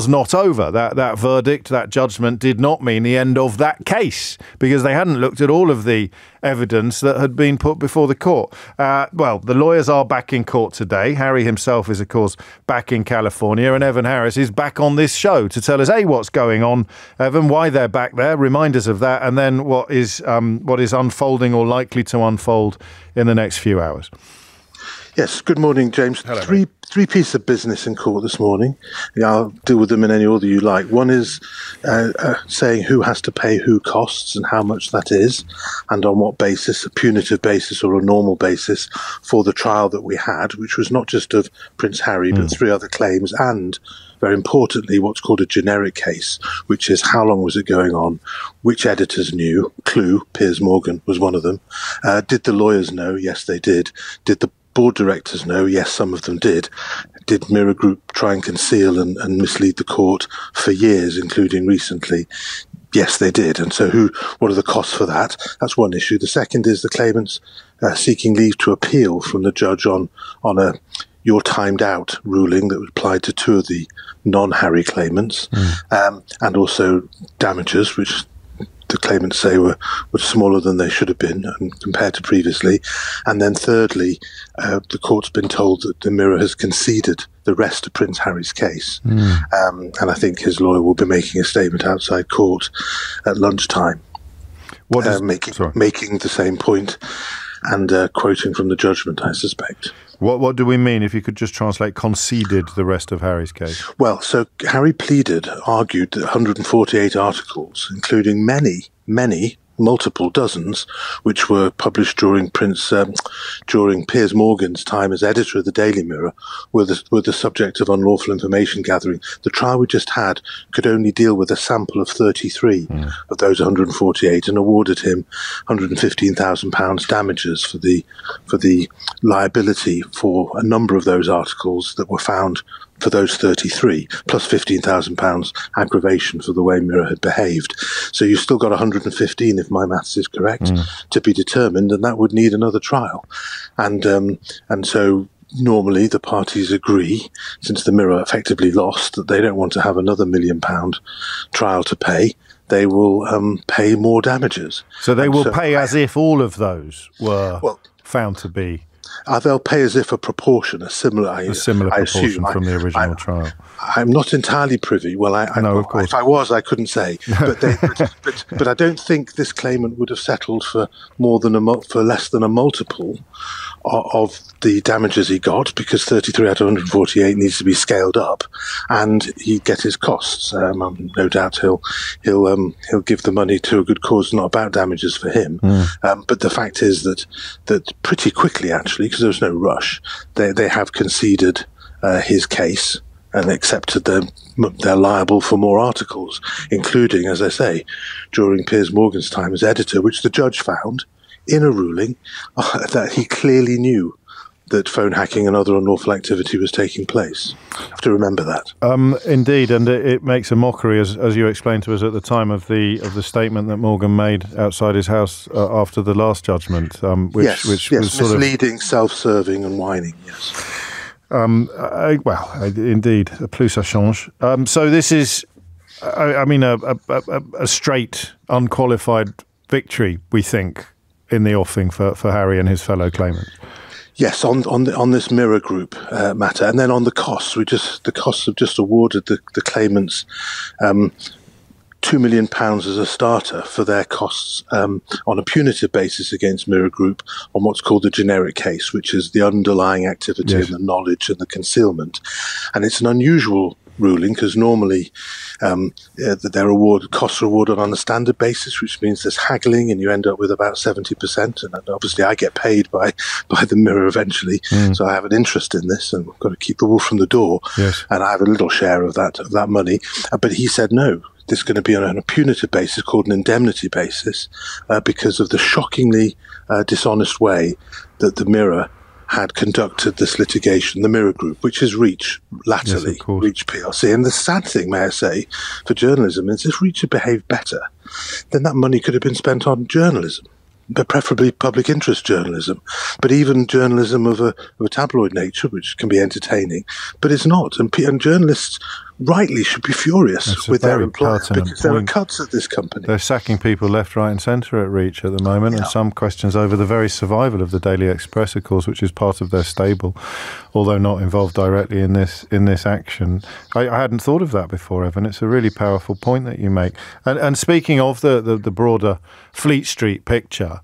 not over. That verdict, that judgment did not mean the end of that case, because they hadn't looked at all of the evidence that had been put before the court. Well, the lawyers are back in court today. Harry himself is, of course, back in California, and Evan Harris is back on this show to tell us, A, what's going on, Evan, why they're back there, remind us of that, and then what is unfolding or likely to unfold in the next few hours. Yes, good morning, James. Hello. Three pieces of business in court this morning. Yeah, I'll deal with them in any order you like. One is saying who has to pay who costs and how much that is, and on what basis, a punitive basis or a normal basis for the trial that we had, which was not just of Prince Harry, but 3 other claims, and very importantly, what's called a generic case, which is how long was it going on, which editors knew. Clue, Piers Morgan was one of them. Did the lawyers know? Yes, they did. Did the board directors know? Yes, some of them did. Did Mirror Group try and conceal and mislead the court for years, including recently? Yes, they did. And so what are the costs for that? That's one issue. The second is the claimants seeking leave to appeal from the judge on a "you're timed out" ruling that applied to two of the non-Harry claimants, and also damages, which the claimants say were smaller than they should have been compared to previously. And then thirdly, the court's been told that the Mirror has conceded the rest of Prince Harry's case. And I think his lawyer will be making a statement outside court at lunchtime, making the same point and quoting from the judgment, I suspect. What do we mean, if you could just translate conceded the rest of Harry's case? Well, so Harry argued that 148 articles, including many, multiple dozens, which were published during Piers Morgan's time as editor of the Daily Mirror, were the subject of unlawful information gathering. The trial we just had could only deal with a sample of 33 of those 148, and awarded him £115,000 damages for the liability for a number of those articles that were found for those 33, plus £15,000 aggravation for the way Mirror had behaved. So you've still got 115, if my maths is correct, to be determined, and that would need another trial. And so normally the parties agree, since the Mirror effectively lost, that they don't want to have another £1 million trial to pay. They will pay more damages. So they will pay as if all of those were found to be... they'll pay as if a similar proportion from the original trial. I'm not entirely privy. Well, no, of course. If I was, I couldn't say. But I don't think this claimant would have settled for less than a multiple of the damages he got, because 33 out of 148 needs to be scaled up, and he'd get his costs. No doubt he'll give the money to a good cause, not about damages for him. But the fact is that pretty quickly, actually, because there was no rush, they have conceded his case and accepted they're liable for more articles, including, as I say, during Piers Morgan's time as editor, which the judge found in a ruling that he clearly knew that phone hacking and other unlawful activity was taking place. You have to remember that. Indeed, and it makes a mockery, as you explained to us at the time, of the statement that Morgan made outside his house after the last judgment, which was sort misleading, self-serving and whining, yes. Indeed, plus ça change. So this is, a straight, unqualified victory, we think, in the offing for Harry and his fellow claimants. Yes, on this Mirror Group matter, and then on the costs, the costs have just awarded the claimants £2 million as a starter for their costs on a punitive basis against Mirror Group on what's called the generic case, which is the underlying activity and the knowledge and the concealment. And it's an unusual ruling, because normally their costs are awarded on a standard basis, which means there's haggling and you end up with about 70%. And obviously I get paid by the Mirror eventually, so I have an interest in this, and we've got to keep the wolf from the door. Yes. And I have a little share of that money. But he said no. This is going to be on a punitive basis called an indemnity basis, because of the shockingly dishonest way that the Mirror had conducted this litigation, the Mirror Group, which is Reach, latterly, Reach PLC. And the sad thing, may I say, for journalism is if Reach had behaved better, then that money could have been spent on journalism, but preferably public interest journalism, but even journalism of a tabloid nature, which can be entertaining, but it's not. And journalists rightly should be furious with their employers, because there are cuts at this company. They're sacking people left, right and centre at Reach at the moment, and some questions over the very survival of the Daily Express, of course, which is part of their stable, although not involved directly in this action. I hadn't thought of that before, Evan. It's a really powerful point that you make. And speaking of the broader Fleet Street picture,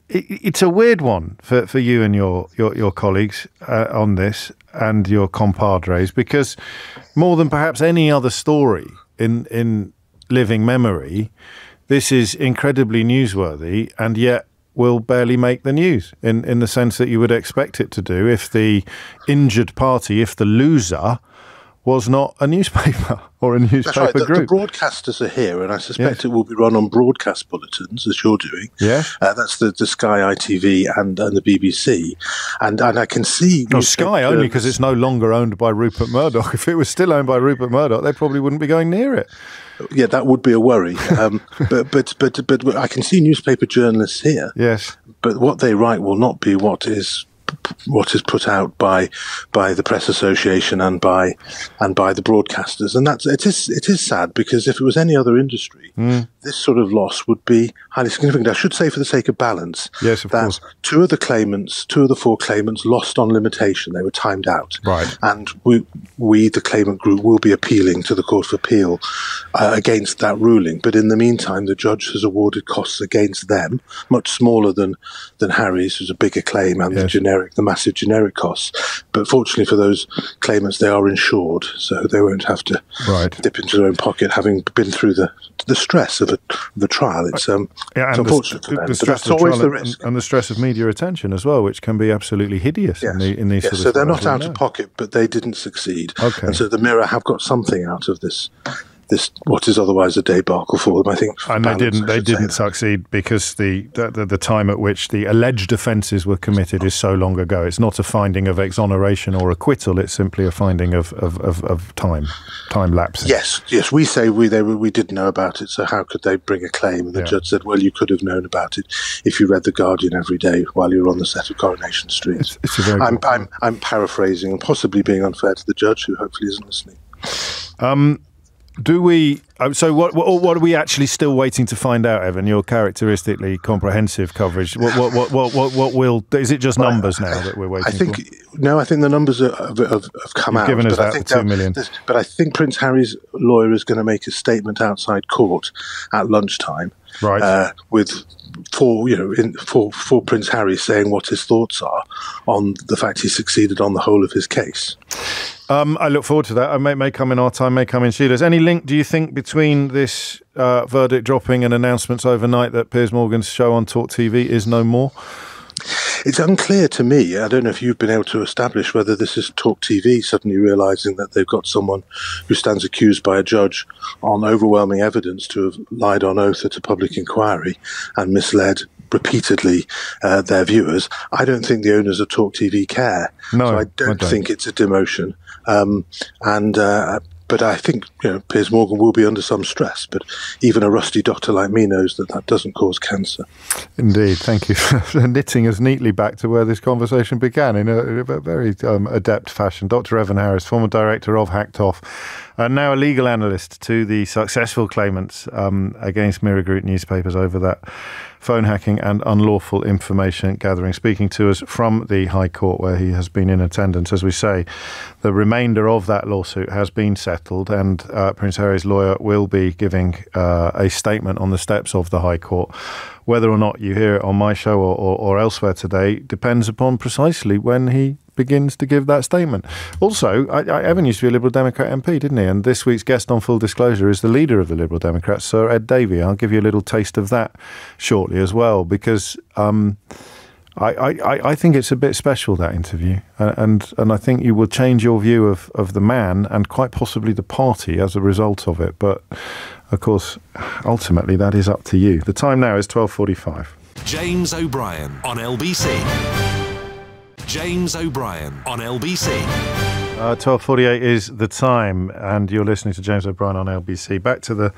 it's a weird one for you and your colleagues on this, and your compadres, because more than perhaps any other story in living memory, this is incredibly newsworthy, and yet will barely make the news in the sense that you would expect it to do if the injured party, if the loser, was not a newspaper or a newspaper That's right. The group. broadcasters are here, and I suspect it will be run on broadcast bulletins, as you're doing. Yeah. That's the Sky, ITV, and the BBC. And I can see... No, Sky only because it's no longer owned by Rupert Murdoch. If it was still owned by Rupert Murdoch, they probably wouldn't be going near it. Yeah, that would be a worry. But I can see newspaper journalists here. Yes. But what they write will not be what is put out by the Press Association and by the broadcasters, and it is sad, because if it was any other industry, this sort of loss would be highly significant. I should say, for the sake of balance, yes, of course, two of the four claimants lost on limitation; they were timed out, right? And we, the claimant group, will be appealing to the Court of Appeal against that ruling. But in the meantime, the judge has awarded costs against them, much smaller than Harry's, who's a bigger claim, and the massive generic costs. But fortunately for those claimants, they are insured, so they won't have to dip into their own pocket, having been through the stress of the trial. It's unfortunate for them, but that's always the risk. And the stress of media attention as well, which can be absolutely hideous in these sort of... So they're not out of pocket, but they didn't succeed. Okay. And so the Mirror have got something out of this what is otherwise a debacle for them, I think. And they didn't succeed because the time at which the alleged offences were committed is so long ago. It's not a finding of exoneration or acquittal. It's simply a finding of time lapsing. Yes. We say we didn't know about it, so how could they bring a claim? And the judge said, well, you could have known about it if you read The Guardian every day while you were on the set of Coronation Street. I'm paraphrasing and possibly being unfair to the judge, who hopefully isn't listening. Do we? So what are we actually still waiting to find out, Evan? Your characteristically comprehensive coverage. What will? Is it just numbers now that we're waiting for? No, I think the numbers have come out. Given us that 2 million. But I think Prince Harry's lawyer is going to make a statement outside court at lunchtime, right? With for Prince Harry saying what his thoughts are on the fact he succeeded on the whole of his case. I look forward to that. It may come in our time, may come in Sheila's. Any link, do you think, between this verdict dropping and announcements overnight that Piers Morgan's show on Talk TV is no more? It's unclear to me. I don't know if you've been able to establish whether this is Talk TV suddenly realising that they've got someone who stands accused by a judge on overwhelming evidence to have lied on oath at a public inquiry and misled repeatedly their viewers. I don't think the owners of Talk TV care. No, so I don't think it's a demotion. But I think Piers Morgan will be under some stress. But even a rusty doctor like me knows that doesn't cause cancer. Indeed. Thank you for knitting us neatly back to where this conversation began in a very adept fashion. Dr. Evan Harris, former director of Hacked Off, and now a legal analyst to the successful claimants against Mirror Group newspapers over that phone hacking and unlawful information gathering, speaking to us from the High Court, where he has been in attendance. As we say, the remainder of that lawsuit has been settled, and Prince Harry's lawyer will be giving a statement on the steps of the High Court. Whether or not you hear it on my show or elsewhere today depends upon precisely when he begins to give that statement. Also, Evan used to be a Liberal Democrat MP, didn't he? And this week's guest on Full Disclosure is the leader of the Liberal Democrats, Sir Ed Davey. I'll give you a little taste of that shortly as well, because I think it's a bit special, that interview, and I think you will change your view of the man and quite possibly the party as a result of it. But of course, ultimately, that is up to you. The time now is 12:45. James O'Brien on LBC. James O'Brien on LBC. 12:48 is the time, and you're listening to James O'Brien on LBC. Back to the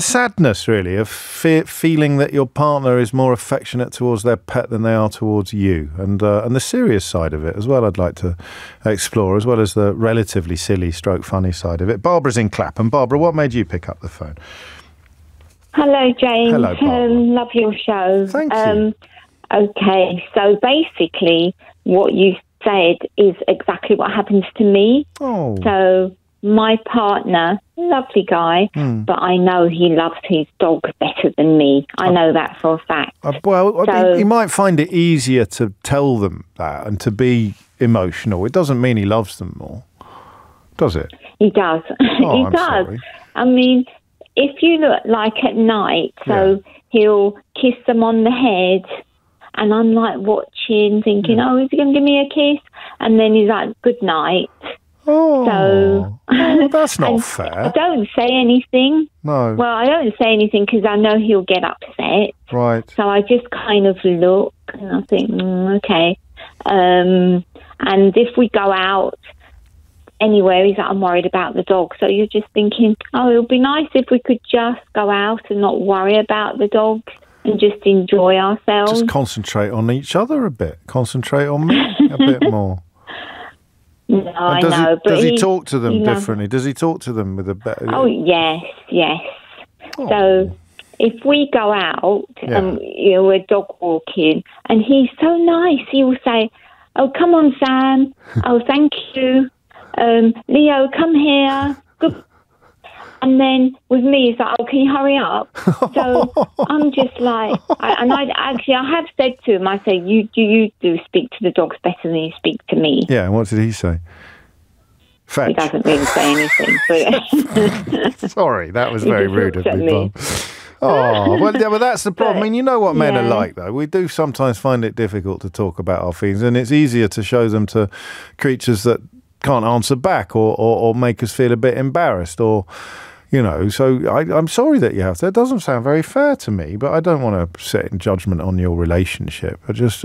sadness, really, of feeling that your partner is more affectionate towards their pet than they are towards you, and the serious side of it as well. I'd like to explore, as well as the relatively silly stroke funny side of it. Barbara's in Clapham. Barbara, what made you pick up the phone? Hello, James. Hello, Barbara. Love your show. Thank you. Okay, so basically what you said is exactly what happens to me. Oh. So my partner, lovely guy, but I know he loves his dog better than me. I know that for a fact. He might find it easier to tell them that and to be emotional. It doesn't mean he loves them more, does it? He does. Oh, he does. Sorry. I mean, if you look like at night, so he'll kiss them on the head, and I'm like watching, thinking, oh, is he going to give me a kiss? And then he's like, good night. Oh, that's not fair. I don't say anything. No. Well, I don't say anything because I know he'll get upset. Right. So I just kind of look and I think, okay. And if we go out anywhere, he's like, I'm worried about the dog. So you're just thinking, oh, it would be nice if we could just go out and not worry about the dog and just enjoy ourselves. Just concentrate on each other a bit. Concentrate on me a bit more. No, I know. Does he talk to them differently? Does he talk to them with a better... Oh, yes. Oh. So if we go out and we're dog walking and he's so nice, he will say, oh, come on, Sam. Oh, thank you. Leo, come here. Good. And then with me, it's like, oh, can you hurry up? So I'm just like, I have said to him, I say, you do speak to the dogs better than you speak to me. Yeah, and what did he say? Fetch. He doesn't really say anything. But sorry, that was very rude of me, Bob. Oh, well, that's the problem. I mean, you know what men are like, though. We do sometimes find it difficult to talk about our feelings, and it's easier to show them to creatures that can't answer back or make us feel a bit embarrassed or... You know, so I'm sorry that you have to. It doesn't sound very fair to me, but I don't want to sit in judgment on your relationship. I just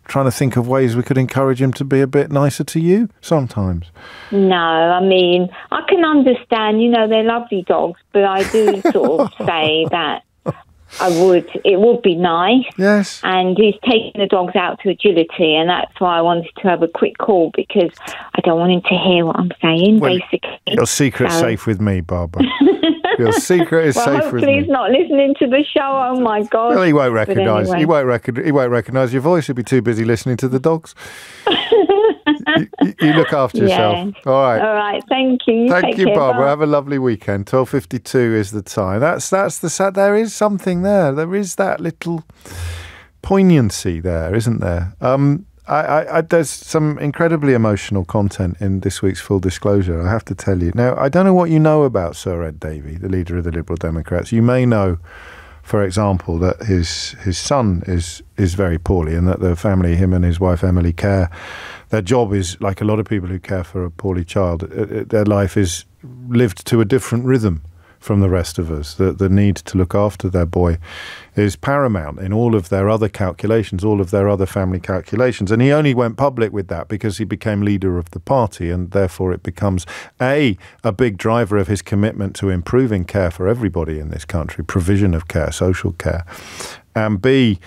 trying to think of ways we could encourage him to be a bit nicer to you sometimes. No, I mean, I can understand, you know, they're lovely dogs, but I do sort of say that it would be nice. Yes. And he's taking the dogs out to agility, and that's why I wanted to have a quick call, because I don't want him to hear what I'm saying, basically. Your secret's safe with me, Barbara. Your secret is safe with me. Hopefully he's not listening to the show. Oh, my God. Well, he won't recognise. Anyway. He won't recognise your voice. He'll be too busy listening to the dogs. You look after yourself. All right. All right. Thank you. Thank you, care. Barbara. Bye. Have a lovely weekend. 12:52 is the time. That's the sad. There is something there. There is that little poignancy there, isn't there? There's some incredibly emotional content in this week's Full Disclosure, I have to tell you. Now, I don't know what you know about Sir Ed Davey, the leader of the Liberal Democrats. You may know, for example, that his son is very poorly, and that the family, him and his wife Emily, care. Their job is, like a lot of people who care for a poorly child, their life is lived to a different rhythm from the rest of us. The need to look after their boy is paramount in all of their other calculations, all of their other family calculations. And he only went public with that because he became leader of the party, and therefore it becomes a big driver of his commitment to improving care for everybody in this country, provision of care, social care, and B,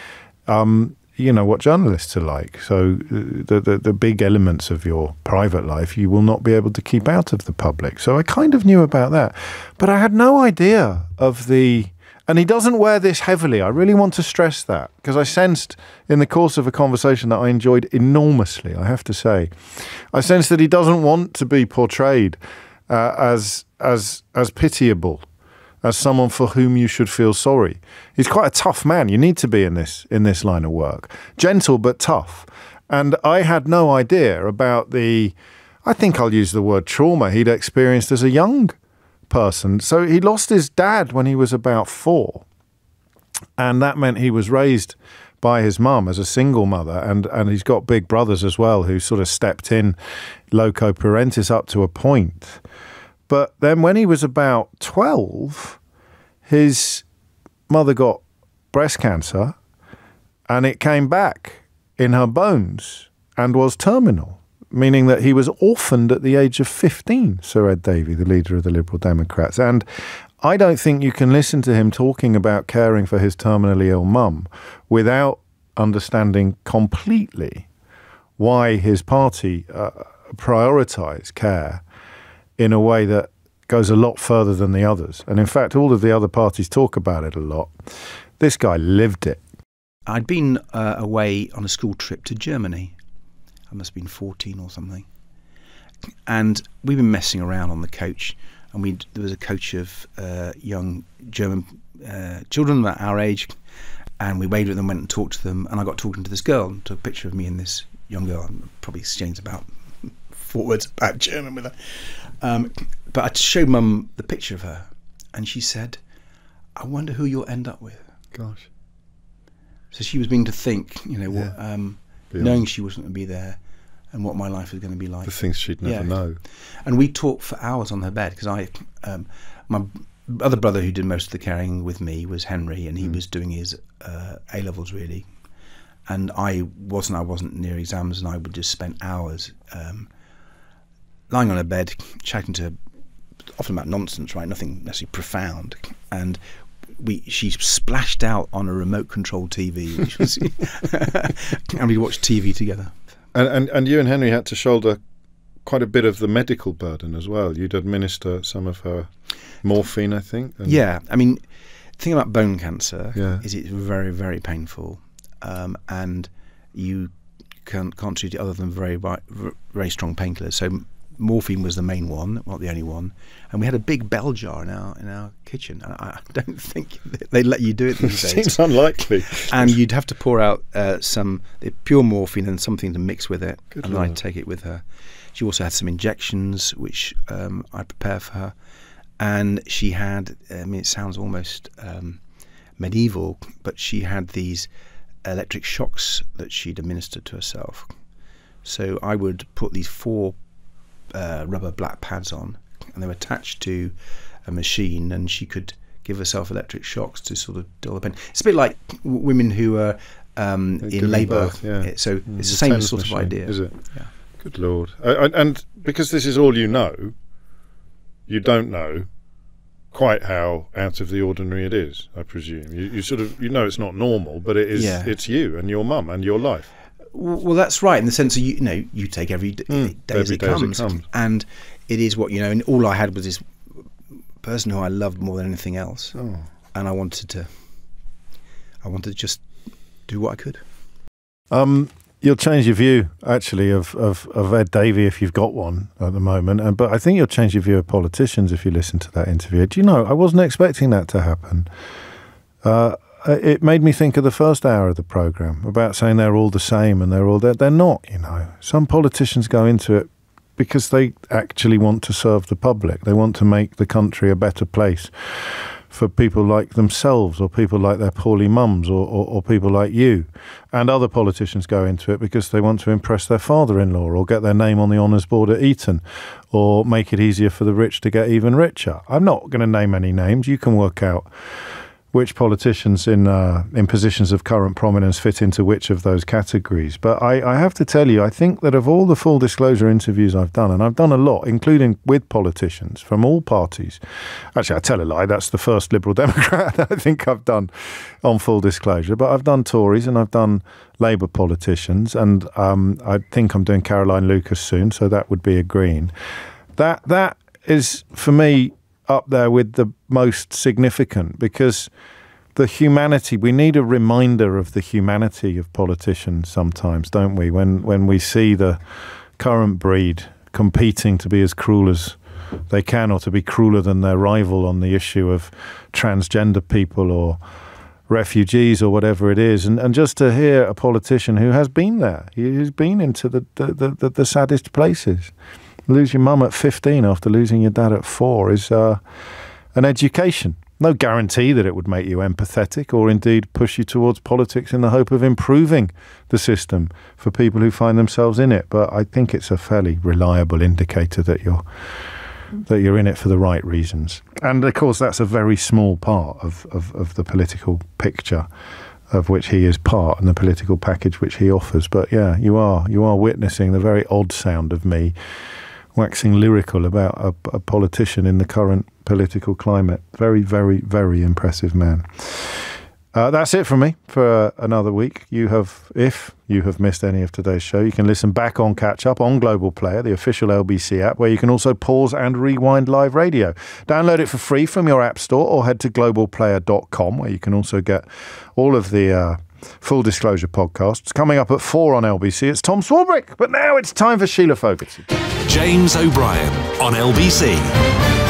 you know what journalists are like. So the big elements of your private life you will not be able to keep out of the public. So I kind of knew about that, but I had no idea of the... And he doesn't wear this heavily. I really want to stress that, because I sensed in the course of a conversation that I enjoyed enormously, I have to say, I sensed that he doesn't want to be portrayed as pitiable, as someone for whom you should feel sorry. He's quite a tough man. You need to be in this line of work. Gentle but tough. And I had no idea about I think I'll use the word trauma he'd experienced as a young person. So he lost his dad when he was about 4. And that meant he was raised by his mum as a single mother. And he's got big brothers as well who sort of stepped in loco parentis up to a point. But then when he was about 12, his mother got breast cancer, and it came back in her bones and was terminal, meaning that he was orphaned at the age of 15, Sir Ed Davey, the leader of the Liberal Democrats. And I don't think you can listen to him talking about caring for his terminally ill mum without understanding completely why his party prioritise care in a way that goes a lot further than the others. And in fact, all of the other parties talk about it a lot. This guy lived it. I'd been away on a school trip to Germany. I must have been 14 or something. And we've been messing around on the coach. And there was a coach of young German children about our age. And we waved at them, went and talked to them. And I got talking to this girl and took a picture of me and this young girl. I probably exchanged about 4 words about German with her. But I showed Mum the picture of her, and she said, I wonder who you'll end up with. Gosh. So she was beginning to think, you know, knowing she wasn't going to be there, and what my life was going to be like. The things she'd never know. And we talked for hours on her bed, because my other brother who did most of the carrying with me was Henry, and he was doing his A-levels really. And I wasn't near exams, and I would just spend hours lying on her bed, chatting to her, often about nonsense, right? Nothing necessarily profound. And she splashed out on a remote control TV, which was and we watched TV together. And you and Henry had to shoulder quite a bit of the medical burden as well. You'd administer some of her morphine, I think. Yeah, I mean, the thing about bone cancer is it's very, very painful, and you can't treat it other than very, very strong painkillers. So morphine was the main one, not the only one, and we had a big bell jar in our kitchen. And I don't think they let you do it these days. Seems unlikely. And you'd have to pour out some pure morphine and something to mix with it. Good and Lord. I'd take it with her. She also had some injections, which I prepare for her. And she had, I mean, it sounds almost medieval, but she had these electric shocks that she'd administered to herself. So I would put these 4 rubber black pads on, and they were attached to a machine, and she could give herself electric shocks to sort of dull the pain. It's a bit like women who are in labour. So it's the same sort of idea. Is it? Yeah. Good Lord. And because this is all you know, you don't know quite how out of the ordinary it is, I presume. You sort of, it's not normal, but it is. It's you and your mum and your life. Well, that's right, in the sense of, you take every day as it comes. And it is what, and all I had was this person who I loved more than anything else. Oh. And I wanted to just do what I could. You'll change your view, actually, of Ed Davey if you've got one at the moment. But I think you'll change your view of politicians if you listen to that interview. Do you know, I wasn't expecting that to happen. It made me think of the first hour of the programme about saying they're all the same and they're not, Some politicians go into it because they actually want to serve the public. They want to make the country a better place for people like themselves, or people like their poorly mums, or people like you. And other politicians go into it because they want to impress their father-in-law, or get their name on the honours board at Eton, or make it easier for the rich to get even richer. I'm not going to name any names. You can work out which politicians in positions of current prominence fit into which of those categories. But I have to tell you, I think that of all the full disclosure interviews I've done, and I've done a lot, including with politicians from all parties. Actually, I tell a lie, that's the first Liberal Democrat that I think I've done on full disclosure. But I've done Tories and I've done Labour politicians, and I think I'm doing Caroline Lucas soon, so that would be a Green. That is, for me, up there with the most significant, because the humanity, we need a reminder of the humanity of politicians sometimes, don't we? When we see the current breed competing to be as cruel as they can, or to be crueler than their rival on the issue of transgender people or refugees or whatever it is, and just to hear a politician who has been there, who's been into the saddest places. Lose your mum at 15 after losing your dad at 4 is an education. No guarantee that it would make you empathetic or indeed push you towards politics in the hope of improving the system for people who find themselves in it. But I think it's a fairly reliable indicator that you're in it for the right reasons. And of course, that's a very small part of the political picture of which he is part, and the political package which he offers. But yeah, you are witnessing the very odd sound of me waxing lyrical about a politician in the current political climate. Very, very, very impressive man. That's it from me for another week. If you have missed any of today's show, you can listen back on Catch Up on Global Player, the official LBC app, where you can also pause and rewind live radio. Download it for free from your app store, or head to globalplayer.com, where you can also get all of the Full Disclosure podcasts. Coming up at 4 on LBC, it's Tom Swarbrick. But now it's time for Sheila Fogarty. James O'Brien on LBC.